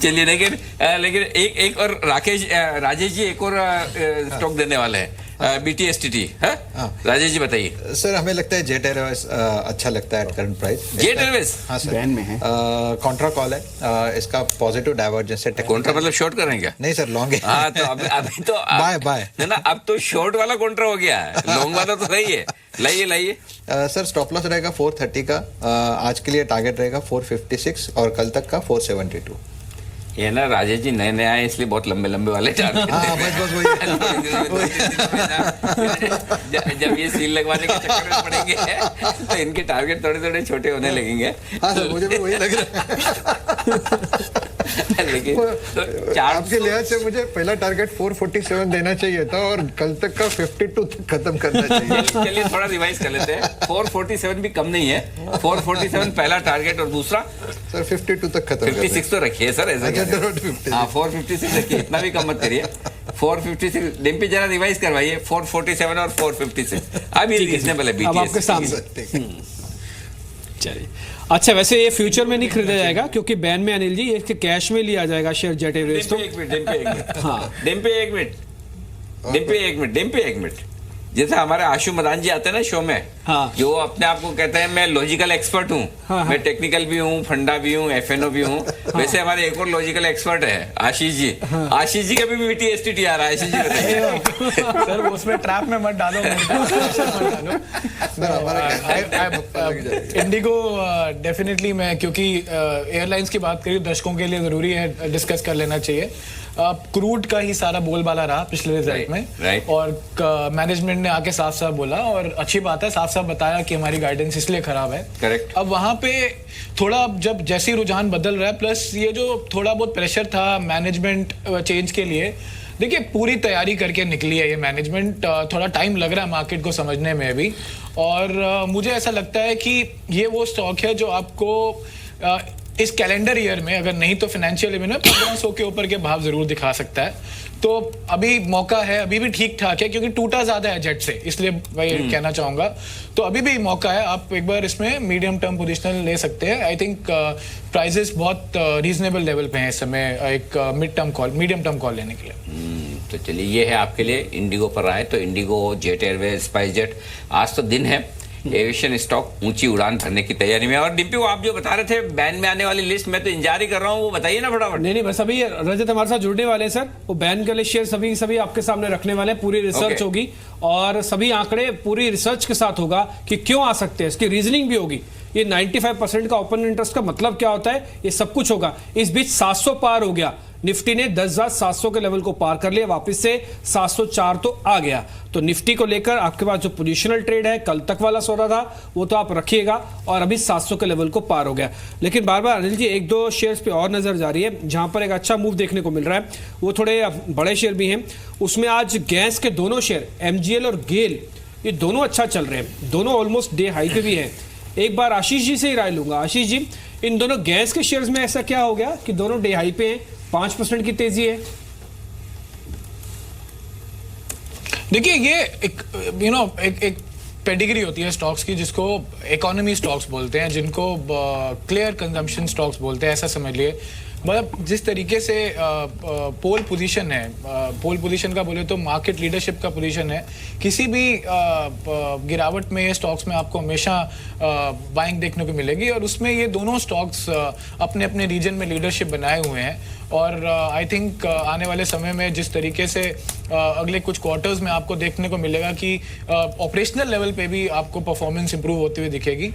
चलिए, लेकिन एक और राजेश जी एक और स्टॉक देने वाले हैं, BTSTT है। राजेश जी बताइए। सर हमें लगता है जेट एयरवेज अच्छा लगता है at current price. Jet Airways हाँ सर, बैन में है। कॉन्ट्रा कॉल है, इसका पॉजिटिव डाइवर्जेंस है। कॉन्ट्रा मतलब शॉर्ट कर रहे हैं क्या? नहीं सर, लॉन्ग है। हाँ, तो अभी तो बाय ना, अब तो शॉर्ट वाला कॉन्ट्रा हो गया है, लॉन्ग वाला तो सही है। लाइए सर स्टॉप लॉस रहेगा 430 का, आज के लिए टारगेट रहेगा 456 और कल तक का 472। ये ना राजेश जी नए आए इसलिए बहुत लंबे वाले टारगेट। हाँ बस वही। जब ये सील लगवाने के चक्कर में पड़ेंगे तो इनके टारगेट थोड़े छोटे होने लगेंगे। हाँ सर, मुझे भी वही लग रहा है। लेकिन तो आपके लिहाज से मुझे पहला टारगेट 447 देना चाहिए था और कल तक का 52 तक खत्म करना चाहिए। चलिए थोड़ा रिवाइज कर लेते हैं, 447 भी कम नहीं है, 447 पहला टारगेट और दूसरा सर 52 तक खत्म 56 तो रखिए सर, ऐसा हाँ 456 रखिए, इतना भी कम मत करिए। 456 डिम्पी जरा रिवाइज करवाइए, 447 और 456 अभी रीजनेबल है। अब आपके सामने। चलिए, अच्छा वैसे ये फ्यूचर में नहीं खरीदा जाएगा क्योंकि बैन में अनिल जी, ये कैश में लिया जाएगा शेयर जेट एयरवेज। तो डिम्पी एक मिनट, जैसे हमारे आशु मदान जी आते हैं ना शो में, हाँ। जो अपने आप को कहते हैं मैं लॉजिकल एक्सपर्ट हूँ, हाँ। मैं टेक्निकल भी हूँ, फंडा भी हूँ, FNO भी हूँ, वैसे हमारे एक और लॉजिकल एक्सपर्ट है आशीष जी। आशीष जी का भी BTSTT आ रहा है, आशीष जी बताइए। सर वो उसमें ट्रैप में मत डालो, इंडिगो डेफिनेटली मैं, क्योंकि एयरलाइंस की बात करी दर्शकों के लिए जरूरी है डिस्कस कर लेना चाहिए। क्रूड का ही सारा बोलबाला रहा पिछले रिजल्ट में, और मैनेजमेंट ने आके साफ साफ बोला, और अच्छी बात है, साफ साफ बताया कि हमारी गाइडेंस इसलिए खराब है। करेक्ट। अब वहां पे थोड़ा जब जैसे रुझान बदल रहा है, प्लस ये जो थोड़ा बहुत प्रेशर था मैनेजमेंट चेंज के लिए, देखिए पूरी तैयारी करके निकली है ये मैनेजमेंट, थोड़ा टाइम लग रहा है मार्केट को समझने में भी, और मुझे ऐसा लगता है कि ये वो स्टॉक है जो आपको इस कैलेंडर ईयर में, अगर नहीं तो फाइनेंशियल ईयर में 1500 के ऊपर के भाव जरूर दिखा सकता है। तो अभी मौका है, अभी भी ठीक ठाक है क्योंकि टूटा ज्यादा है जेट से, इसलिए मैं ये कहना चाहूंगा। तो अभी भी मौका है, आप एक बार इसमें मीडियम टर्म पोजीशनल ले सकते हैं। आई थिंक प्राइसेस बहुत रीजनेबल लेवल पे हैं इस समय एक मीडियम टर्म कॉल लेने के लिए। तो चलिए ये है आपके लिए इंडिगो पर आए तो Indigo, jet Airways, spice jet, आज तो दिन है एविएशन स्टॉक ऊंची उड़ान भरने की तैयारी में। और डिम्पी, वो आप जो बता रहे थे बैन में आने वाली लिस्ट, मैं तो इंतजार ही कर रहा हूँ, वो बताइए ना फटाफट। नहीं बस अभी रजत हमारे साथ जुड़ने वाले हैं सर, वो बैन के लिए शेयर सभी आपके सामने रखने वाले हैं, पूरी रिसर्च होगी और सभी आंकड़े पूरी रिसर्च के साथ होगा कि क्यों आ सकते हैं, इसकी रीजनिंग भी होगी। ये 95% का ओपन इंटरेस्ट का मतलब क्या होता है, ये सब कुछ होगा। इस बीच 700 पार हो गया, निफ्टी ने 10,700 के लेवल को पार कर लिया, वापस से 704 तो आ गया। तो निफ्टी को लेकर आपके पास जो पोजिशनल ट्रेड है, कल तक वाला सौदा था वो तो आप रखिएगा, और अभी 700 के लेवल को पार हो गया। लेकिन बार बार अनिल जी एक दो शेयर्स पे और नजर जा रही है जहां पर एक अच्छा मूव देखने को मिल रहा है, वो थोड़े बड़े शेयर भी हैं। उसमें आज गैस के दोनों शेयर MGL और गेल, ये दोनों अच्छा चल रहे हैं, दोनों ऑलमोस्ट डे हाई पे भी हैं। एक बार आशीष जी से ही राय लूंगा। आशीष जी, इन दोनों गैस के शेयर्स में ऐसा क्या हो गया कि दोनों डे हाई पे हैं, 5% की तेजी है? देखिए, ये एक पेडिग्री होती है स्टॉक्स की, जिसको इकोनॉमी स्टॉक्स बोलते हैं, जिनको क्लियर कंजम्पशन स्टॉक्स बोलते हैं, ऐसा समझ लिए। मतलब जिस तरीके से पोल पोजीशन है, पोल पोजीशन का बोले तो मार्केट लीडरशिप का पोजीशन है, किसी भी गिरावट में स्टॉक्स में आपको हमेशा बाइंग देखने को मिलेगी, और उसमें ये दोनों स्टॉक्स अपने अपने रीजन में लीडरशिप बनाए हुए हैं। और आई थिंक आने वाले समय में जिस तरीके से अगले कुछ क्वार्टर्स में आपको देखने को मिलेगा कि ऑपरेशनल लेवल पे भी आपको परफॉर्मेंस इंप्रूव होती हुई दिखेगी।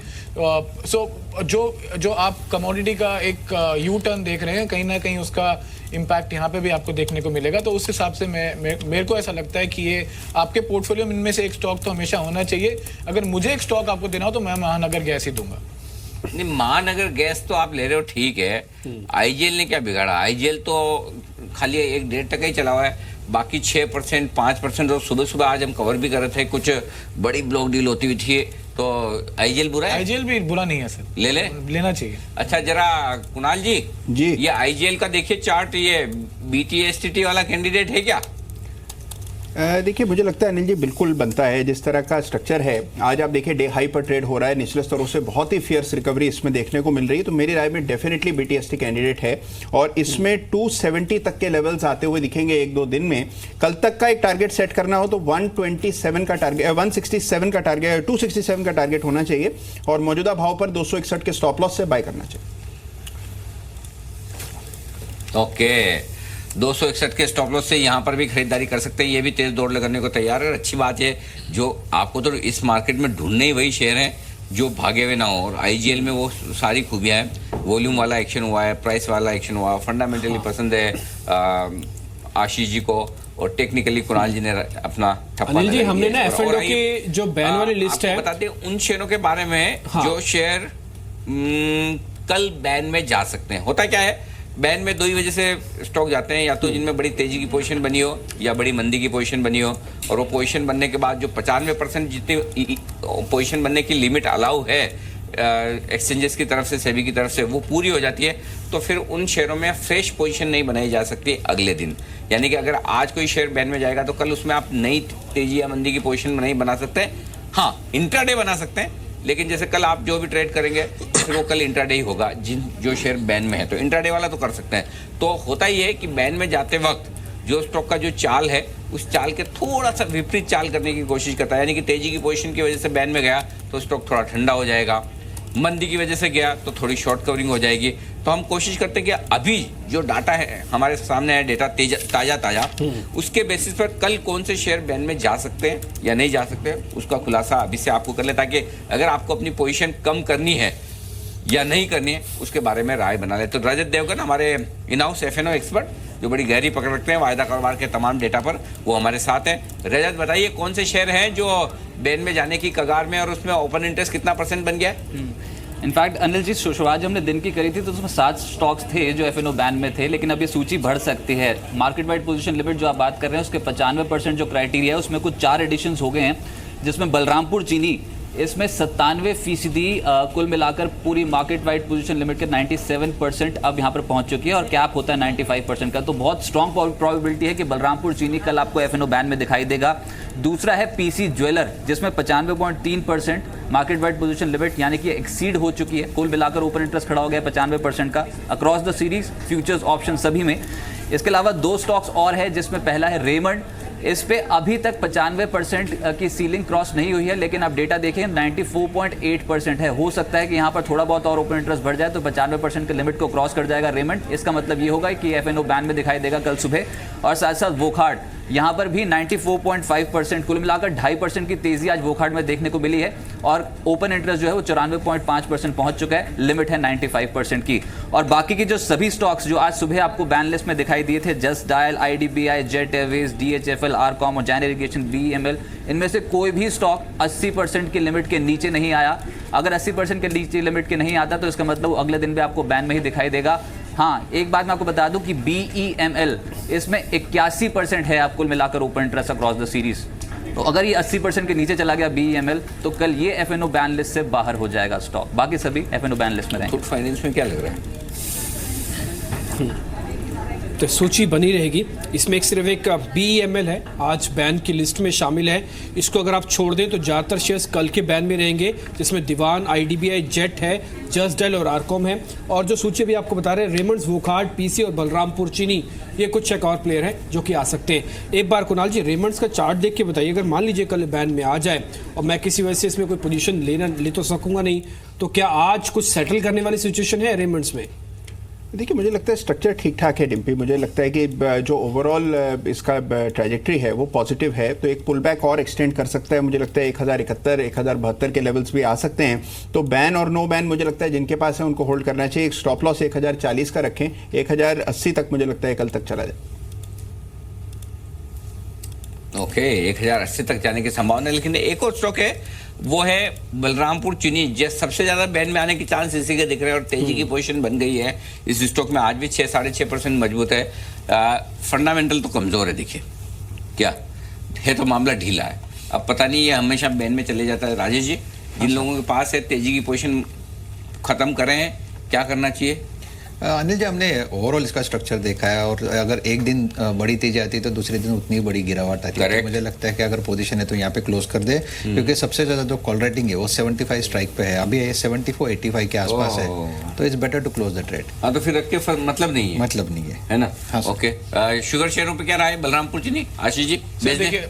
सो जो आप कमोडिटी का एक यू टर्न देख रहे हैं, कहीं ना कहीं उसका इम्पैक्ट यहाँ पे भी आपको देखने को मिलेगा। तो उस हिसाब से मेरे को ऐसा लगता है कि ये आपके पोर्टफोलियो में इनमें से एक स्टॉक तो हमेशा होना चाहिए। अगर मुझे एक स्टॉक आपको देना हो तो मैं महानगर गैस ही दूंगा। नहीं, महानगर गैस तो आप ले रहे हो, ठीक है। IGL ने क्या बिगाड़ा? IGL तो खाली 1-1.5% ही चला हुआ है, बाकी 6%, 5%। और सुबह सुबह आज हम कवर भी कर रहे थे, कुछ बड़ी ब्लॉक डील होती हुई थी। तो IGL बुरा है? IGL भी बुरा नहीं है सर, लेना चाहिए। अच्छा, जरा कुणाल जी, ये IGL का देखिए चार्ट, ये BTSTT वाला कैंडिडेट है क्या? देखिए, मुझे लगता है अनिल जी बिल्कुल बनता है। जिस तरह का स्ट्रक्चर है, आज आप देखिए डे हाई पर ट्रेड हो रहा है, निचले स्तरों से बहुत ही फियर्स रिकवरी इसमें देखने को मिल रही है। तो मेरी राय में डेफिनेटली BTST कैंडिडेट है, और इसमें 270 तक के लेवल्स आते हुए दिखेंगे 1-2 दिन में। कल तक का एक टारगेट सेट करना हो तो 127 का टारगेट, 167 का टारगेट, 267 का टारगेट होना चाहिए, और मौजूदा भाव पर 261 के स्टॉप लॉस से बाय करना चाहिए। ओके, 261 के स्टॉप लॉस से यहाँ पर भी खरीदारी कर सकते हैं, ये भी तेज दौड़ लगाने को तैयार है। अच्छी बात है, जो आपको तो इस मार्केट में ढूंढने ही वही शेयर हैं जो भागे हुए ना हो। और IGL में वो सारी खूबियां हैं, वॉल्यूम वाला एक्शन हुआ है, प्राइस वाला एक्शन हुआ, फंडामेंटली पसंद है आशीष जी को, और टेक्निकली कुणाल जी ने अपना ठप्पा अनिल जी, हमने ना F&O की जो बैन वाली लिस्ट है, बताते हैं उन शेयरों के बारे में जो शेयर कल बैन में जा सकते हैं। होता क्या है, बैन में 2 ही वजह से स्टॉक जाते हैं, या तो जिनमें बड़ी तेजी की पोजीशन बनी हो या बड़ी मंदी की पोजीशन बनी हो, और वो पोजीशन बनने के बाद जो 95% जितनी पोजीशन बनने की लिमिट अलाउ है एक्सचेंजेस की तरफ से, सेबी की तरफ से, वो पूरी हो जाती है। तो फिर उन शेयरों में फ्रेश पोजीशन नहीं बनाई जा सकती अगले दिन। यानी कि अगर आज कोई शेयर बैन में जाएगा तो कल उसमें आप नई तेजी या मंदी की पोजीशन नहीं बना सकते। हाँ, इंट्राडे बना सकते हैं, लेकिन जैसे कल आप जो भी ट्रेड करेंगे फिर वो कल इंट्राडे ही होगा, जो शेयर बैन में है। तो इंट्राडे वाला तो कर सकते हैं। तो होता ही है कि बैन में जाते वक्त जो स्टॉक का जो चाल है, उस चाल के थोड़ा सा विपरीत चाल करने की कोशिश करता है। यानी कि तेजी की पोजीशन की वजह से बैन में गया तो स्टॉक थोड़ा ठंडा हो जाएगा, मंदी की वजह से गया तो थोड़ी शॉर्ट कवरिंग हो जाएगी। तो हम कोशिश करते हैं कि अभी जो डाटा है हमारे सामने है, डेटा ताजा उसके बेसिस पर कल कौन से शेयर बैन में जा सकते हैं या नहीं जा सकते, उसका खुलासा अभी से आपको कर ले, ताकि अगर आपको अपनी पोजीशन कम करनी है या नहीं करनी है उसके बारे में राय बना ले। तो रजत देवगन, हमारे इन हाउस F&O एक्सपर्ट, जो बड़ी गहरी पकड़ रखते हैं वायदा कारोबार के तमाम डेटा पर, वो हमारे साथ हैं। रजत, बताइए कौन से शेयर हैं जो बैन में जाने की कगार में, और उसमें ओपन इंटरेस्ट कितना % बन गया है? इनफैक्ट अनिल जी, शुरुआत जब हमने दिन की करी थी तो उसमें 7 स्टॉक्स थे जो F&O बैन में थे, लेकिन अब ये सूची बढ़ सकती है। मार्केट वाइड पोजीशन लिमिट जो आप बात कर रहे हैं उसके 95% जो क्राइटेरिया है उसमें कुछ 4 एडिशंस हो गए हैं, जिसमें बलरामपुर चीनी, इसमें 97% कुल मिलाकर पूरी मार्केट वाइड पोजीशन लिमिट के 97% अब यहाँ पर पहुँच चुकी है, और कैप होता है 95% का। तो बहुत स्ट्रॉन्ग प्रोबेबिलिटी है कि बलरामपुर चीनी कल आपको F&O बैन में दिखाई देगा। दूसरा है PC ज्वेलर, जिसमें 95.3% मार्केट वाइड पोजीशन लिमिट यानी कि एक्सीड हो चुकी है। कुल मिलाकर ओपन इंटरेस्ट खड़ा हो गया 95% का across the series, futures, option सभी में। इसके अलावा 2 स्टॉक्स और है, जिसमें पहला है रेमंड। इस पे अभी तक 95% की सीलिंग क्रॉस नहीं हुई है, लेकिन आप डेटा देखें 94.8% है। हो सकता है कि यहाँ पर थोड़ा बहुत और ओपन इंटरेस्ट बढ़ जाए तो 95% के लिमिट को क्रॉस कर जाएगा रेमंड। इसका मतलब ये होगा कि F&O बैन में दिखाई देगा कल सुबह। और साथ साथ वोकहार्ट, यहाँ पर भी 94.5%, कुल मिलाकर 2.5% की तेजी आज वोकहार्ट में देखने को मिली है और ओपन इंटरेस्ट जो है वो 94.5% पहुंच चुका है, लिमिट है 95% की। और बाकी की जो सभी स्टॉक्स जो आज सुबह आपको बैन लिस्ट में दिखाई दिए थे, just dial, IDBI, jet Airways, DHFL, RCom और जैन इरिगेशन, BEML, इनमें से कोई भी स्टॉक 80% की लिमिट के नीचे नहीं आया। अगर 80% के नीचे लिमिट के नहीं आता तो इसका मतलब अगले दिन भी आपको बैन में ही दिखाई देगा। हाँ, एक बात मैं आपको बता दूं कि BEML इसमें 81% है आप कुल मिलाकर open interest across the series. तो अगर ये 80% के नीचे चला गया BEML तो कल ये FNO बैन लिस्ट से बाहर हो जाएगा स्टॉक, बाकी सभी FNO बैन लिस्ट में रहेंगे। फूड फाइनेंस में क्या लग रहा है? तो सूची बनी रहेगी। इसमें सिर्फ एक BEML है, आज बैन की लिस्ट में शामिल है। इसको अगर आप छोड़ दें तो ज़्यादातर शेयर्स कल के बैन में रहेंगे, जिसमें दीवान, IDBI, जेट है, जस्ट डायल और आरकॉम है। और जो सूची भी आपको बता रहे हैं, रेमंड्स, वोकहार्ट, PC और बलरामपुर चीनी, ये कुछ एक और प्लेयर हैं जो कि आ सकते हैं। एक बार कुणाल जी, रेमंड्स का चार्ट देख के बताइए, अगर मान लीजिए कल बैन में आ जाए और मैं किसी वजह से इसमें कोई पोजीशन ले तो सकूंगा नहीं, तो क्या आज कुछ सेटल करने वाली सिचुएशन है रेमंड्स में? देखिए, मुझे लगता है स्ट्रक्चर ठीक ठाक है डिम्पी। मुझे लगता है कि जो ओवरऑल इसका ट्रैजेक्टरी है वो पॉजिटिव है, तो एक पुल बैक और एक्सटेंड कर सकता है। मुझे लगता है 1071, 1072 के लेवल्स भी आ सकते हैं। तो बैन और नो बैन मुझे लगता है जिनके पास है उनको होल्ड करना चाहिए। एक स्टॉप लॉस 1040 का रखें, 1080 तक मुझे लगता है कल तक चला जाए। ओके, 1080 तक जाने की संभावना है। लेकिन एक और स्टॉक है, वो है बलरामपुर चीनी, जो सबसे ज्यादा बैन में आने की चांस इसी के दिख रहे हैं और तेजी की पोजीशन बन गई है इस स्टॉक में। आज भी 6-6.5% मजबूत है। फंडामेंटल तो कमजोर है, देखिए क्या है, तो मामला ढीला है। अब पता नहीं ये हमेशा बैन में चले जाता है। राजेश जी, जिन लोगों के पास है तेजी की पोजीशन खत्म कर रहे हैं, क्या करना चाहिए? अनिल जी, हमने ओवरऑल इसका स्ट्रक्चर देखा है और अगर एक दिन बड़ी तेजी आती है तो दूसरे दिन उतनी बड़ी गिरावट आती है। तो मुझे लगता है कि अगर पोजीशन है तो यहाँ पे क्लोज कर दे, क्योंकि सबसे ज्यादा जो कॉल रेटिंग है वो 75 स्ट्राइक पे है, अभी ये 74-85 के आसपास है, तो it's better to close the trade. हाँ, तो फिर रख के मतलब नहीं है, मतलब नहीं है ना? हाँ, ओके। शुगर शेयरों पे क्या रहा है बलरामपुर चीनी? आशीष जी, देखिए,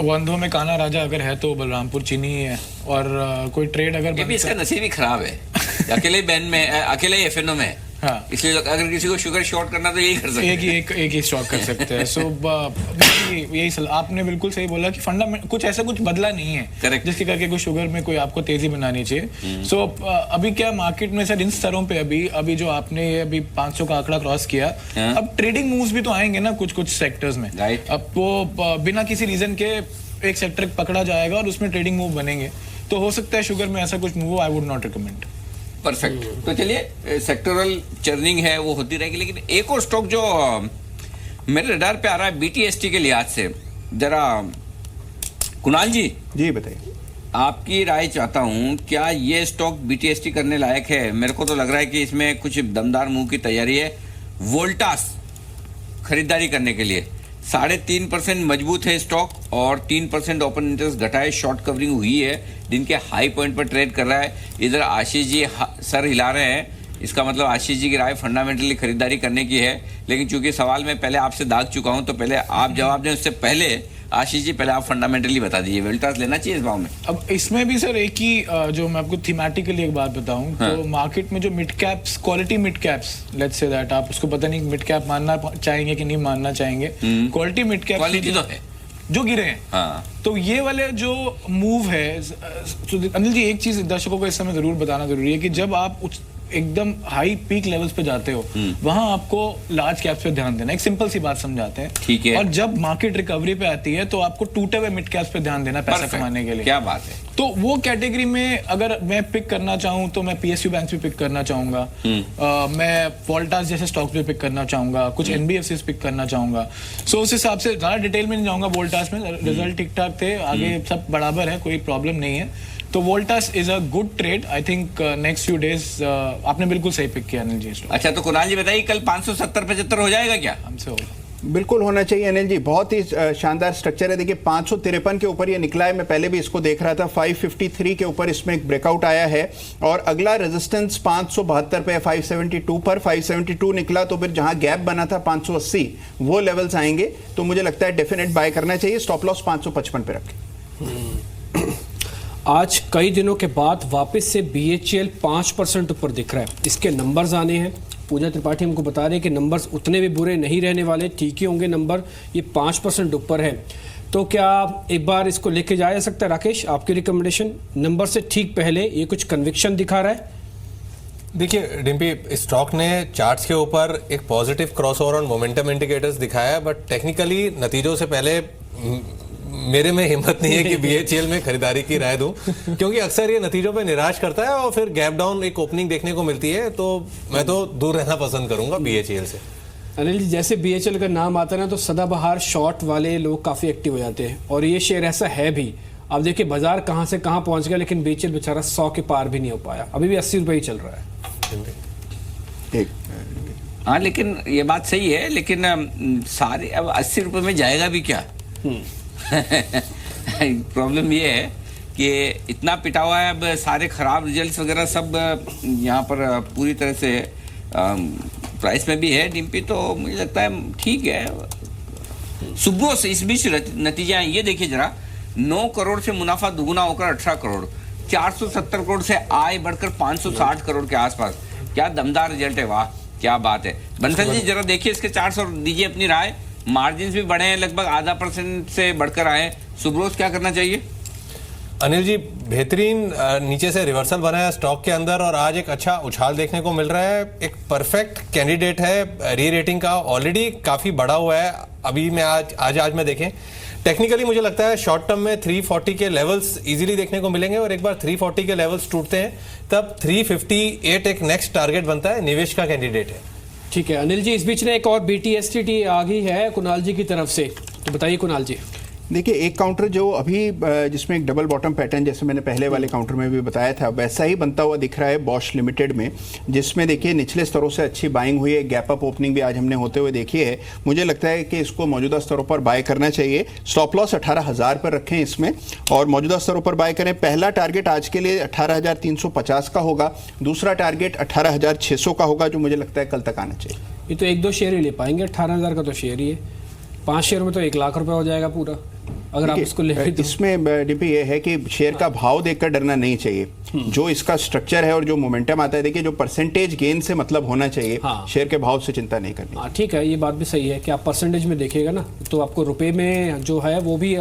वंदों में काना राजा अगर है तो बलरामपुर चीनी ही है। और कोई ट्रेड अगर इसका नसीब ही खराब है, अकेले बैन में, अकेले FNO में। हाँ, इसलिए अगर किसी को शुगर शॉर्ट करना तो यही कर सकते हैं, एक ही स्टॉक कर सकते हैं। सो यही आपने बिल्कुल सही बोला कि फंडामेंटल कुछ ऐसा कुछ बदला नहीं है जिसके करके कोई शुगर में कोई आपको तेजी बनानी चाहिए। सो अभी क्या मार्केट में सर इन स्तरों पे अभी जो आपने अभी 500 का आंकड़ा क्रॉस किया, अब ट्रेडिंग मूव्स भी तो आएंगे ना कुछ सेक्टर्स में। अब वो बिना किसी रीजन के एक सेक्टर पकड़ा जाएगा और उसमें ट्रेडिंग मूव बनेंगे, तो हो सकता है शुगर में ऐसा कुछ move. I would not recommend. Perfect. तो चलिए, सेक्टरल चर्निंग है वो होती रहेगी। लेकिन एक और स्टॉक जो मेरे रडार पे आ रहा है BTST के लिहाज से, जरा कुणाल जी बताइए, आपकी राय चाहता हूं, क्या ये स्टॉक BTST करने लायक है? मेरे को तो लग रहा है कि इसमें कुछ दमदार मूव की तैयारी है। वोल्टास खरीदारी करने के लिए 3.5% मजबूत है स्टॉक और 3% ओपन इंटरेस्ट घटा है, शॉर्ट कवरिंग हुई है, दिन के हाई पॉइंट पर ट्रेड कर रहा है। इधर आशीष जी सर हिला रहे हैं, इसका मतलब आशीष जी की राय फंडामेंटली खरीदारी करने की है। लेकिन चूंकि सवाल मैं पहले आपसे दाग चुका हूं, तो पहले आप जवाब दें उससे पहले आशीष जी पहले आप फंडामेंटली बता दीजिए, वोल्टास लेना चाहिए इस भाव में? अब इसमें भी सर एक ही जो मैं आपको थीमेटिकली एक बात बताऊं, तो मार्केट में जो mid caps, quality mid caps, let's say that, आप उसको पता नहीं मिड कैप मानना चाहेंगे कि नहीं मानना चाहेंगे, क्वालिटी मिड कैप क्वालिटी तो है जो गिरे हैं। हाँ। तो ये वाले जो मूव है, तो अनिल जी एक चीज दर्शकों को इस समय जरूर बताना जरूरी है कि जब आप एकदम हाई पीक लेवल्स पे जाते हो, वहां आपको लार्ज कैप्स पे ध्यान देना। एक सिंपल सी बात समझाते हैं, ठीक है। और जब मार्केट रिकवरी पे आती है तो आपको टूटे हुए मिड कैप्स पे ध्यान देना पैसा कमाने के लिए। क्या बात है। तो वो कैटेगरी में अगर मैं पिक करना चाहूं तो मैं PSU बैंक भी पिक करना चाहूंगा, मैं वोल्टास जैसे स्टॉक्स भी पिक करना चाहूंगा, कुछ NBFCs पिक करना चाहूंगा। सो उस हिसाब से ज्यादा डिटेल में नहीं जाऊंगा। वोल्टास में रिजल्ट ठीक ठाक थे, आगे सब बराबर है, कोई प्रॉब्लम नहीं है। तो Voltas is a good trade. I think next few days आपने बिल्कुल सही पिक किया अनिल जी। अच्छा, तो कुणाल जी बताइए, कल 570-75 हो जाएगा क्या? हमसे होगा, बिल्कुल होना चाहिए अनिल जी। बहुत ही शानदार स्ट्रक्चर है। देखिए 553 के ऊपर ये निकला है, मैं पहले भी इसको देख रहा था। 553 के ऊपर इसमें एक ब्रेकआउट आया है और अगला रेजिस्टेंस 572 पे, 572 पर 572 निकला, तो फिर जहां गैप बना था 580 वो लेवल्स आएंगे, तो मुझे लगता है डेफिनेट बाय करना चाहिए। स्टॉप लॉस 555 पे रखें। आज कई दिनों के बाद वापस से BHEL 5% ऊपर दिख रहा है। इसके नंबर्स आने हैं, पूजा त्रिपाठी हमको बता रहे हैं कि नंबर्स उतने भी बुरे नहीं रहने वाले, ठीक ही होंगे नंबर, ये 5% ऊपर है। तो क्या एक बार इसको लेके जाया जा सकता है राकेश, आपकी रिकमेंडेशन नंबर से ठीक पहले ये कुछ कन्विक्शन दिखा रहा है? देखिए डिम्पी, स्टॉक ने चार्ट्स के ऊपर एक positive crossover on momentum indicators दिखाया, बट टेक्निकली नतीजों से पहले मेरे में हिम्मत नहीं है कि बीएचईएल में खरीदारी की राय दूं, क्योंकि अक्सर ये नतीजों पे निराश करता है और फिर गैप डाउन एक ओपनिंग देखने को मिलती है, तो मैं तो दूर रहना पसंद करूंगा बीएचईएल से। अनिल जी, जैसे बीएचईएल का नाम आता है ना तो सदाबहार शॉर्ट वाले लोग काफी एक्टिव हो जाते हैं और ये शेयर ऐसा है भी। अब देखिए बाजार कहां से कहां पहुंच गया, लेकिन बीएचईएल बेचारा 100 के पार भी नहीं हो पाया, अभी भी 80 रुपए ही चल रहा है। हाँ, लेकिन ये बात सही है, लेकिन सारे अब 80 रुपए में जाएगा भी क्या? प्रॉब्लम ये है कि इतना पिटा हुआ है, अब सारे खराब रिजल्ट्स वगैरह सब यहाँ पर पूरी तरह से प्राइस में भी है डिम्पी, तो मुझे लगता है ठीक है। सुबह से इस बीच नतीजा ये देखिए जरा, 9 करोड़ से मुनाफा दुगुना होकर 18 करोड़, 470 करोड़ से आय बढ़कर 560 करोड़ के आसपास। क्या दमदार रिजल्ट है, वाह क्या बात है। बंसल जी जरा देखिए इसके चार्ट्स और दीजिए अपनी राय। मार्जिन भी बढ़े हैं, लगभग ½ % से बढ़कर आए। सुब्रोज क्या करना चाहिए? अनिल जी, बेहतरीन नीचे से रिवर्सल बना है स्टॉक के अंदर और आज एक अच्छा उछाल देखने को मिल रहा है। एक परफेक्ट कैंडिडेट है री रेटिंग का, ऑलरेडी काफी बड़ा हुआ है। अभी मैं आज में देखें टेक्निकली मुझे लगता है शॉर्ट टर्म में 340 के लेवल्स इजीली देखने को मिलेंगे और एक बार 340 के लेवल्स टूटते हैं तब 358 एक नेक्स्ट टारगेट बनता है। निवेश का कैंडिडेट है। ठीक है अनिल जी, इस बीच में एक और BTSTT आ गई है कुणाल जी की तरफ से, तो बताइए कुणाल जी। देखिए, एक काउंटर जो अभी जिसमें एक डबल बॉटम पैटर्न जैसे मैंने पहले वाले काउंटर में भी बताया था, वैसा ही बनता हुआ दिख रहा है बॉश लिमिटेड में, जिसमें देखिए निचले स्तरों से अच्छी बाइंग हुई है। गैप अप ओपनिंग भी आज हमने होते हुए देखी है। मुझे लगता है कि इसको मौजूदा स्तरों पर बाय करना चाहिए। स्टॉप लॉस 18,000 पर रखें इसमें और मौजूदा स्तरों पर बाय करें। पहला टारगेट आज के लिए 18,350 का होगा, दूसरा टारगेट 18,600 का होगा, जो मुझे लगता है कल तक आना चाहिए। ये तो 1-2 शेयर ही ले पाएंगे, 18,000 का तो शेयर ही है, 5 शेयर में तो 1 लाख रुपए हो जाएगा पूरा, अगर आप इसको ले। इसमें डीपी ये है कि शेयर का भाव देखकर डरना नहीं चाहिए, जो इसका स्ट्रक्चर है और जो मोमेंटम आता है। देखिए, जो परसेंटेज गेन से मतलब होना चाहिए, शेयर के भाव से चिंता नहीं करनी। हाँ ठीक है, ये बात भी सही है कि आप परसेंटेज में देखिएगा ना तो आपको रुपए में जो है वो भी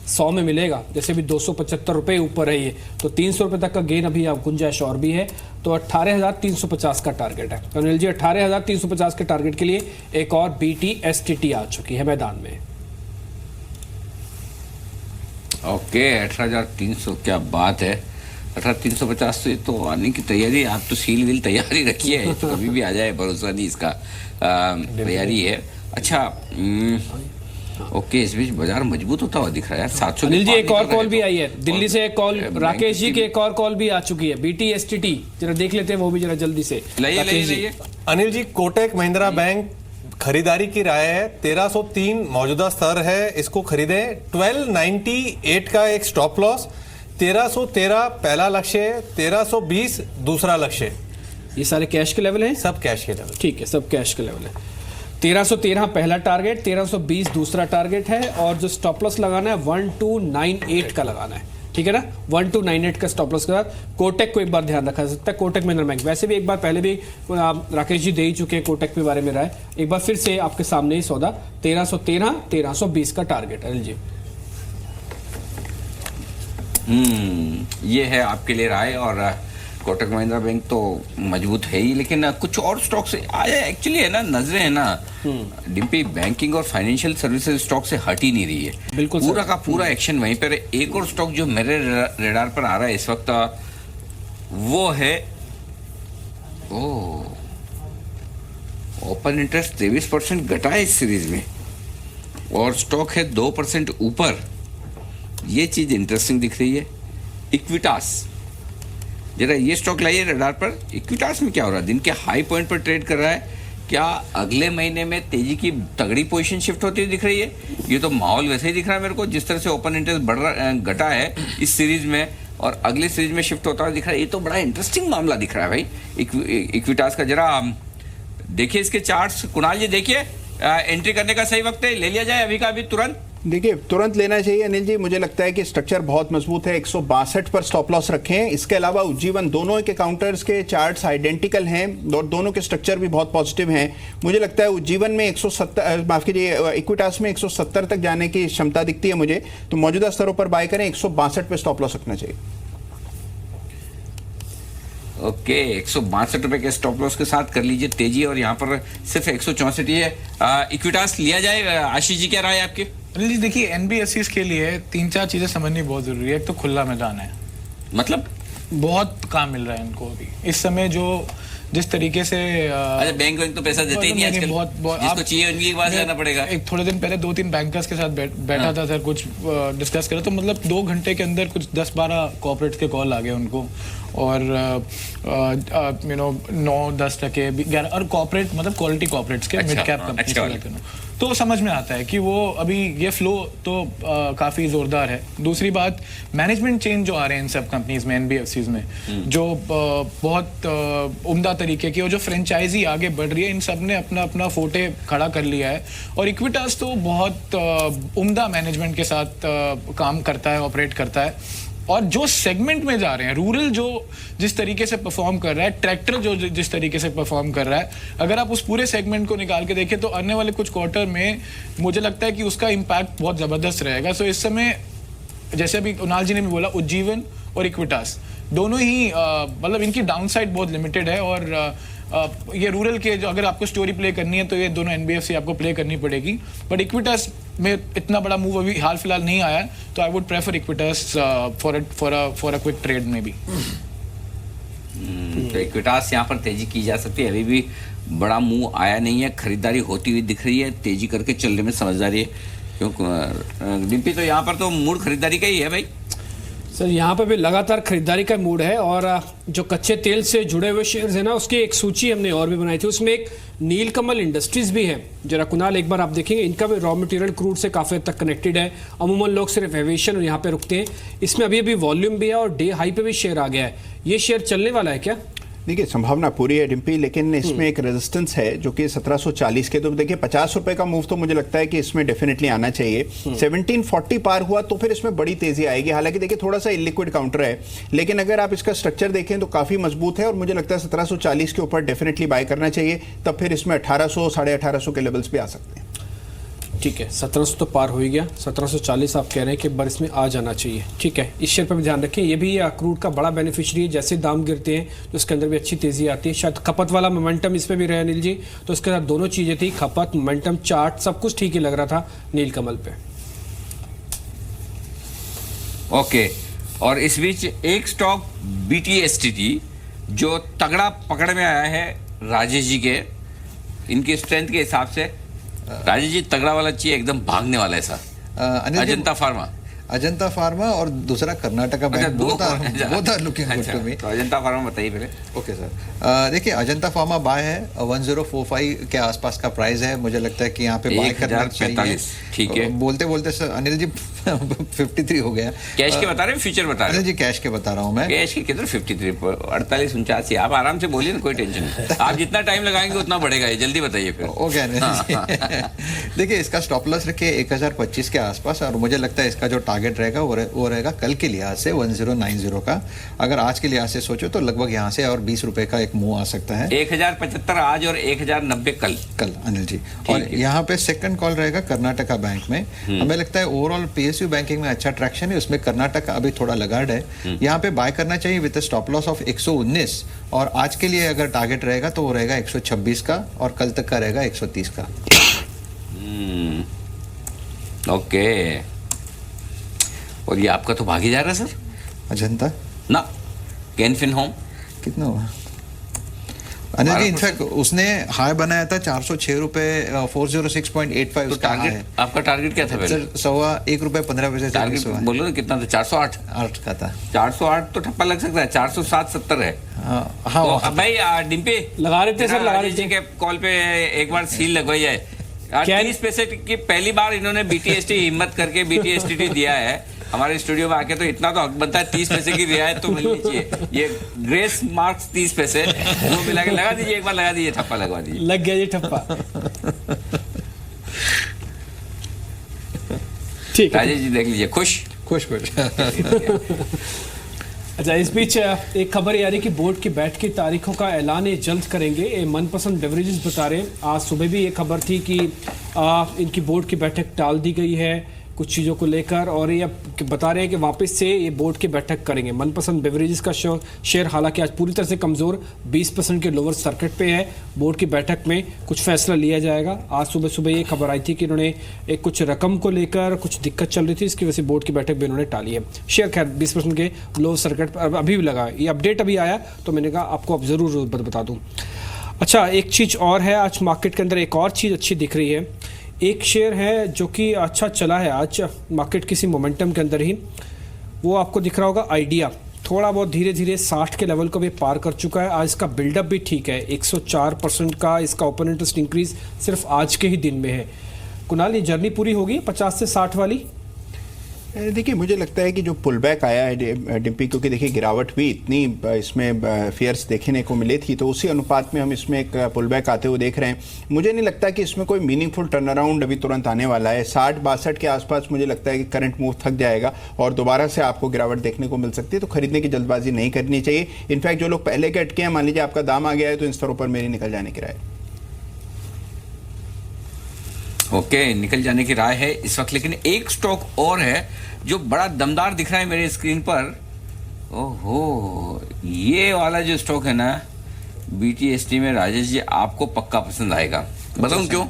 100 में मिलेगा। जैसे भी 275 रुपए ऊपर है ये, तो 300 रुपए तक का गेन अभी आप गुंजाइश और भी है। तो 18,350 का टारगेट है अनिल जी। 18,350 के टारगेट के लिए एक और BTSTT आ चुकी है मैदान में। ओके, 18,300, क्या बात है। 18,350 से तो आने की तैयारी, आप तो सील विल तैयारी रखी है, तो कभी भी आ जाए, भरोसा नहीं इसका, तैयारी है। अच्छा, ओके, इस बीच बाजार मजबूत होता हुआ दिख रहा है यार। 700 अनिल जी, एक और कॉल भी आई है दिल्ली से, एक कॉल राकेश जी की, एक और कॉल भी आ चुकी है BTSTT, जरा देख लेते हैं वो भी जरा जल्दी से। लाइए अनिल जी, कोटक महिंद्रा बैंक खरीदारी की राय है। 1303 मौजूदा स्तर है, इसको खरीदें। 1298 का एक स्टॉप लॉस, 1313 पहला लक्ष्य, 1320 दूसरा लक्ष्य। ये सारे कैश के लेवल हैं? सब कैश के लेवल। ठीक है, सब कैश के लेवल है। 1313 पहला टारगेट, 1320 दूसरा टारगेट है और जो स्टॉप लॉस लगाना है 1298 का लगाना है, ठीक है ना। 1298 का स्टॉप लॉस के साथ कोटक को एक बार ध्यान रखा जा सकता है। कोटक महिंद्रा बैंक वैसे भी एक बार पहले भी राकेश जी दे ही चुके हैं कोटक के बारे में राय, एक बार फिर से आपके सामने ही सौदा। 1313 1320 का टारगेट अनिल जी। ये है आपके लिए राय। और कोटक महिंद्रा बैंक तो मजबूत है ही, लेकिन कुछ और स्टॉक से आया एक्चुअली है ना, नजरें है ना डिम्पी, बैंकिंग और फाइनेंशियल सर्विसेज स्टॉक से हट ही नहीं रही है। बिल्कुल पूरा का पूरा एक्शन वहीं पर। एक और स्टॉक जो मेरे रेडार पर आ रहा है इस वक्त, वो है ओपन इंटरेस्ट 23% घटा है इस सीरीज में और स्टॉक है 2% ऊपर। ये चीज इंटरेस्टिंग दिख रही है। इक्विटास, जरा ये स्टॉक लाइए रडार पर। इक्विटास में क्या हो रहा है? दिन के हाई पॉइंट पर ट्रेड कर रहा है। क्या अगले महीने में तेजी की तगड़ी पोजीशन शिफ्ट होती हुई दिख रही है? ये तो माहौल वैसे ही दिख रहा है मेरे को, जिस तरह से ओपन इंटरेस्ट बढ़ रहा घटा है इस सीरीज में और अगली सीरीज में शिफ्ट होता हुआ दिख रहा है। ये तो बड़ा इंटरेस्टिंग मामला दिख रहा है भाई इक्विटास का। जरा देखिए इसके चार्ट्स कुणाल जी, देखिए एंट्री करने का सही वक्त है, ले लिया जाए अभी का अभी तुरंत। देखिए तुरंत लेना चाहिए अनिल जी, मुझे लगता है कि स्ट्रक्चर बहुत मजबूत है। 162 पर स्टॉप लॉस रखे हैं। इसके अलावा उज्जीवन, दोनों के काउंटर्स के चार्ट्स आइडेंटिकल हैं और दोनों के स्ट्रक्चर भी बहुत पॉजिटिव हैं। मुझे लगता है उज्जीवन में 170, माफ कीजिए, इक्विटास में 170 तक जाने की क्षमता दिखती है मुझे, तो मौजूदा स्तरों पर बाय करें। 162 पे स्टॉप लॉस रखना चाहिए। ओके, 162 रुपए के स्टॉप लॉस के साथ कर लीजिए तेजी, और यहाँ पर सिर्फ 164 ही है। इक्विटास लिया जाए? आशीष जी क्या राय है आपकी? अनिल जी देखिए, एनबीएफसीज के लिए 3-4 चीजें समझनी बहुत जरूरी है। एक तो खुला मैदान है, मतलब बहुत काम मिल रहा है इनको अभी इस समय, जो जिस तरीके से अच्छा, बैंक तो पैसा देते ही नहीं आजकल, जिसको चाहिए उनके पास जाना पड़ेगा। एक थोड़े दिन पहले 2-3 बैंकर्स के साथ बैठा था सर, कुछ डिस्कस करा, तो मतलब 2 घंटे के अंदर कुछ 10-12 कॉर्पोरेट्स के कॉल आ गए उनको, और 9-10 टके 11, और कॉर्पोरेट मतलब क्वालिटी कॉर्पोरेट्स के, मिड कैप कंपनी, तो समझ में आता है कि वो अभी ये फ्लो तो काफ़ी ज़ोरदार है। दूसरी बात, मैनेजमेंट चेंज जो आ रहे हैं इन सब कंपनीज में, एनबीएफसीज में, जो बहुत उम्दा तरीके की, और जो फ्रेंचाइजी आगे बढ़ रही है, इन सब ने अपना अपना फोटे खड़ा कर लिया है। और इक्विटास तो बहुत उम्दा मैनेजमेंट के साथ काम करता है, ऑपरेट करता है। और जो सेगमेंट में जा रहे हैं, रूरल जो जिस तरीके से परफॉर्म कर रहा है, ट्रैक्टर जो जिस तरीके से परफॉर्म कर रहा है, अगर आप उस पूरे सेगमेंट को निकाल के देखें तो आने वाले कुछ क्वार्टर में मुझे लगता है कि उसका इम्पैक्ट बहुत ज़बरदस्त रहेगा। सो इस समय जैसे अभी कुणाल जी ने भी बोला, उज्जीवन और इक्विटास दोनों ही मतलब इनकी डाउनसाइड बहुत लिमिटेड है, और ये रूरल के जो अगर आपको स्टोरी प्ले करनी है तो ये दोनों एनबीएफसी आपको प्ले करनी पड़ेगी। बट इक्विटास में इतना बड़ा मूव अभी हाल फिलहाल नहीं आया, तो I would prefer Equitas for a quick trade में भी। तो इक्विटास यहाँ पर तेजी की जा सकती है। अभी भी बड़ा मूव आया नहीं है, खरीदारी होती हुई दिख रही है, तेजी करके चलने में समझदारी है। क्यों डिम्पी, तो यहाँ पर तो मूड खरीदारी का ही है भाई। सर यहाँ पे भी लगातार खरीदारी का मूड है, और जो कच्चे तेल से जुड़े हुए शेयर्स हैं ना, उसकी एक सूची हमने और भी बनाई थी, उसमें एक नीलकमल इंडस्ट्रीज भी है। जरा कुणाल एक बार आप देखेंगे, इनका भी रॉ मटेरियल क्रूड से काफ़ी हद तक कनेक्टेड है। अमूमन लोग सिर्फ एविएशन और यहाँ पे रुकते हैं। इसमें अभी अभी वॉल्यूम भी है और डे हाई पे भी शेयर आ गया है। ये शेयर चलने वाला है क्या? देखिए संभावना पूरी है डिम्पी, लेकिन इसमें एक रेजिस्टेंस है जो कि 1740 के, तो देखिए 50 रुपए का मूव तो मुझे लगता है कि इसमें डेफिनेटली आना चाहिए। 1740 पार हुआ तो फिर इसमें बड़ी तेजी आएगी। हालांकि देखिए थोड़ा सा इलिक्विड काउंटर है, लेकिन अगर आप इसका स्ट्रक्चर देखें तो काफी मजबूत है, और मुझे लगता है 1740 के ऊपर डेफिनेटली बाय करना चाहिए। तब फिर इसमें 1800, 1850 के लेवल्स भी आ सकते हैं। ठीक है, 1700 तो पार हो ही गया, 1740 आप कह रहे हैं कि बार इसमें आ जाना चाहिए। ठीक है, इस शेयर पर भी ध्यान रखें, ये भी क्रूड का बड़ा बेनिफिशियरी है। जैसे दाम गिरते हैं तो इसके अंदर भी अच्छी तेजी आती है। शायद खपत वाला मोमेंटम इसमें भी रहे अनिल जी, तो इसके साथ दोनों चीजें थी, खपत, मोमेंटम, चार्ट, सब कुछ ठीक ही लग रहा था नीलकमल पे। ओके, और इस बीच एक स्टॉक BTSTT जो तगड़ा पकड़ में आया है राजेश जी के, इनकी स्ट्रेंथ के हिसाब से। राजेश जी तगड़ा वाला चाहिए, एकदम भागने वाला ऐसा। अजंता फार्मा, अजंता फार्मा और दूसरा Karnataka bank, both are looking good to me. तो अजंता फार्मा बताइए पहले। ओके सर, देखिए अजंता फार्मा बाय है, 1045 के आसपास का प्राइस है। मुझे लगता है कि यहाँ पे बाय करना चाहिए। ठीक है, बोलते बोलते सर अनिल जी 53 हो गया। कैश के बता रहे हैं, फ्यूचर बता रहे हैं? जी कैश के बता रहा हूँ मैं। कैश के किधर 53, 48, 49। आप आराम से बोलिए ना, कोई टेंशन नहीं। आप जितना टाइम लगाएंगे उतना बढ़ेगा ये, जल्दी बताइए फिर। ओके देखिए इसका स्टॉप लॉस रखिए 1025 के आसपास, और मुझे लगता है इसका जो टारगेट रहेगा वो रहेगा कल के लिहाज से 1090 का। अगर आज के लिहाज से सोचो तो लगभग यहाँ से और 20 रुपए का एक मूव आ सकता है। 1075 आज और 1090 कल अनिल जी। और यहाँ पे सेकंड कॉल रहेगा कर्नाटका बैंक में। हमें लगता है ओवरऑल PSU बैंकिंग में अच्छा ट्रैक्शन है, उसमें कर्नाटका अभी थोड़ा लगाड़ है। यहाँ पे बाय करना चाहिए विद स्टॉप लॉस ऑफ 119, और आज के लिए अगर टारगेट रहेगा तो वो रहेगा 126 का, और कल तक का रहेगा 130 का। ओके, और ये आपका तो भागी जा रहा है सर, अजंता ना कैन फिन होम कितना हुआ अनिल जी? इनफैक्ट उसने हाई बनाया था 406 रुपए, 406.85 तो टारगेट, आपका टारगेट क्या था पहले? सर 1.15 रुपए टारगेट बोलो ना, कितना था? 408 का था। 408 तो ठप्पा लग सकता है, 407-70 है। हाँ तो भाई डिम्पी लगा रहे थे सर, लगा रहे थे के कॉल पे एक बार सील लगवाई जाए। 30 पैसे की पहली बार इन्होंने BTST हिम्मत करके BTSTT दिया है हमारे स्टूडियो में आके, तो इतना तो हक बनता है, 30 पैसे की रियायत तो मिलनी चाहिए। ये ग्रेस मार्क्स 30 पैसे वो मिला के लगा दीजिए, एक बार लगा दीजिए, ठप्पा लगवा दीजिए। लग गया जी ठप्पा। ठीक है। राजेश जी देख लीजिए, खुश खुश अच्छा, इस बीच एक खबर ये आ रही कि बोर्ड की बैठक की तारीखों का ऐलान ये जल्द करेंगे। ये मनपसंद बेवरेजेस बता रहे हैं। आज सुबह भी ये खबर थी कि इनकी बोर्ड की बैठक टाल दी गई है कुछ चीज़ों को लेकर, और ये बता रहे हैं कि वापस से ये बोर्ड की बैठक करेंगे। मनपसंद बेवरेजेस का शेयर हालांकि आज पूरी तरह से कमज़ोर 20% के लोअर सर्किट पे है। बोर्ड की बैठक में कुछ फैसला लिया जाएगा। आज सुबह सुबह ये खबर आई थी कि इन्होंने एक कुछ रकम को लेकर कुछ दिक्कत चल रही थी, इसकी वजह से बोर्ड की बैठक भी इन्होंने टाली है। शेयर खैर 20% के लोअर सर्किट पर अभी भी लगा। ये अपडेट अभी आया तो मैंने कहा आपको अब ज़रूर बता दूँ। अच्छा, एक चीज़ और है, आज मार्केट के अंदर एक और चीज़ अच्छी दिख रही है। एक शेयर है जो कि अच्छा चला है आज मार्केट किसी मोमेंटम के अंदर ही, वो आपको दिख रहा होगा आइडिया। थोड़ा बहुत धीरे धीरे 60 के लेवल को भी पार कर चुका है। आज इसका बिल्डअप भी ठीक है, 104% का इसका ओपन इंटरेस्ट इंक्रीज सिर्फ आज के ही दिन में है। कुणाल, ये जर्नी पूरी होगी 50 से 60 वाली? देखिए, मुझे लगता है कि जो पुल बैक आया है डिम्पी, क्योंकि देखिए गिरावट भी इतनी इसमें फेयर्स देखने को मिली थी, तो उसी अनुपात में हम इसमें एक पुल बैक आते हुए देख रहे हैं। मुझे नहीं लगता कि इसमें कोई मीनिंगफुल टर्न अराउंड अभी तुरंत आने वाला है। 60-62 के आसपास मुझे लगता है कि करंट मूव थक जाएगा और दोबारा से आपको गिरावट देखने को मिल सकती है, तो खरीदने की जल्दबाजी नहीं करनी चाहिए। इनफैक्ट जो लोग पहले के अटके हैं, मान लीजिए आपका दाम आ गया है, तो इन स्तरों पर मेरी निकल जाने की राय। ओके, निकल जाने की राय है इस वक्त। लेकिन एक स्टॉक और है जो बड़ा दमदार दिख रहा है मेरे स्क्रीन पर। ओहो, ये वाला जो स्टॉक है ना BTST में, राजेश जी आपको पक्का पसंद आएगा। बताऊं क्यों?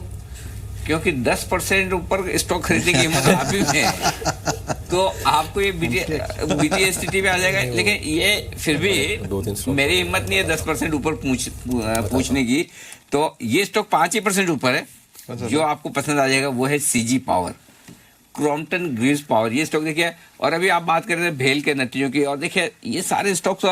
क्योंकि 10% ऊपर स्टॉक खरीदने की हिम्मत आप ही में है, तो आपको ये BTST में आ जाएगा। लेकिन ये फिर भी मेरी हिम्मत नहीं है 10% ऊपर पूछने की, तो ये स्टॉक 5% ऊपर है। जो आपको पसंद आ जाएगा वो है CG power, Crompton Greaves power. ये स्टॉक देखिए, और अभी आप बात कर रहे थे भेल के नतीजों की, और देखिए ये सारे स्टॉक्स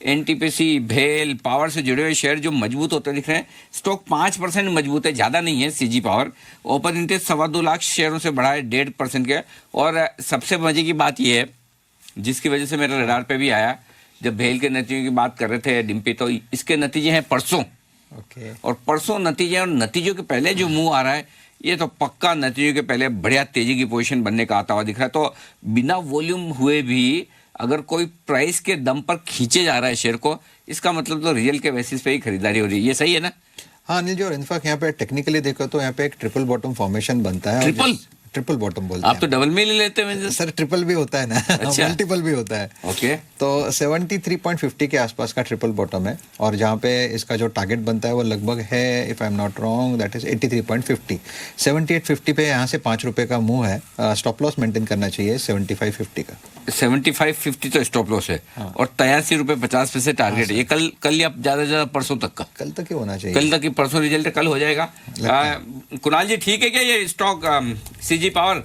NTPC, भेल, पावर से जुड़े हुए शेयर जो मजबूत होते दिख रहे हैं। स्टॉक 5% मजबूत है, ज़्यादा नहीं है। CG power open interest 2.25 lakh शेयरों से बढ़ा है 1.5% के। और सबसे मजे की बात ये है, जिसकी वजह से मेरे रडार पे भी आया, जब भेल के नतीजों की बात कर रहे थे डिम्पी, तो इसके नतीजे हैं परसों। और परसों नतीजे, और नतीजों के पहले जो मुंह आ रहा है, ये तो पक्का नतीजों के पहले बढ़िया तेजी की पोजीशन बनने का आता हुआ दिख रहा है। तो बिना वॉल्यूम हुए भी अगर कोई प्राइस के दम पर खींचे जा रहा है शेयर को, इसका मतलब तो रियल के बेसिस पे ही खरीदारी हो रही है। ये सही है ना? हाँ अनिल जी, और इनफैक्ट यहाँ पे टेक्निकली देखो तो यहाँ पे एक ट्रिपल बॉटम फॉर्मेशन बनता है। ट्रिपल बॉटम बोलते हैं। आप तो डबल में ले लेते हैं सर, ट्रिपल भी होता है ना। अच्छा। मल्टीपल भी होता है। ओके। तो 73.50 के आसपास का ट्रिपल बॉटम है, और जहाँ पे इसका जो टारगेट बनता है वो लगभग है, if I am not wrong, that is 83.50। 78.50 पे यहाँ से 5 रुपए का मुंह है। स्टॉप लॉस मेंटेन करना चाहिए 75.50 का। 75.50 तो स्टॉप लॉस है। हाँ। और 83.50 पैसे टारगेट है। ये कल या ज्यादा ज्यादा परसों तक का? कल तक ही होना चाहिए। कल तक ही, परसों रिजल्ट कल हो जाएगा। कुणाल जी, ठीक है क्या ये स्टॉक CG पावर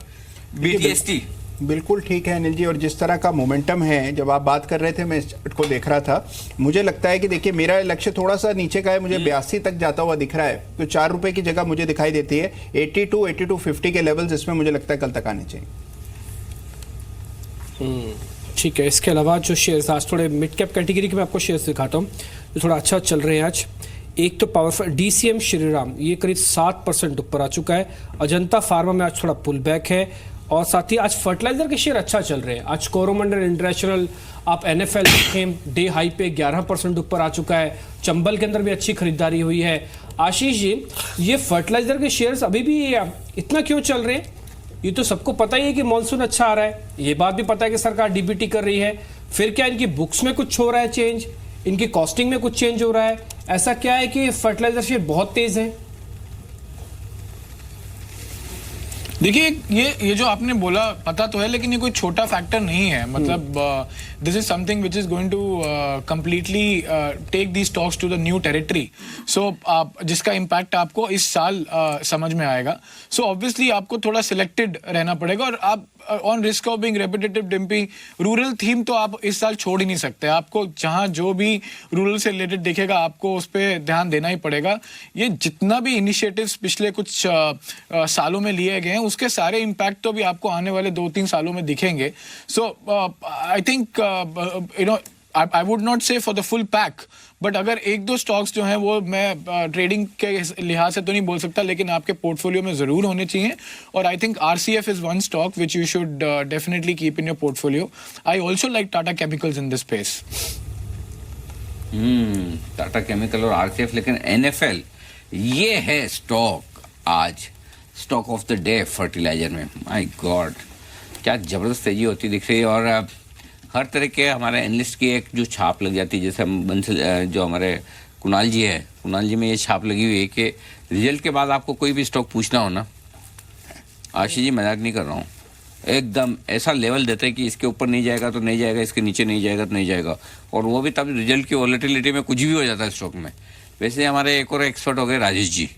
BTST? बिल्कुल ठीक है अनिल जी, और जिस तरह का मोमेंटम है, जब आप बात कर रहे थे मैं इस चार्ट को देख रहा था, मुझे लगता है कि देखिए मेरा लक्ष्य थोड़ा सा नीचे का है, मुझे 82 तक जाता हुआ दिख रहा है, तो 4 रुपए की जगह मुझे दिखाई देती है 82-82.50 के लेवल्स, इसमें मुझे लगता है कल तक आने चाहिए। ठीक है। इसके अलावा जो शेयर्स आज थोड़े मिड कैप कैटेगरी के मैं आपको शेयर्स दिखाता हूँ जो थोड़ा अच्छा चल रहे हैं आज। एक तो पावरफुल DCM श्रीराम, ये करीब 7% ऊपर आ चुका है। अजंता फार्मा में आज थोड़ा पुल बैक है, और साथ ही आज फर्टिलाइजर के शेयर अच्छा चल रहे हैं। आज कोरोमंडल इंटरनेशनल, आप NFL देखें, डे हाई पे 11% ऊपर आ चुका है। चंबल के अंदर भी अच्छी खरीदारी हुई है। आशीष जी, ये फर्टिलाइजर के शेयर्स अभी भी इतना क्यों चल रहे हैं? ये तो सबको पता ही है कि मॉनसून अच्छा आ रहा है, ये बात भी पता है कि सरकार DBT कर रही है, फिर क्या इनकी बुक्स में कुछ हो रहा है चेंज, इनकी कॉस्टिंग में कुछ चेंज हो रहा है? ऐसा क्या है कि फर्टिलाइजर शेयर बहुत तेज है? देखिए, ये जो आपने बोला पता तो है, लेकिन ये कोई छोटा फैक्टर नहीं है। मतलब this is something which is going to completely take the stocks to the new territory. So जिसका इम्पैक्ट आपको इस साल समझ में आएगा। सो ऑब्वियसली आपको थोड़ा सिलेक्टेड रहना पड़ेगा, और आप on risk of being repetitive Dimpy, rural theme तो आप इस साल छोड़ ही नहीं सकते। आपको जहां जो भी रूरल से रिलेटेड दिखेगा, आपको उस पर ध्यान देना ही पड़ेगा। ये जितना भी इनिशिएटिव्स पिछले कुछ सालों में लिए गए हैं, उसके सारे इम्पैक्ट तो भी आपको आने वाले 2-3 सालों में दिखेंगे। So I think I would not say for the full pack, but अगर एक दो स्टॉक्स जो हैं वो मैं ट्रेडिंग के लिहाज से तो नहीं बोल सकता, लेकिन आपके पोर्टफोलियो में ज़रूर होने चाहिए। और I think RCF is one stock which you should definitely keep in your portfolio. I also like Tata chemicals in this space. Tata chemical और RCF, लेकिन NFL ये है स्टॉक आज stock of the day fertiliser में। माय गॉड, क्या जबरदस्त तेजी होती दिख रही है। और हर तरह के हमारे एनालिस्ट की एक जो छाप लग जाती है, जैसे हम जो हमारे कुणाल जी है, कुणाल जी में ये छाप लगी हुई है कि रिजल्ट के बाद आपको कोई भी स्टॉक पूछना हो ना, आशीष जी मजाक नहीं कर रहा हूँ, एकदम ऐसा लेवल देते हैं कि इसके ऊपर नहीं जाएगा तो नहीं जाएगा, इसके नीचे नहीं जाएगा तो नहीं जाएगा। और वो भी तब रिजल्ट की वॉलेटिलिटी में कुछ भी हो जाता है स्टॉक में। वैसे हमारे एक और एक्सपर्ट हो गए राजेश जी,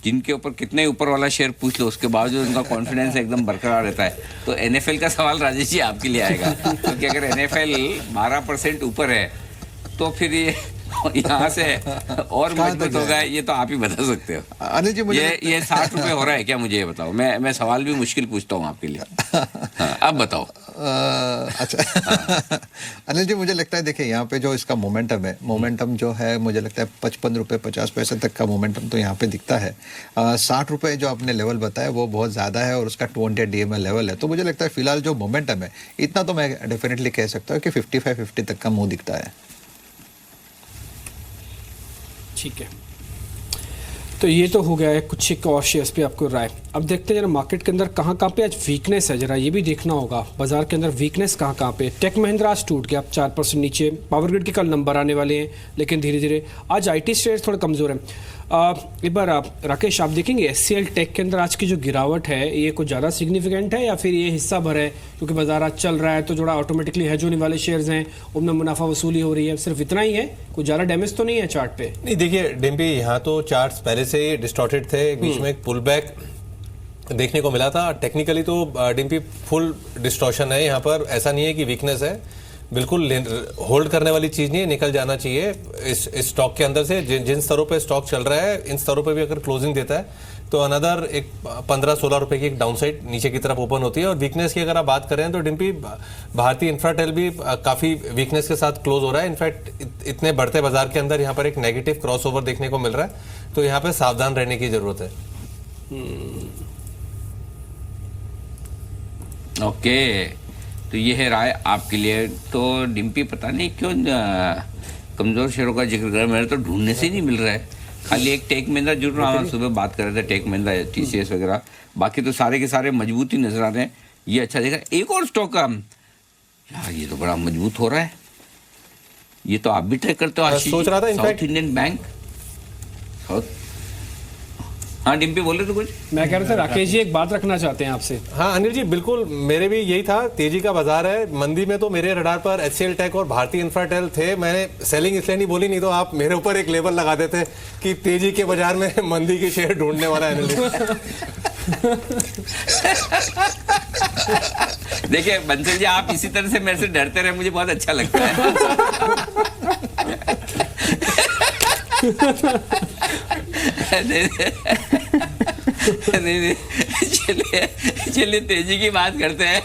जिनके ऊपर कितने ऊपर वाला शेयर पूछ लो उसके बावजूद उनका कॉन्फिडेंस एकदम बरकरार रहता है। तो NFL का सवाल राजेश जी आपके लिए आएगा, क्योंकि अगर NFL 12% ऊपर है तो फिर ये यहाँ से और मजबूत होगा, ये तो आप ही बता सकते हो। अनिल जी मुझे ये 60 रुपए हो रहा है क्या, मुझे ये बताओ। मैं सवाल भी मुश्किल पूछता हूँ आपके लिए। हाँ, अब बताओ। अच्छा अनिल जी मुझे लगता है देखिए यहाँ पे जो इसका मोमेंटम है, मोमेंटम जो है मुझे लगता है 55 रुपये 50 पैसे तक का मोमेंटम तो यहाँ पे दिखता है। 60 रुपये जो आपने लेवल बताया वो बहुत ज़्यादा है और उसका 200 DMA लेवल है। तो मुझे लगता है फिलहाल जो मोमेंटम है इतना तो मैं डेफिनेटली कह सकता हूँ कि 55-50 तक का मुँह दिखता है। ठीक है, तो ये तो हो गया है कुछ एक और शेयर्स पे आपको राय। अब देखते हैं जरा मार्केट के अंदर कहाँ पे आज वीकनेस है, जरा ये भी देखना होगा बाजार के अंदर वीकनेस कहाँ पे। टेक महिंद्रा आज टूट गया 4% नीचे। पावर ग्रिड के कल नंबर आने वाले हैं, लेकिन धीरे धीरे आज IT शेयर्स थोड़े कमज़ोर हैं। एक बार राकेश आप देखेंगे SCL टेक के अंदर आज की जो गिरावट है ये कुछ ज़्यादा सिग्निफिकेंट है या फिर ये हिस्सा भर है क्योंकि बाजार आज चल रहा है तो जोड़ा ऑटोमेटिकली हेज होने वाले शेयर्स हैं, उनमें मुनाफा वसूली हो रही है, सिर्फ इतना ही है, कुछ ज़्यादा डैमेज तो नहीं है चार्ट पे? नहीं देखिए डिम्पी, यहाँ तो चार्ट्स पहले से ही डिस्टॉर्टेड थे, बीच में एक पुल बैक देखने को मिला था। टेक्निकली तो डिम्पी फुल डिस्टॉर्शन है यहाँ पर, ऐसा नहीं है कि वीकनेस है, बिल्कुल होल्ड करने वाली चीज नहीं है, निकल जाना चाहिए इस स्टॉक के अंदर से। जिन स्तरों पे स्टॉक चल रहा है इन स्तरों पे भी अगर क्लोजिंग देता है तो अनदर एक 15-16 रुपए की एक डाउनसाइड नीचे की तरफ ओपन होती है। और वीकनेस की अगर आप बात करें तो डिम्पी भारतीय इंफ्राटेल भी काफी वीकनेस के साथ क्लोज हो रहा है। इनफैक्ट इतने बढ़ते बाजार के अंदर यहाँ पर एक नेगेटिव क्रॉसओवर देखने को मिल रहा है, तो यहाँ पे सावधान रहने की जरूरत है। ओके, तो ये है राय आपके लिए। तो डिम्पी पता नहीं क्यों कमजोर शेयरों का जिक्र कर, मेरे तो ढूंढने से ही नहीं मिल रहा है। खाली एक टेक महिंद्रा जुड़ रहा है, सुबह बात कर रहे थे टेक महिंद्रा TCS वगैरह, बाकी तो सारे के सारे मजबूत ही नजर आ रहे हैं। ये अच्छा देखा। एक और स्टॉक यार ये तो बड़ा मजबूत हो रहा है, ये तो आप भी ट्रैक करते हो। सोच रहा था साउथ इंडियन बैंक। हाँ डिम्पी बोले तो कुछ। मैं कह रहा था राकेश जी एक बात रखना चाहते हैं आपसे। हाँ अनिल जी बिल्कुल, मेरे भी यही था, तेजी का बाजार है। मंदी में तो मेरे रडार पर HCL टेक और भारतीय इंफ्राटेल थे। मैंने सेलिंग इसलिए नहीं बोली, नहीं तो आप मेरे ऊपर एक लेबल लगा देते कि तेजी के बाजार में मंदी के शेयर ढूंढने वाला है अनिल जी। देखिए बंसल जी, आप इसी तरह से मेरे से डरते रहे, मुझे बहुत अच्छा लगता है। नहीं, चलिए तेजी की बात करते हैं।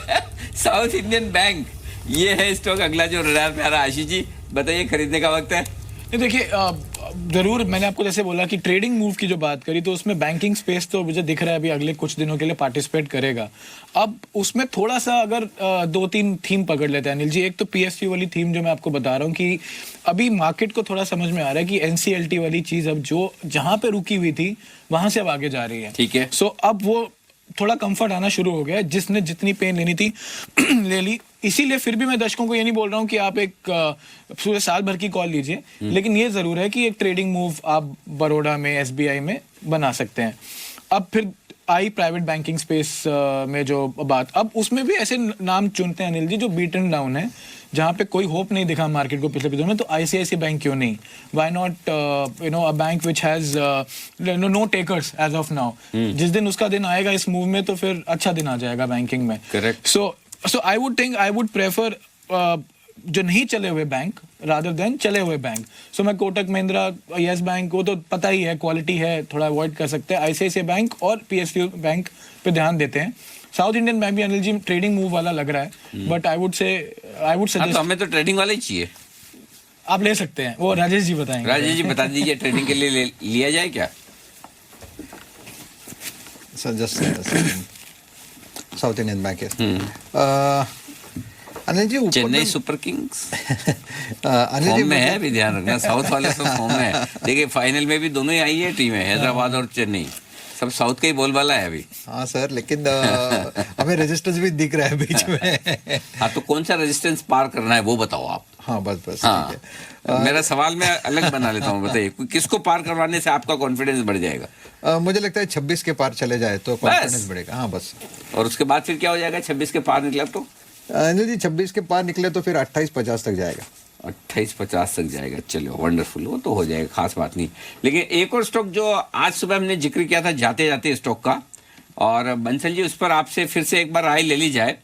साउथ इंडियन बैंक, ये है स्टॉक अगला जो रडार पे आ रहा है। आशीष जी बताइए, खरीदने का वक्त है? देखिए जरूर, मैंने आपको जैसे बोला कि ट्रेडिंग मूव की जो बात करी तो उसमें बैंकिंग स्पेस तो मुझे दिख रहा है अभी अगले कुछ दिनों के लिए पार्टिसिपेट करेगा। अब उसमें थोड़ा सा अगर 2-3 थीम पकड़ लेते हैं अनिल जी। एक तो PSU वाली थीम जो मैं आपको बता रहा हूँ कि अभी मार्केट को थोड़ा समझ में आ रहा है कि NCLT वाली चीज अब जो जहां पे रुकी हुई थी वहां से अब आगे जा रही है। ठीक है। सो अब वो थोड़ा कंफर्ट आना शुरू हो गया है, जिसने जितनी पेन लेनी थी ले ली। इसीलिए फिर भी मैं दर्शकों को ये नहीं बोल रहा हूँ कि आप एक पूरे साल भर की कॉल लीजिए, लेकिन ये जरूर है कि एक ट्रेडिंग मूव आप बड़ौदा में SBI में बना सकते हैं। अब फिर आई प्राइवेट बैंकिंग स्पेस में जो बात, अब उसमें भी ऐसे नाम चुनते हैं अनिल जी जो बीटन डाउन है, जहां पे कोई होप नहीं दिखा मार्केट को पिछले दिनों में। तो ICICI बैंक क्यों नहीं? Why not a bank which has no takers as of now. जिस दिन उसका दिन आएगा इस मूव में तो फिर अच्छा दिन आ जाएगा बैंकिंग में। Correct. So I would prefer जो नहीं चले हुए बैंक रादर देन चले हुए बैंक। सो मैं कोटक महिंद्रा, यस बैंक, वो तो पता ही है क्वालिटी है, थोड़ा अवॉइड कर सकते हैं। ICICI बैंक और PSU बैंक पे ध्यान देते हैं। साउथ इंडियन बैंक भी अनिल जी ट्रेडिंग मूव वाला लग रहा है, बट आई वुड सजेस्ट। तो हमें तो ट्रेडिंग वाला ही चाहिए। आप ले सकते हैं, वो राजेश जी बताएंगे। राजेश जी बता दीजिए, ट्रेडिंग के लिए लिया जाए क्या? Sir just South Indian Bank Anil ji, Chennai Super Kings Anil ji form में है, भी ध्यान रखना, साउथ वाले सब फॉर्म में है। देखिए फाइनल में भी दोनों ही आई है टीमें, हैदराबाद और चेन्नई, सब साउथ का ही बोलबाला है अभी। हाँ सर, लेकिन हमें रेजिस्टेंस भी दिख रहा है बीच में। हाँ तो कौन सा रेजिस्टेंस पार करना है वो बताओ आप। हाँ बस हाँ, ठीक है। मेरा सवाल मैं अलग बना लेता हूँ, बताइए किसको पार करवाने से आपका कॉन्फिडेंस बढ़ जाएगा? मुझे लगता है 26 के पार चले जाए तो कॉन्फिडेंस बढ़ेगा। हाँ बस। और उसके बाद फिर क्या हो जाएगा? 26 के पार निकला तो अनिल जी 26 के पार निकले तो फिर 28-50 तक जाएगा। 28-50 तक जाएगा, चलो वंडरफुल, वो तो हो जाएगा, खास बात नहीं। लेकिन एक और स्टॉक जो आज सुबह हमने जिक्र किया था जाते जाते स्टॉक का, और बंसल जी उस पर आपसे फिर से एक बार राय ले ली जाए।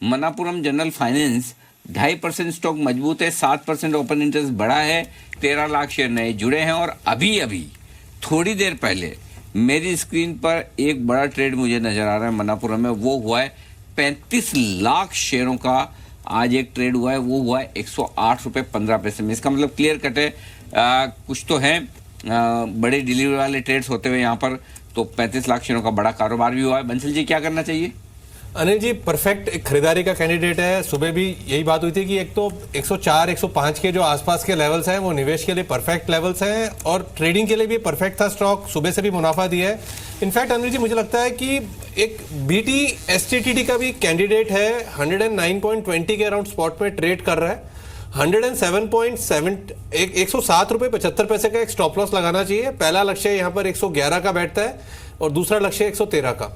मनापुरम जनरल फाइनेंस 2.5% स्टॉक मजबूत है, 7% ओपन इंटरेस्ट बढ़ा है, 13 लाख शेयर नए जुड़े हैं। और अभी अभी थोड़ी देर पहले मेरी स्क्रीन पर एक बड़ा ट्रेड मुझे नजर आ रहा है मनापुरम में, वो हुआ है 35 लाख शेयरों का आज एक ट्रेड हुआ है, वो हुआ है 108 रुपये 15 पैसे में। इसका मतलब क्लियर कट है, कुछ तो है, बड़े डिलीवरी वाले ट्रेड्स होते हुए यहाँ पर, तो 35 लाख शेयरों का बड़ा कारोबार भी हुआ है। बंसल जी क्या करना चाहिए? अनिल जी परफेक्ट एक खरीदारी का कैंडिडेट है। सुबह भी यही बात हुई थी कि एक तो 104 105 के जो आसपास के लेवल्स हैं वो निवेश के लिए परफेक्ट लेवल्स हैं, और ट्रेडिंग के लिए भी परफेक्ट था स्टॉक, सुबह से भी मुनाफा दिया है। इनफैक्ट अनिल जी मुझे लगता है कि एक BT STTD का भी कैंडिडेट है, 109.20 के अराउंड स्पॉट में ट्रेड कर रहा है। 107 रुपये 75 पैसे का एक स्टॉप लॉस लगाना चाहिए। पहला लक्ष्य यहाँ पर 111 का बैठता है और दूसरा लक्ष्य 113 का।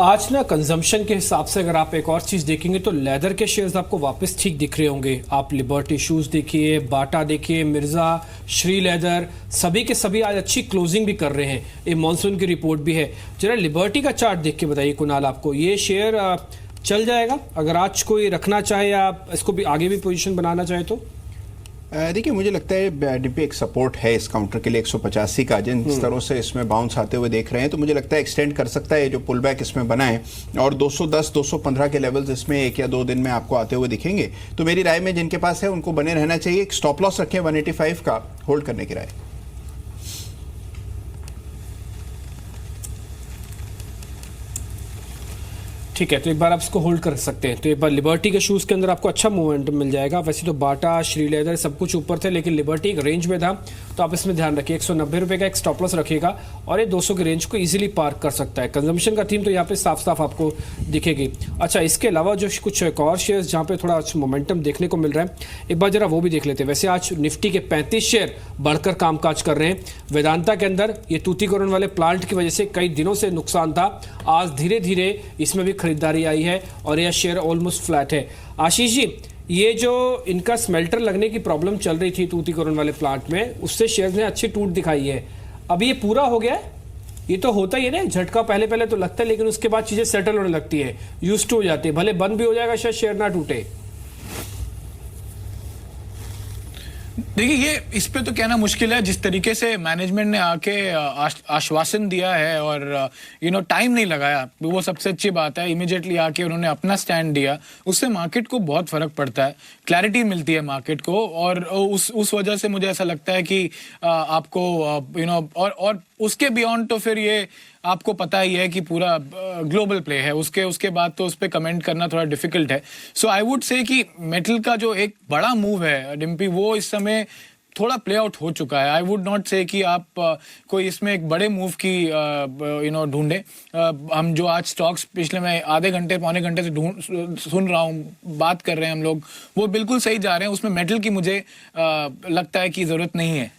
आज ना कंजम्पशन के हिसाब से अगर आप एक और चीज देखेंगे तो लेदर के शेयर्स आपको वापस ठीक दिख रहे होंगे। आप लिबर्टी शूज देखिए, बाटा देखिए, मिर्जा, श्री लेदर, सभी के सभी आज अच्छी क्लोजिंग भी कर रहे हैं। ये मॉनसून की रिपोर्ट भी है। जरा लिबर्टी का चार्ट देख के बताइए कुणाल, आपको ये शेयर चल जाएगा अगर आज कोई रखना चाहे या इसको भी आगे भी पोजीशन बनाना चाहे तो? देखिए मुझे लगता है डीपी एक सपोर्ट है इस काउंटर के लिए 185 का, जिन स्तरों से इसमें बाउंस आते हुए देख रहे हैं, तो मुझे लगता है एक्सटेंड कर सकता है जो पुल बैक इसमें बना है। और 210 215 के लेवल्स इसमें 1 या 2 दिन में आपको आते हुए दिखेंगे। तो मेरी राय में जिनके पास है उनको बने रहना चाहिए। एक स्टॉप लॉस रखें 185 का, होल्ड करने की राय। ठीक है, तो एक बार आप इसको होल्ड कर सकते हैं। तो एक बार लिबर्टी के शूज़ के अंदर आपको अच्छा मोमेंटम मिल जाएगा। वैसे तो बाटा, श्री लेदर सब कुछ ऊपर थे, लेकिन लिबर्टी एक रेंज में था, तो आप इसमें ध्यान रखिए। 190 रुपये का एक स्टॉप लॉस रखिएगा और ये 200 की रेंज को इजीली पार कर सकता है। कंजम्पशन का थीम तो यहाँ पे साफ साफ आपको दिखेगी। अच्छा, इसके अलावा जो कुछ एक और शेयर्स जहाँ पे थोड़ा मोमेंटम देखने को मिल रहा है, एक बार जरा वो भी देख लेते हैं। वैसे आज निफ्टी के 35 शेयर बढ़कर कामकाज कर रहे हैं। वेदांता के अंदर ये तूतीकोरन वाले प्लांट की वजह से कई दिनों से नुकसान था, आज धीरे धीरे इसमें भी खरीदारी आई है और यह शेयर ऑलमोस्ट फ्लैट है। आशीष जी, ये जो इनका स्मेल्टर लगने की प्रॉब्लम चल रही थी तूतीकोरन वाले प्लांट में, उससे शेयर ने अच्छी टूट दिखाई है। अब ये पूरा हो गया है? ये तो होता ही है ना, झटका पहले पहले तो लगता है, लेकिन उसके बाद चीजें सेटल होने लगती है, यूज्ड टू हो जाती है। भले बंद भी हो जाएगा, शायद शेयर ना टूटे। देखिए ये इस पे तो कहना मुश्किल है। जिस तरीके से मैनेजमेंट ने आके आश्वासन दिया है और टाइम नहीं लगाया, वो सबसे अच्छी बात है। इमीडिएटली आके उन्होंने अपना स्टैंड दिया, उससे मार्केट को बहुत फर्क पड़ता है, क्लैरिटी मिलती है मार्केट को। और उस वजह से मुझे ऐसा लगता है कि आपको और उसके बियॉन्ड तो फिर ये आपको पता ही है कि पूरा ग्लोबल प्ले है, उसके बाद तो उस पर कमेंट करना थोड़ा डिफिकल्ट है। सो आई वुड से कि मेटल का जो एक बड़ा मूव है डिम्पी, वो इस समय थोड़ा प्ले आउट हो चुका है। आई वुड नॉट से कि आप कोई इसमें एक बड़े मूव की ढूंढे। हम जो आज स्टॉक्स पिछले मैं आधे घंटे पौने घंटे से सुन रहा हूँ, बात कर रहे हैं हम लोग, वो बिल्कुल सही जा रहे हैं। उसमें मेटल की मुझे लगता है कि जरूरत नहीं है।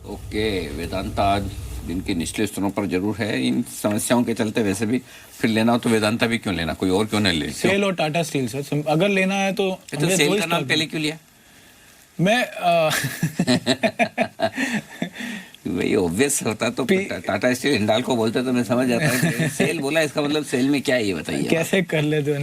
ओके, वेदांता आज दिन के निचले स्तरों पर जरूर है। इन समस्याओं के चलते वैसे भी फिर लेना हो तो वेदांता भी क्यों लेना, कोई और क्यों नहीं ले? सेल और टाटा स्टील सर, अगर लेना है तो सेल का नाम पहले क्यों लिया? मैं वही ऑब्वियस होता तो टाटा स्टील हिंडाल्को बोलते तो मैं समझ जाता है। सेल बोला, इसका मतलब सेल में क्या है ये बताइए। कैसे कर ले तो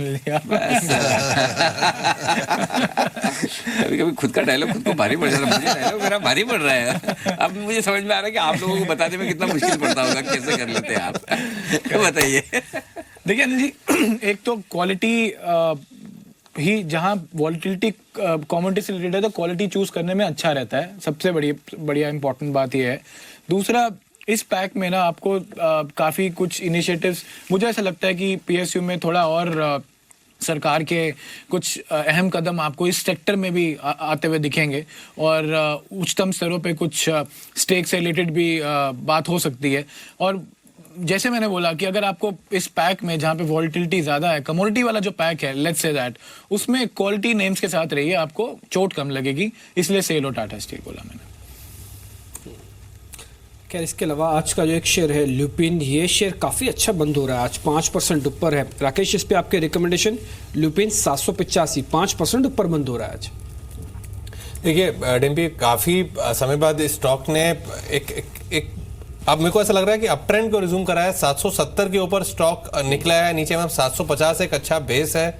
कभी कभी खुद का डायलॉग खुद को भारी पड़ जाता है। मुझे डायलॉग मेरा भारी पड़ रहा है। अब मुझे समझ में आ रहा है कि आप लोगों को बताने में कितना मुश्किल पड़ता होगा, कैसे कर लेते हैं आप, बताइए। देखिए अनिल जी, एक तो क्वालिटी ही जहां वॉलिटिलिटी कमोडिटी से रिलेटेड है तो क्वालिटी चूज करने में अच्छा रहता है, सबसे बढ़िया इंपॉर्टेंट बात ये है। दूसरा, इस पैक में ना आपको काफी कुछ इनिशिएटिव्स, मुझे ऐसा लगता है कि पीएसयू में थोड़ा और सरकार के कुछ अहम कदम आपको इस सेक्टर में भी आते हुए दिखेंगे और उच्चतम स्तरों पे कुछ स्टेक से रिलेटेड भी बात हो सकती है। और जैसे मैंने बोला कि अगर आपको इस पैक में जहाँ पे वॉलिटिलिटी ज्यादा है, कमोडिटी वाला जो पैक है, लेट्स से दैट, उसमें क्वालिटी नेम्स के साथ रहिए, आपको चोट कम लगेगी, इसलिए सेल और टाटा स्टील बोला मैंने। खैर इसके अलावा आज का जो एक शेयर है ल्यूपिन, ये शेयर काफ़ी अच्छा बंद हो रहा है, आज 5% ऊपर है। राकेश, इस पे आपके रिकमेंडेशन? ल्यूपिन 785 5% ऊपर बंद हो रहा है आज। देखिए डिम्पी, काफ़ी समय बाद इस स्टॉक ने एक अब मेरे को ऐसा लग रहा है कि अप ट्रेंड को रिज्यूम करा है। 770 के ऊपर स्टॉक निकला है, नीचे में 750 एक अच्छा बेस है।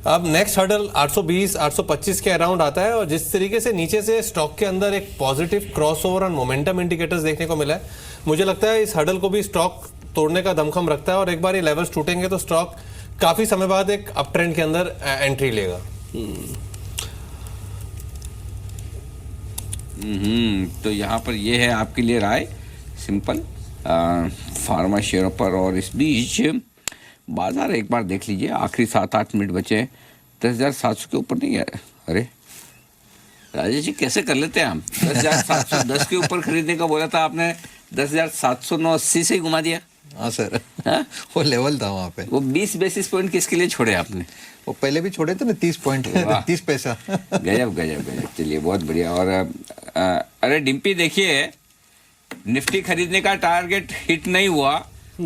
अब नेक्स्ट हर्डल 820 825 के अराउंड आता है और जिस तरीके से नीचे से स्टॉक के अंदर एक पॉजिटिव क्रॉसओवर और मोमेंटम इंडिकेटर्स देखने को मिला है, मुझे लगता है इस हर्डल को भी स्टॉक तोड़ने का दमखम रखता है और एक बार ये लेवल्स टूटेंगे तो स्टॉक काफी समय बाद एक अप ट्रेंड के अंदर एंट्री लेगा। तो यहाँ पर ये है आपके लिए राय सिंपल फार्मा शेयरों पर। और इस बीच बाजार एक बार देख लीजिए, आखिरी 7-8 मिनट बचे, 10,700 के ऊपर नहीं है। अरे राजेश जी, कैसे कर लेते हैं हम? 10,710 के ऊपर खरीदने का बोला था आपने, 10,780 से ही घुमा दिया। हाँ सर, हाँ? वो लेवल था वहाँ पे। वो 20 बेसिस पॉइंट किसके लिए छोड़े आपने? वो पहले भी छोड़े थे ना, 30 पॉइंट 30 पैसा। गजब गजब गजब, चलिए बहुत बढ़िया। और अरे डिम्पी, देखिए निफ्टी खरीदने का टारगेट हिट नहीं हुआ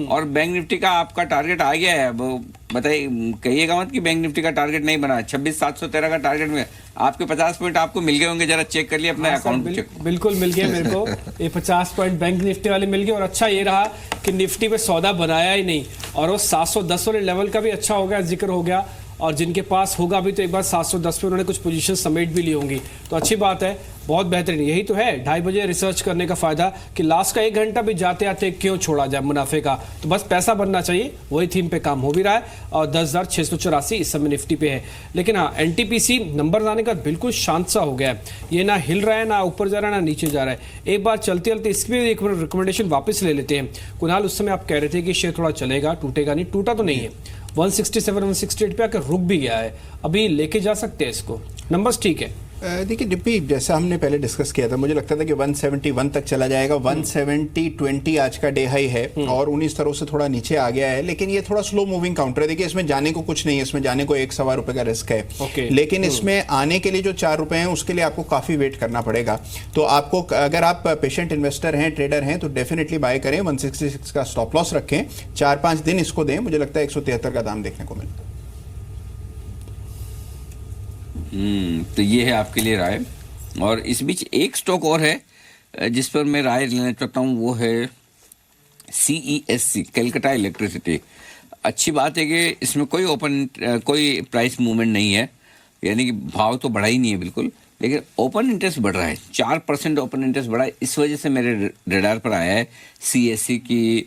और बैंक निफ्टी का आपका टारगेट आ गया है। वो बताइए, कहिएगा मत कि बैंक निफ्टी का टारगेट नहीं बना। 26,713 का टारगेट में आपके 50 पॉइंट आपको मिल गए होंगे, जरा चेक कर लिए अपना अकाउंट। बिल्कुल मिल गए मेरे को, ये 50 पॉइंट बैंक निफ्टी वाले मिल गए। और अच्छा ये रहा कि निफ्टी पे सौदा बनाया ही नहीं और वो 710 वाले लेवल का भी अच्छा हो गया, जिक्र हो गया। और जिनके पास होगा भी तो एक बार 710 पे उन्होंने कुछ पोजीशन समेट भी ली होंगी, तो अच्छी बात है, बहुत बेहतरीन। यही तो है 2:30 बजे रिसर्च करने का फायदा कि लास्ट का 1 घंटा भी जाते आते क्यों छोड़ा जाए मुनाफे का। तो बस पैसा बनना चाहिए, वही थीम पे काम हो भी रहा है। और 10,684 इस समय निफ्टी पे है। लेकिन हाँ, एनटीपीसी नंबर आने का बिल्कुल शांत सा हो गया है, ये ना हिल रहा है, ना ऊपर जा रहा है, ना नीचे जा रहा है। एक बार चलते चलते इसकी भी एक रिकमेंडेशन वापस ले लेते हैं। कुणाल, उस समय आप कह रहे थे कि शेयर थोड़ा चलेगा, टूटेगा नहीं, टूटा तो नहीं है, 167 168 पे आकर रुक भी गया है, अभी लेके जा सकते हैं इसको, नंबर्स ठीक है। देखिए डिप्पी, जैसा हमने पहले डिस्कस किया था, मुझे लगता था कि 171 तक चला जाएगा। 170.20 आज का डे हाई है और 19 तरह से थोड़ा नीचे आ गया है, लेकिन ये थोड़ा स्लो मूविंग काउंटर है। देखिए इसमें जाने को कुछ नहीं है, इसमें जाने को 1-1.25 रुपए का रिस्क है, लेकिन इसमें आने के लिए जो 4 रुपए हैं उसके लिए आपको काफी वेट करना पड़ेगा। तो आपको, अगर आप पेशेंट इन्वेस्टर हैं, ट्रेडर हैं, तो डेफिनेटली बाय करें। 166 का स्टॉप लॉस रखें, 4-5 दिन इसको दें, मुझे लगता है 173 का दाम देखने को मिले। तो ये है आपके लिए राय। और इस बीच एक स्टॉक और है जिस पर मैं राय लेना चाहता हूँ, वो है CESC, कलकत्ता इलेक्ट्रिसिटी। अच्छी बात है कि इसमें कोई प्राइस मूवमेंट नहीं है, यानी कि भाव तो बढ़ा ही नहीं है बिल्कुल, लेकिन ओपन इंटरेस्ट बढ़ रहा है। 4% ओपन इंटरेस्ट बढ़ा है, इस वजह से मेरे रडार पर आया है CESC की।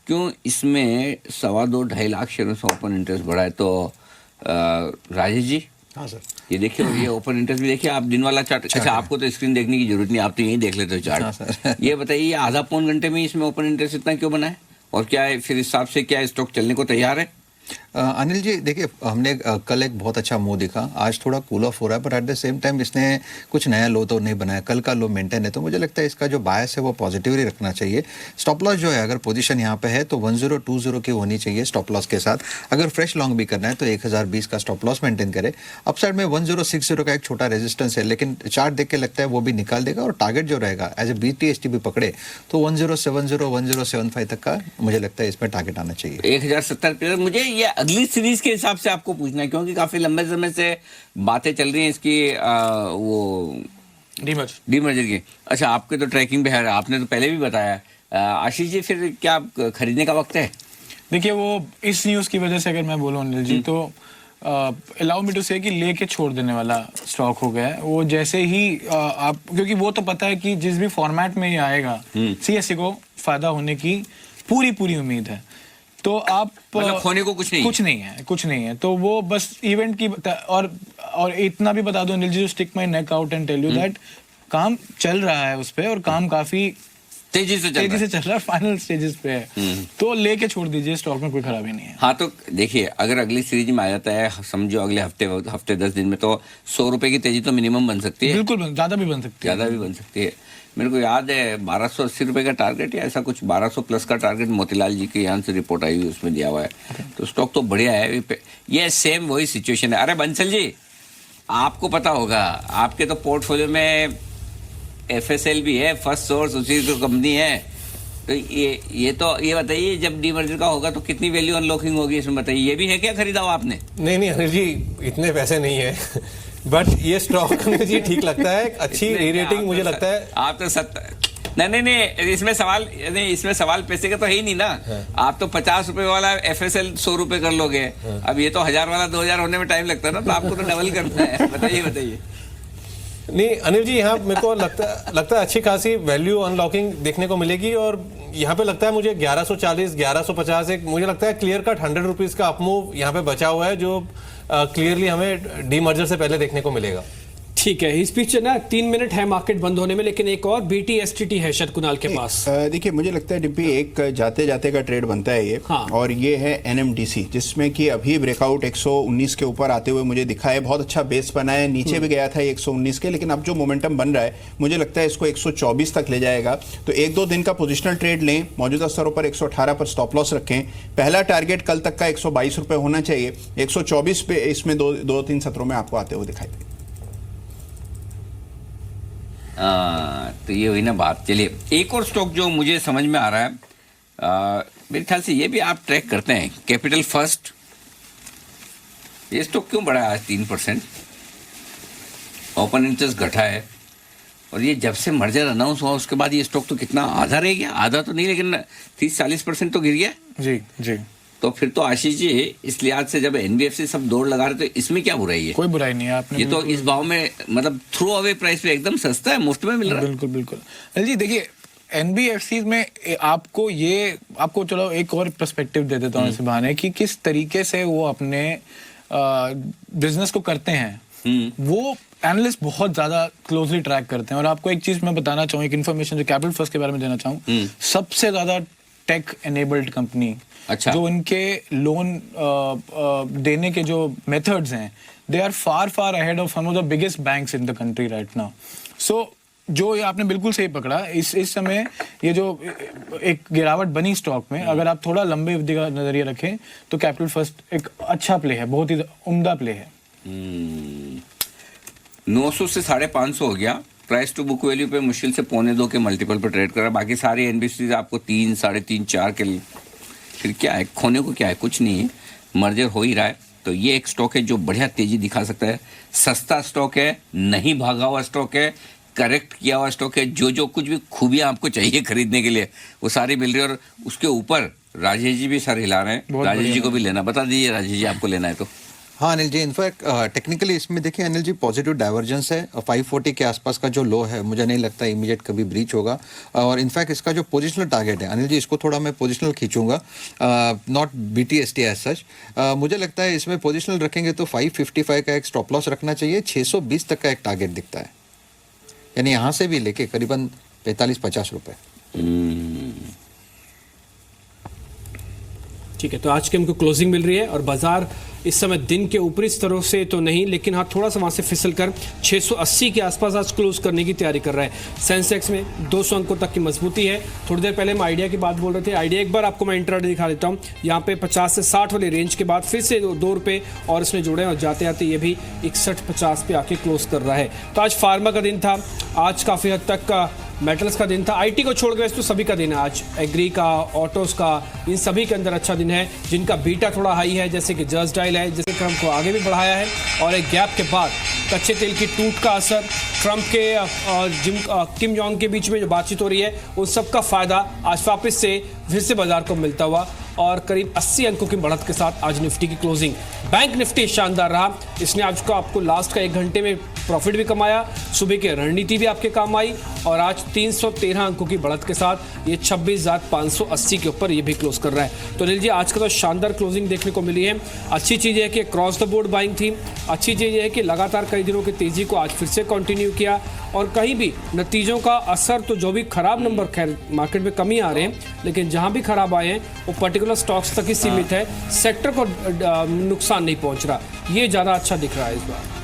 क्यों? इसमें 2.25 लाख शेयरों से ओपन इंटरेस्ट बढ़ा है। तो राजेश जी, हाँ सर, ये देखिए, और ये ओपन इंटरेस्ट भी देखिए आप, दिन वाला चार्ट। अच्छा, आपको तो स्क्रीन देखने की जरूरत नहीं, आप तो यही देख लेते हो चार्ट। ये बताइए, ये आधा पौन घंटे में इसमें ओपन इंटरेस्ट इतना क्यों बना है और क्या है फिर हिसाब से, क्या स्टॉक चलने को तैयार है? अनिल जी देखिए, हमने कल एक बहुत अच्छा मूव दिखा, आज थोड़ा कूल ऑफ हो रहा है, पर एट द सेम टाइम इसने कुछ नया लो तो नहीं बनाया, कल का लो मेंटेन है। तो मुझे लगता है इसका जो बायस है वो पॉजिटिवली रखना चाहिए। स्टॉप लॉस जो है, अगर पोजीशन यहाँ पे है तो 1020 की होनी चाहिए स्टॉप लॉस के साथ। अगर फ्रेश लॉन्ग भी करना है तो 1020 का स्टॉप लॉस मेंटेन करे। अपसाइड में 1060 का एक छोटा रेजिस्टेंस है, लेकिन चार्ट देख के लगता है वो भी निकाल देगा। और टारगेट जो रहेगा एज ए BTST भी पकड़े तो 1070 1075 तक का मुझे लगता है इसमें टारगेट आना चाहिए। 1070। मुझे ये अगली सीरीज के हिसाब से आपको पूछना है, क्योंकि काफी लंबे समय से बातें चल रही हैं इसकी, वो डीमर्जर की। अच्छा, आपके तो ट्रैकिंग पे है, आपने तो पहले भी बताया। आशीष जी, फिर क्या खरीदने का वक्त है? देखिए, वो इस न्यूज़ की वजह से अगर मैं बोलूँ अनिल जी, तो अलाउ मी टू से कि लेके छोड़ देने वाला स्टॉक हो गया है वो। जैसे ही आप, क्योंकि वो तो पता है कि जिस भी फॉर्मेट में ये आएगा CSC को फायदा होने की पूरी उम्मीद है। तो आप मतलब खोने को कुछ नहीं है। कुछ नहीं है। तो वो बस इवेंट की और इतना भी बता दो Anil ji, stick my neck out and tell you that काम चल रहा है उस पे, और काम काफी तेजी से चल रहा है, फाइनल स्टेजेस पे है। तो लेके छोड़ दीजिए, स्टॉक में कोई खराबी नहीं है। हाँ, तो देखिए अगर अगली सीरीज में आ जाता है, समझो अगले हफ्ते 10 दिन में, तो 100 रुपए की तेजी तो मिनिमम बन सकती है। बिल्कुल, ज्यादा भी बन सकती है। मेरे को याद है 1280 रुपए का टारगेट या ऐसा कुछ, 1200 प्लस का टारगेट मोतीलाल जी के यहाँ से रिपोर्ट आई हुई, उसमें दिया हुआ है। तो स्टॉक तो बढ़िया है। ये सेम वही सिचुएशन है। अरे बंसल जी, आपको पता होगा, आपके तो पोर्टफोलियो में FSL भी है, फर्स्ट सोर्स उसी की कंपनी है। तो ये बताइए, जब डीमर्जर का होगा तो कितनी वैल्यू अनलॉकिंग होगी इसमें, बताइए। ये भी है क्या खरीदा हुआ आपने? नहीं अनिल जी, इतने पैसे नहीं है बट ये स्टॉक अनिल जी ठीक लगता है, अच्छी रेटिंग मुझे लगता है। आप तो नहीं, इसमें सवाल पैसे का तो है ही नहीं ना। आप तो 50 रुपए वाला FSL 100 रुपए कर लोगे। अब ये तो 1000 वाला 2000 होने में टाइम लगता है ना, तो आपको तो डबल करना है। बताइए। नहीं अनिल जी, यहाँ मेरे को लगता है अच्छी खासी वैल्यू अनलॉकिंग देखने को मिलेगी, और यहाँ पे लगता है मुझे 1140 1150 एक मुझे लगता है क्लियर कट 100 रुपीज का अपमूव यहाँ पे बचा हुआ है, जो क्लियरली हमें डीमर्जर से पहले देखने को मिलेगा। ठीक है, इस बीच ना 3 मिनट है मार्केट बंद होने में, लेकिन एक और BTSTT है शायद कुणाल के पास। देखिए मुझे लगता है डिम्पी, एक जाते जाते का ट्रेड बनता है ये। हाँ। और ये है NMDC, जिसमें कि अभी ब्रेकआउट 119 के ऊपर आते हुए मुझे दिखा है। बहुत अच्छा बेस बना है, नीचे भी गया था 119 के, लेकिन अब जो मोमेंटम बन रहा है मुझे लगता है इसको 124 तक ले जाएगा। तो 1-2 दिन का पोजिशनल ट्रेड लें, मौजूदा स्तरों पर 118 पर स्टॉप लॉस रखें। पहला टारगेट कल तक का 122 रुपए होना चाहिए, 124 पे इसमें 2-3 सत्रों में आपको आते हुए दिखाई देगा। तो ये हुई ना बात। चलिए, एक और स्टॉक जो मुझे समझ में आ रहा है, मेरे ख्याल से ये भी आप ट्रैक करते हैं, कैपिटल फर्स्ट। ये स्टॉक क्यों बढ़ा है आज 3%? ओपन इंटरेस्ट घटा है, और ये जब से मर्जर अनाउंस हुआ उसके बाद ये स्टॉक तो कितना आधा रह गया, आधा तो नहीं लेकिन 30-40% तो गिर गया। जी। तो फिर तो आशीष जी, इस लिहाज से जब NBFC सब दौड़ लगा रहे, तो इसमें क्या बुराई है? कोई बुराई नहीं है। आपने ये तो इस भाव में, मतलब थ्रो अवे प्राइस पे एकदम सस्ता है, मुफ्त में मिल रहा है। बिल्कुल। अनिल जी देखिए, NBFC में आपको चलो एक और पर्सपेक्टिव दे देता हूँ इस बहाने, कि किस तरीके से वो अपने बिजनेस को करते हैं। वो एनालिस्ट बहुत ज्यादा क्लोजली ट्रैक करते हैं। और आपको एक चीज मैं बताना चाहूँ, एक इन्फॉर्मेशन जो कैपिटल फर्स्ट के बारे में देना चाहूँ, सबसे ज्यादा टेक एनेबल्ड कंपनी, अच्छा, जो इनके लोन देने के जो मेथड्स हैं, they are far ahead of some of the biggest banks in the country right now. So जो ये आपने बिल्कुल सही पकड़ा, इस समय ये जो एक गिरावट बनी स्टॉक में, अगर आप थोड़ा लंबे अवधि का नजरिया रखें तो कैपिटल फर्स्ट एक अच्छा प्ले है, बहुत ही उम्दा प्ले है। 900 से 550 हो गया, प्राइस टू बुक वैल्यू पे मुश्किल से 1.25 के मल्टीपल पे ट्रेड कर रहा है। बाकी सारे NBFC आपको 3, 3.5, 4 के लिए, फिर क्या है, खोने को क्या है, कुछ नहीं है, मर्जर हो ही रहा है। तो ये एक स्टॉक है जो बढ़िया तेजी दिखा सकता है, सस्ता स्टॉक है, नहीं भागा हुआ स्टॉक है, करेक्ट किया हुआ स्टॉक है। जो कुछ भी खूबियां आपको चाहिए खरीदने के लिए वो सारी मिल रही है। और उसके ऊपर राजेश जी भी सर हिला रहे हैं, राजेश जी को भी लेना, बता दीजिए राजेश जी आपको लेना है तो। हाँ अनिल जी, इनफैक्ट टेक्निकली इसमें देखिए अनिल जी, पॉजिटिव डाइवर्जेंस है। 540 के आसपास का जो लो है, मुझे नहीं लगता इमीडिएट कभी ब्रीच होगा। और इनफैक्ट इसका जो पोजिशनल टारगेट है अनिल जी, इसको थोड़ा मैं पोजिशनल खींचूंगा, नॉट BTST एज सच। मुझे लगता है इसमें पोजिशनल रखेंगे तो 555 का एक स्टॉप लॉस रखना चाहिए, 620 तक का एक टारगेट दिखता है, यानी यहाँ से भी लेके करीबन 45-50 रुपए। ठीक है, तो आज की हमको क्लोजिंग मिल रही है और बाजार इस समय दिन के ऊपरी स्तरों से तो नहीं, लेकिन हाँ थोड़ा सा वहाँ से फिसल कर 680 के आसपास आज क्लोज करने की तैयारी कर रहा है। सेंसेक्स में 200 अंकों तक की मजबूती है। थोड़ी देर पहले हम आइडिया की बात बोल रहे थे, आइडिया एक बार आपको मैं इंट्राडे दिखा देता हूँ। यहाँ पे 50 से 60 वाली रेंज के बाद फिर से 2 रुपये और इसमें जुड़े हैं, और जाते जाते ये भी 61-50 पे आके क्लोज कर रहा है। तो आज फार्मा का दिन था, आज काफ़ी हद तक का मेटल्स का दिन था, IT को छोड़ कर तो सभी का दिन है आज, एग्री का, ऑटोज का, इन सभी के अंदर अच्छा दिन है। जिनका बीटा थोड़ा हाई है, जैसे कि जस्ट डायल है, जिसने क्रम को आगे भी बढ़ाया है, और एक गैप के बाद कच्चे तेल की टूट का असर, ट्रंप के और किम जोंग के बीच में जो बातचीत हो रही है, उन सब का फायदा आज वापस से फिर से बाजार को मिलता हुआ और करीब 80 अंकों की बढ़त के साथ आज निफ्टी की क्लोजिंग। बैंक निफ्टी शानदार रहा, इसने आज को आपको लास्ट का 1 घंटे में प्रॉफिट भी कमाया, सुबह की रणनीति भी आपके काम आई और आज 313 अंकों की बढ़त के साथ ये 26,580 के ऊपर ये भी क्लोज कर रहा है। तो अनिल जी, आज का तो शानदार क्लोजिंग देखने को मिली है। अच्छी चीज़ है कि क्रॉस द बोर्ड बाइंग थी, अच्छी चीज़ है कि लगातार कई दिनों की तेजी को आज फिर से कंटिन्यू किया और कहीं भी नतीजों का असर, तो जो भी खराब नंबर, खैर मार्केट में कमी आ रहे हैं, लेकिन जहां भी खराब आए हैं वो पर्टिकुलर स्टॉक्स तक ही सीमित है, सेक्टर को नुकसान नहीं पहुंच रहा, ये ज़्यादा अच्छा दिख रहा है इस बार।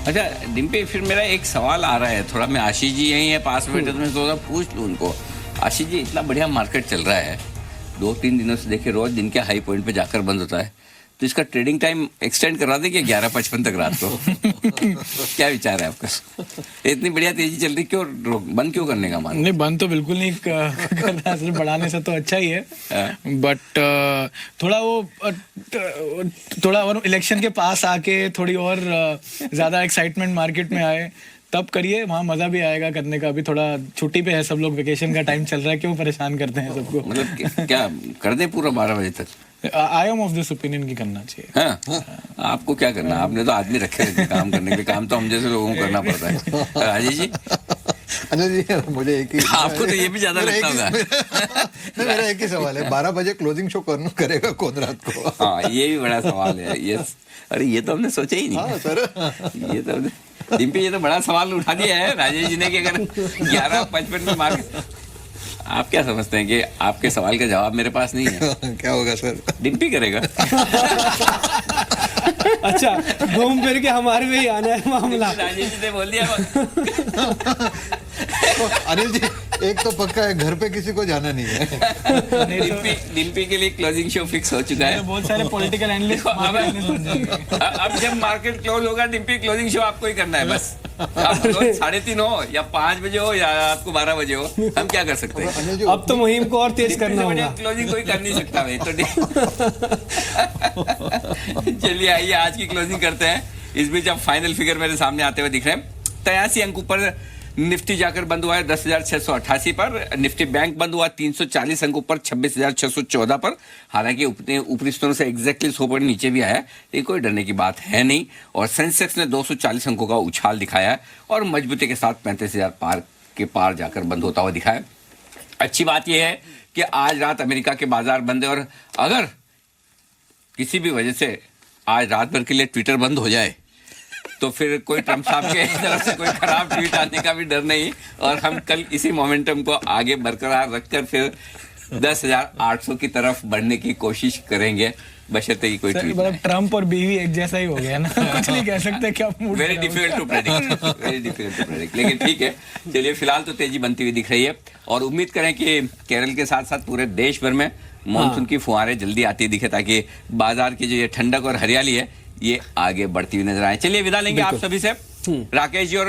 अच्छा डिम्पी, फिर मेरा एक सवाल आ रहा है, थोड़ा मैं आशीष जी यही है पास में बैठे तो मैं थोड़ा पूछ लूँ उनको। आशीष जी, इतना बढ़िया मार्केट चल रहा है, 2-3 दिनों से देखिए रोज दिन के हाई पॉइंट पे जाकर बंद होता है, तो इसका ट्रेडिंग टाइम एक्सटेंड करा दें कि 11:55 तक रात को? क्या विचार है आपका? इतनी बढ़िया तेजी चल रही, क्यों बंद क्यों करने का मान? नहीं, बंद तो बिल्कुल नहीं करना, सिर्फ बढ़ाने से तो अच्छा ही है, बट थोड़ा और इलेक्शन के पास आके थोड़ी और ज्यादा एक्साइटमेंट मार्केट में आए तब करिए, वहाँ मजा भी आएगा करने का। अभी थोड़ा छुट्टी पे है सब लोग, वेकेशन का टाइम चल रहा है, क्यों परेशान करते हैं सबको? मतलब क्या कर दें पूरा 12 बजे तक? I am of this opinion की करना चाहिए। हाँ? आपको क्या करना, आपने तो आदमी रखे हैं काम करने के लिए, काम तो हम जैसे लोगों को करना पड़ता है। राजेश जी, अनिल जी, मुझे एक ही, आपको तो ये भी ज्यादा लगता होगा। मेरा एक ही सवाल है, 12 बजे क्लोजिंग शो करेगा कौन रात को? हाँ, ये भी बड़ा सवाल है। यस, अरे ये तो हमने सोचा ही नहीं। हाँ सर, ये तो डिम्पी, ये तो बड़ा सवाल उठा दिया है राजेश जी ने कि अगर 11:55 में मार्केट, आप क्या समझते हैं कि आपके सवाल का जवाब मेरे पास नहीं है? क्या होगा सर? डिम्पी करेगा। अच्छा, घूम फिर के हमारे में ही आना है मामला। राजेश जी ने बोल दिया। अनिल जी, एक तो पक्का है, घर पे किसी को जाना नहीं है। डिम्पी के लिए क्लोजिंग शो फिक्स हो चुका है। बहुत सारे पॉलिटिकल एनालिस्ट अब जब मार्केट क्लोज होगा, डिम्पी क्लोजिंग शो आपको ही करना है बस। अब 3:30 हो या 5 बजे हो या रात को 12 बजे हो, हम क्या कर सकते हैं? अब तो मुहिम को और तेज करना होगा। क्लोजिंग कोई कर नहीं सकता भाई, तो चलिए आइए आज की क्लोजिंग करते हैं। इस बीच अब फाइनल फिगर मेरे सामने आते हुए दिख रहे हैं। 83 अंक ऊपर निफ्टी जाकर बंद हुआ है 10,688 पर। निफ्टी बैंक बंद हुआ 340 अंक ऊपर 26,614 पर। हालांकि ऊपरी स्तरों से एग्जैक्टली 100 पॉइंट नीचे भी आया है, लेकिन कोई डरने की बात है नहीं। और सेंसेक्स ने 240 अंकों का उछाल दिखाया है और मजबूती के साथ 35,000 के पार जाकर बंद होता हुआ दिखाया। अच्छी बात यह है कि आज रात अमेरिका के बाजार बंद है और अगर किसी भी वजह से आज रात भर के लिए ट्विटर बंद हो जाए तो फिर कोई ट्रम्प साहब के तरफ से कोई खराब ट्वीट आने का भी डर नहीं और हम कल इसी मोमेंटम को आगे बरकरार रखकर फिर 10,800 की तरफ बढ़ने की कोशिश करेंगे, बशर्ते कोई ट्वीट। मतलब ट्रम्प और बीवी एक जैसा ही हो गया ना, कुछ नहीं कह सकते क्या। Very difficult to predict, very difficult to predict, लेकिन ठीक है। चलिए, फिलहाल तो तेजी बनती हुई दिख रही है और उम्मीद करें कि केरल के साथ साथ पूरे देश भर में मानसून की फुहारें जल्दी आती दिखे, ताकि बाजार की जो ये ठंडक और हरियाली है ये आगे बढ़ती हुई नजर आए। चलिए, विदा लेंगे आप सभी से। राकेश जी और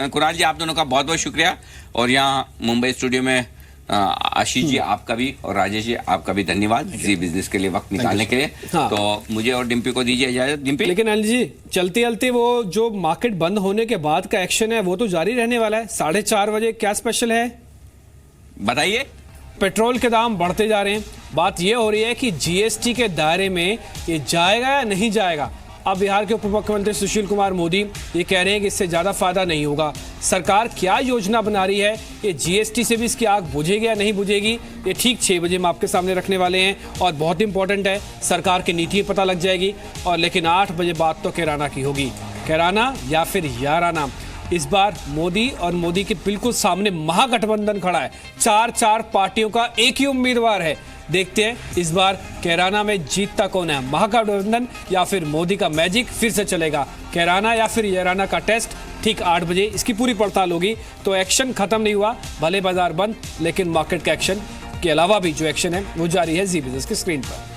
कुणाल जी, आप दोनों का बहुत बहुत शुक्रिया। और यहाँ मुंबई स्टूडियो में आशीष जी आपका भी और राजेश जी आपका भी धन्यवाद जी बिजनेस के लिए वक्त निकालने के लिए। तो मुझे और डिम्पी को दीजिए इजाजत। डिम्पी, लेकिन अनिल जी, चलते चलते वो जो मार्केट बंद होने के बाद का एक्शन है वो तो जारी रहने वाला है। 4:30 बजे क्या स्पेशल है बताइए? पेट्रोल के दाम बढ़ते जा रहे हैं, बात यह हो रही है कि जीएसटी के दायरे में ये जाएगा या नहीं जाएगा। अब बिहार के उप मुख्यमंत्री सुशील कुमार मोदी ये कह रहे हैं कि इससे ज्यादा फायदा नहीं होगा। सरकार क्या योजना बना रही है, ये जीएसटी से भी इसकी आग बुझेगी या नहीं बुझेगी, ये ठीक 6 बजे हम आपके सामने रखने वाले हैं। और बहुत इंपॉर्टेंट है, सरकार की नीति पता लग जाएगी। और लेकिन 8 बजे बात तो कैराना की होगी, कैराना या फिर याराना। इस बार मोदी और मोदी के बिल्कुल सामने महागठबंधन खड़ा है। 4 पार्टियों का एक ही उम्मीदवार है। देखते हैं इस बार कैराना में जीतता कौन है, महागठबंधन या फिर मोदी का मैजिक फिर से चलेगा। कैराना या फिर याराना का टेस्ट ठीक 8 बजे इसकी पूरी पड़ताल होगी। तो एक्शन खत्म नहीं हुआ, भले बाजार बंद, लेकिन मार्केट का एक्शन के अलावा भी जो एक्शन है वो जारी है जी बिजनेस की स्क्रीन पर।